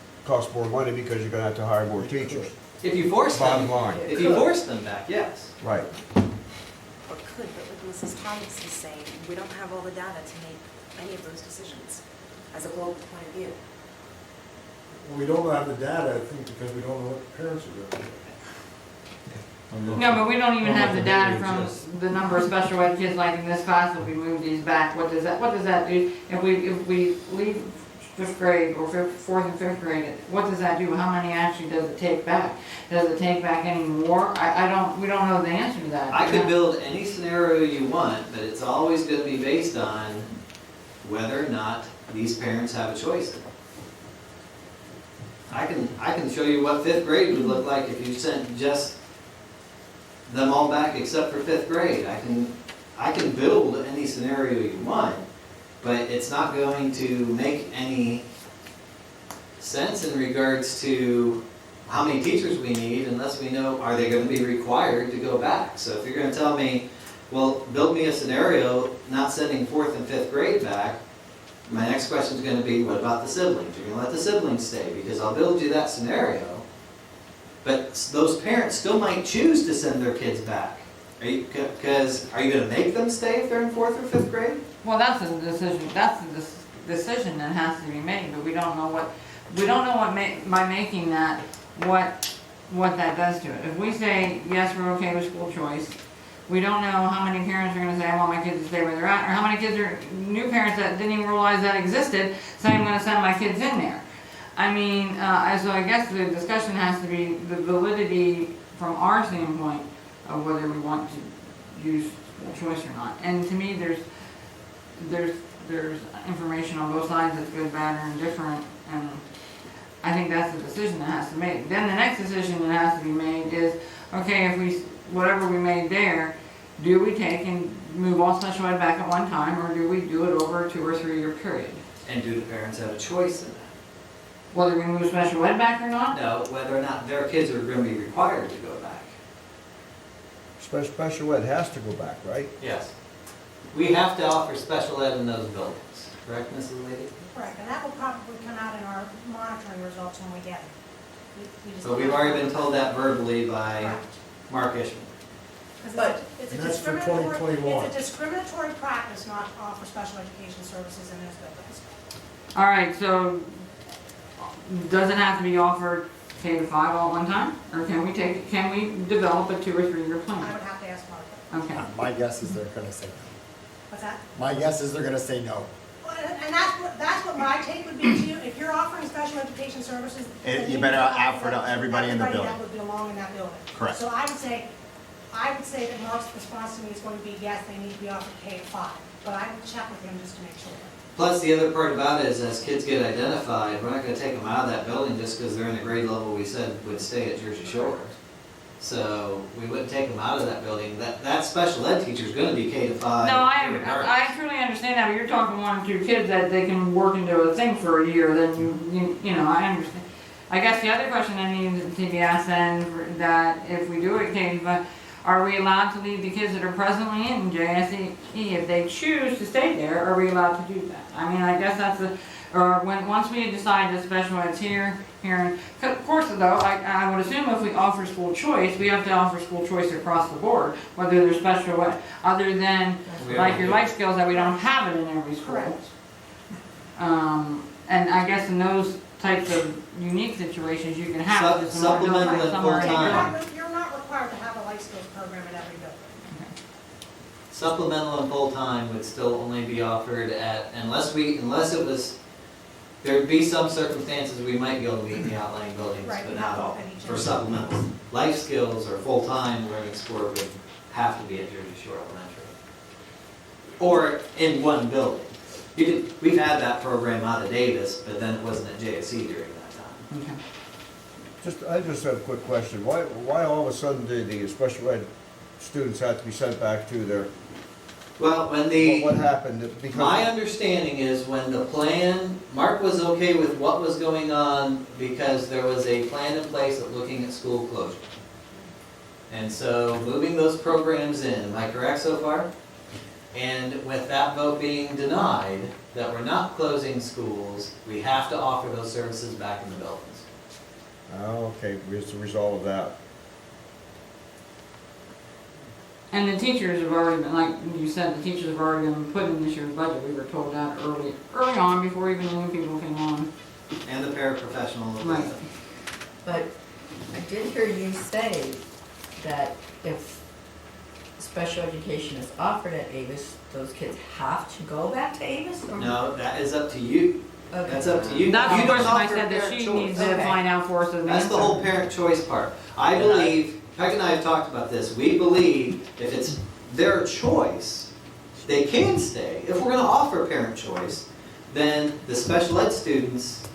more money because you're gonna have to hire more teachers. If you force them, Bottom line. if you force them back, yes. Right. Or could, but like Mrs. Thomas is saying, we don't have all the data to make any of those decisions as a global point of view. Well, we don't have the data, I think, because we don't know what the parents are gonna do. No, but we don't even have the data from the number of special ed kids like in this class, if we move these back, what does that do? If we leave 5th grade or 4th and 5th grade, what does that do? How many actually does it take back? Does it take back any more? We don't know the answer to that. I could build any scenario you want, but it's always gonna be based on whether or not these parents have a choice. I can show you what 5th grade would look like if you sent just them all back except for 5th grade. I can build any scenario you want, but it's not going to make any sense in regards to how many teachers we need unless we know, are they going to be required to go back? So if you're going to tell me, well, build me a scenario not sending 4th and 5th grade back, my next question is going to be, what about the siblings? You're going to let the siblings stay, because I'll build you that scenario. But those parents still might choose to send their kids back. Because are you going to make them stay if they're in 4th or 5th grade? Well, that's a decision. That's the decision that has to be made. But we don't know what by making that what that does to it. If we say yes, we're okay with school choice, we don't know how many parents are going to say I want my kids to stay where they're at, or how many kids are new parents that didn't even realize that existed say I'm going to send my kids in there. I mean, so I guess the discussion has to be the validity from our standpoint of whether we want to use school choice or not. And to me, there's information on both sides that's good, bad, or indifferent, and I think that's the decision that has to be made. Then the next decision that has to be made is, okay, if whatever we made there, do we take and move all special ed back at one time, or do we do it over a 2 or 3 year period? And do the parents have a choice in that? Whether we move special ed back or not? No, whether or not their kids are going to be required to go back. Special ed has to go back, right? Yes. We have to offer special ed in those buildings, correct, Mrs. Lady? Correct, and that will probably come out in our monitoring results when we get them. So we've already been told that verbally by Correct. Mark Ishman. Because it's a And that's for discriminatory, 2021. it's a discriminatory practice not to offer special education services in those buildings. All right, so does it have to be offered K-5 all at one time? Or can we develop a 2 or 3 year I plan? would have to ask Martha. Okay. My guess is they're gonna say no. What's that? My guess is they're gonna say no. Well, and that's what my take would be too. If you're offering special education services, then You need better to offer to everybody in the building. that would belong in that building. Correct. So I would say that Mark's response to me is going to be, yes, they need to be offered K-5, but I would check with him just to make sure. Plus, the other part about it is as kids get identified, we're not going to take them out of that building just because they're in the grade level we said would stay at Jersey Shore. So we wouldn't take them out of that building. That special ed teacher is going to be K-5. No, I truly understand that, but you're talking 1 or 2 kids that they can work into a thing for a year, then you know, I understand. I guess the other question that needs to be asked then, that if we do it K-5, Are we allowed to leave the kids that are presently in JSE, if they choose to stay there, are we allowed to do that? I mean, I guess that's or once we decide that special ed's here, and, of course though, I would assume if we offer school choice, we have to offer school choice across the board, whether they're special ed, other than like your life skills that we don't have it in every school. Correct. And I guess in those types of unique situations, you can have just some Supplemental and somewhere in full-time. there. You're not required to have a life skills program in every building. Supplemental and full-time would still only be offered at, unless it was, there'd be some circumstances we might be able to meet in the outlying buildings, Right, but we not have to all, look at each for other. supplemental. Life skills or full-time learning sport would have to be at Jersey Shore Elementary. Or in one building. We've had that program out of Davis, but then it wasn't at JSE during that time. Okay. I just have a quick question. Why all of a sudden did the special ed students have to be sent back to their, Well, what happened? Because my understanding is when the plan, Mark was okay with what was going on because there was a plan in place of looking at school closure. And so moving those programs in, am I correct so far? And with that vote being denied, that we're not closing schools, we have to offer those services back in the buildings. Oh, okay, as a result of that. And the teachers have already been, like you said, the teachers have already been put in this year's budget. We were told that early on, before even new people came on. And the paraprofessionals. Right. But I did hear you say that if special education is offered at Avis, those kids have to go back to Avis? Or? No, that is up to you. Okay. That's up to you. That's You the don't question I offer said that parent she choice. needs to find out for us. That's the whole parent choice part. I believe, Peg and I have talked about this, we believe if it's their choice, they can stay. If we're gonna offer parent choice, then the special ed students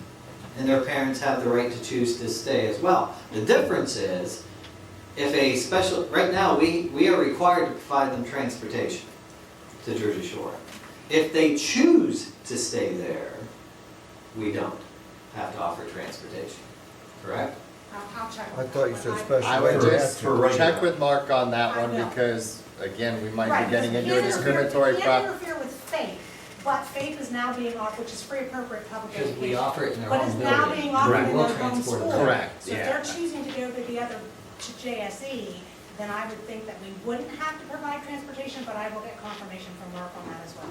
and their parents have the right to choose to stay as well. The difference is, if a special, right now, we are required to provide them transportation to Jersey Shore. If they choose to stay there, we don't have to offer transportation, correct? I'll check. I thought you said special I ed. would just had to. check with Mark on that I one will. because, again, we might Right, be getting because into a you can't discriminatory You prop. can't interfere with FAPE, but FAPE is now being offered, which is free appropriate public Because education. we offer it in their But own it's building. now being offered Correct. in We'll their home transport school. them. Correct, So if yeah. they're choosing to go to JSE, then I would think that we wouldn't have to provide transportation, but I will get confirmation from Mark on that as well.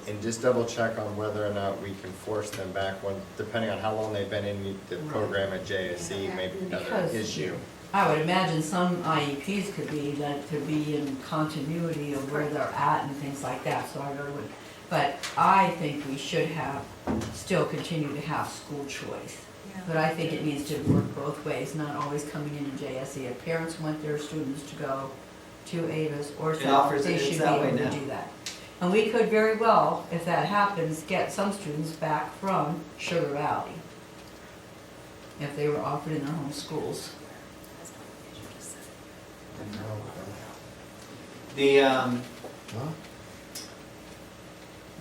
And just double check on whether or not we can force them back when, depending on how long they've been in the program at JSE, maybe another Because- issue. I would imagine some IEPs could be that to be in continuity of where they're at and things like that, so I really would. But I think we should still continue to have school choice. But I think it needs to work both ways, not always coming into JSE. If parents want their students to go to Avis or It South, offers they it should be that way able to now. do that. And we could very well, if that happens, get some students back from Sugar Valley if they were offered in their home schools.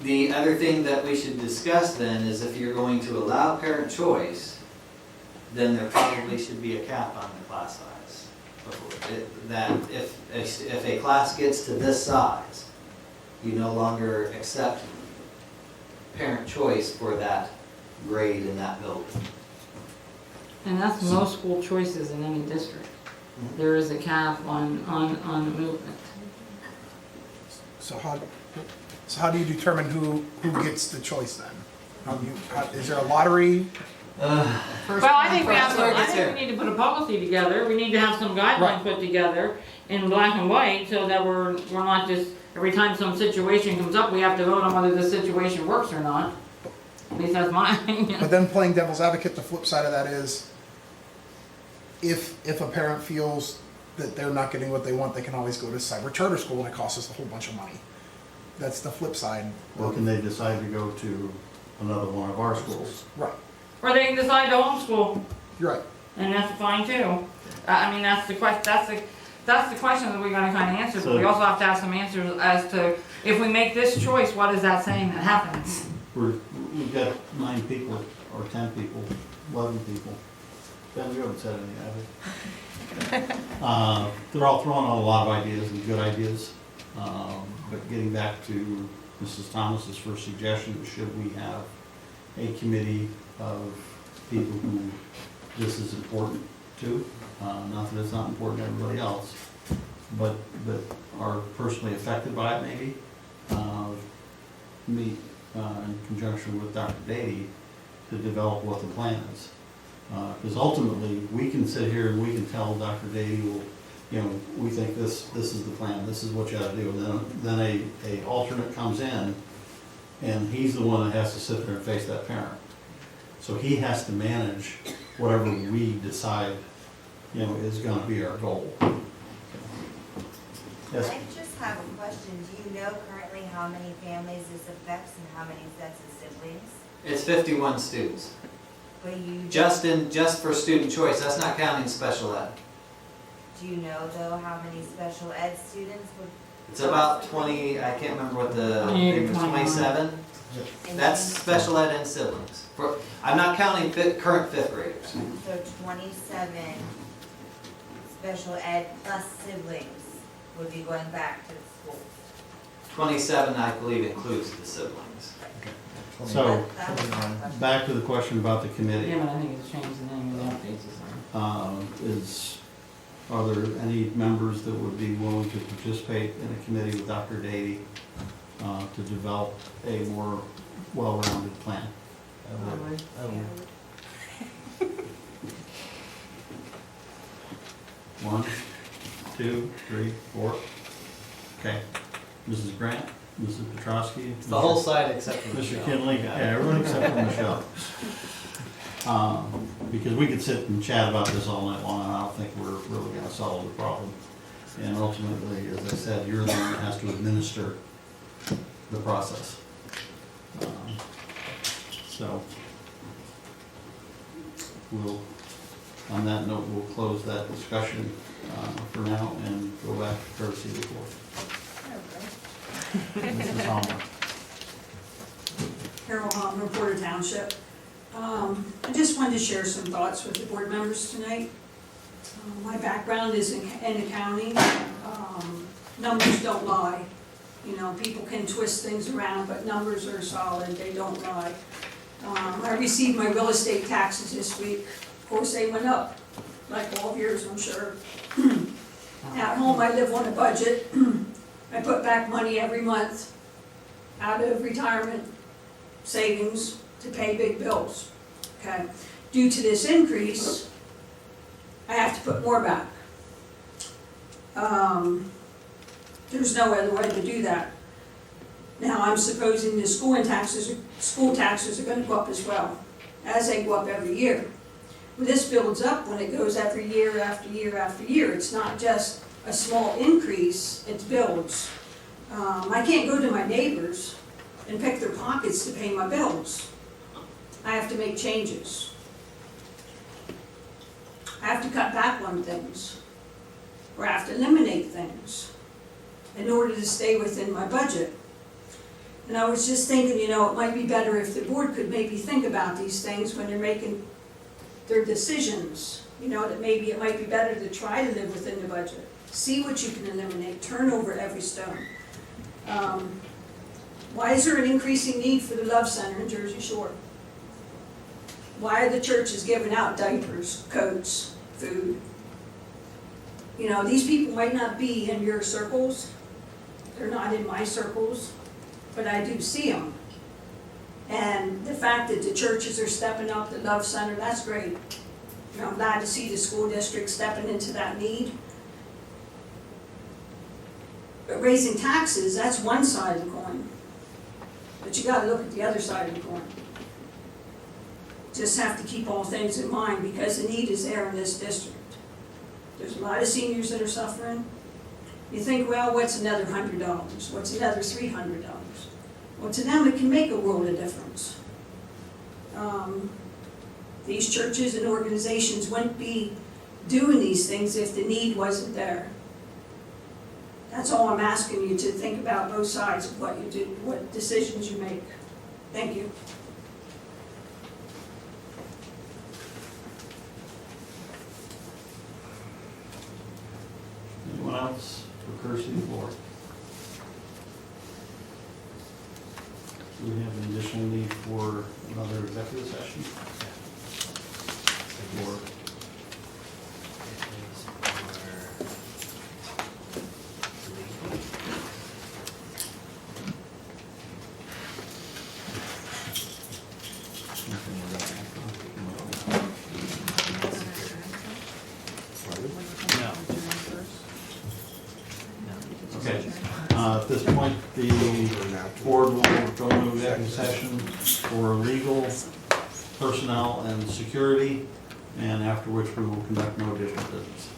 The other thing that we should discuss then is if you're going to allow parent choice, then there probably should be a cap on the class size. That if a class gets to this size, you no longer accept parent choice for that grade in that building. And that's most school choices in any district. There is a cap on movement. So how do you determine who gets the choice then? Is there a lottery? Well, I think we need to put a policy together. We need to have some guidelines put together in black and white so that we're not just, every time some situation comes up, we have to vote on whether the situation works or not. At least that's my opinion. But then playing devil's advocate, the flip side of that is, if a parent feels that they're not getting what they want, they can always go to cyber charter school and it costs us a whole bunch of money. That's the flip side. Or can they decide to go to another one of our schools? Right. Or they can decide to homeschool. You're right. And that's fine too. I mean, that's the question, that's the question that we're gonna kinda answer, but we So- also have to have some answers as to, if we make this choice, what is that saying that happens? We've got 9 people, or 10 people, 11 people. Ben, you haven't said anything, have you? They're all throwing out a lot of ideas and good ideas. But getting back to Mrs. Thomas's first suggestion, should we have a committee of people who this is important to? Not that it's not important to everybody else, but are personally affected by it maybe. Meet in conjunction with Dr. Dady to develop what the plan is. Because ultimately, we can sit here and we can tell Dr. Dady, well, you know, we think this is the plan, this is what you gotta do. And then a alternate comes in, and he's the one that has to sit there and face that parent. So he has to manage whatever we decide, you know, is gonna be our goal. Yes? I just have a question. Do you know currently how many families this affects and how many sets of siblings? It's 51 students. But you Just for student choice, that's not counting special ed. do you know though how many special ed students would? It's about 20, I can't remember what the, Yeah, thing was, 27? That's special ed and siblings. I'm not counting current fifth graders. So 27 special ed plus siblings would be going back to the school. 27, I believe, includes the siblings. So, That was my question. back to the question about the committee. Yeah, but I think it's changed the name of the updates or something. Are there any members that would be willing to participate in a committee with Dr. Dady to develop a more well-rounded plan? One, two, three, four. Okay. Mrs. Grant, Mrs. Petrosky. It's the whole side except for Mr. Michelle. Kinley, yeah, everyone except for Michelle. Because we could sit and chat about this all night long, and I don't think we're really gonna solve the problem. And ultimately, as I said, you're the one that has to administer the process. So, on that note, we'll close that discussion for now and go back to courtesy report. Mrs. Almer. Carol Hoffman, Porter Township. I just wanted to share some thoughts with the board members tonight. My background is in accounting. Numbers don't lie. You know, people can twist things around, but numbers are solid, they don't lie. I received my real estate taxes this week. Of course, they went up, like all of yours, I'm sure. At home, I live on a budget. I put back money every month out of retirement savings to pay big bills, okay? Due to this increase, I have to put more back. There's no other way to do that. Now, I'm supposing the school taxes are gonna go up as well, as they go up every year. Well, this builds up when it goes every year after year after year. It's not just a small increase, it builds. I can't go to my neighbors and pick their pockets to pay my bills. I have to make changes. I have to cut back on things, or I have to eliminate things in order to stay within my budget. And I was just thinking, you know, it might be better if the board could maybe think about these things when they're making their decisions. You know, that maybe it might be better to try to live within the budget. See what you can eliminate, turn over every stone. Why is there an increasing need for the Love Center in Jersey Shore? Why are the churches giving out diapers, coats, food? You know, these people might not be in your circles. They're not in my circles, but I do see them. And the fact that the churches are stepping up, the Love Center, that's great. You know, I'm glad to see the school district stepping into that need. But raising taxes, that's one side of the coin. But you gotta look at the other side of the coin. Just have to keep all things in mind because the need is there in this district. There's a lot of seniors that are suffering. You think, well, what's another $100? What's another $300? Well, to them, it can make a world of difference. These churches and organizations wouldn't be doing these things if the need wasn't there. That's all I'm asking you to think about both sides of what you do, what decisions you make. Thank you. else for courtesy of the board? Do we have an additional need for another executive session? Or okay, at this point, the board will go into executive session for legal, personnel, and security, and after which we will conduct no additional business.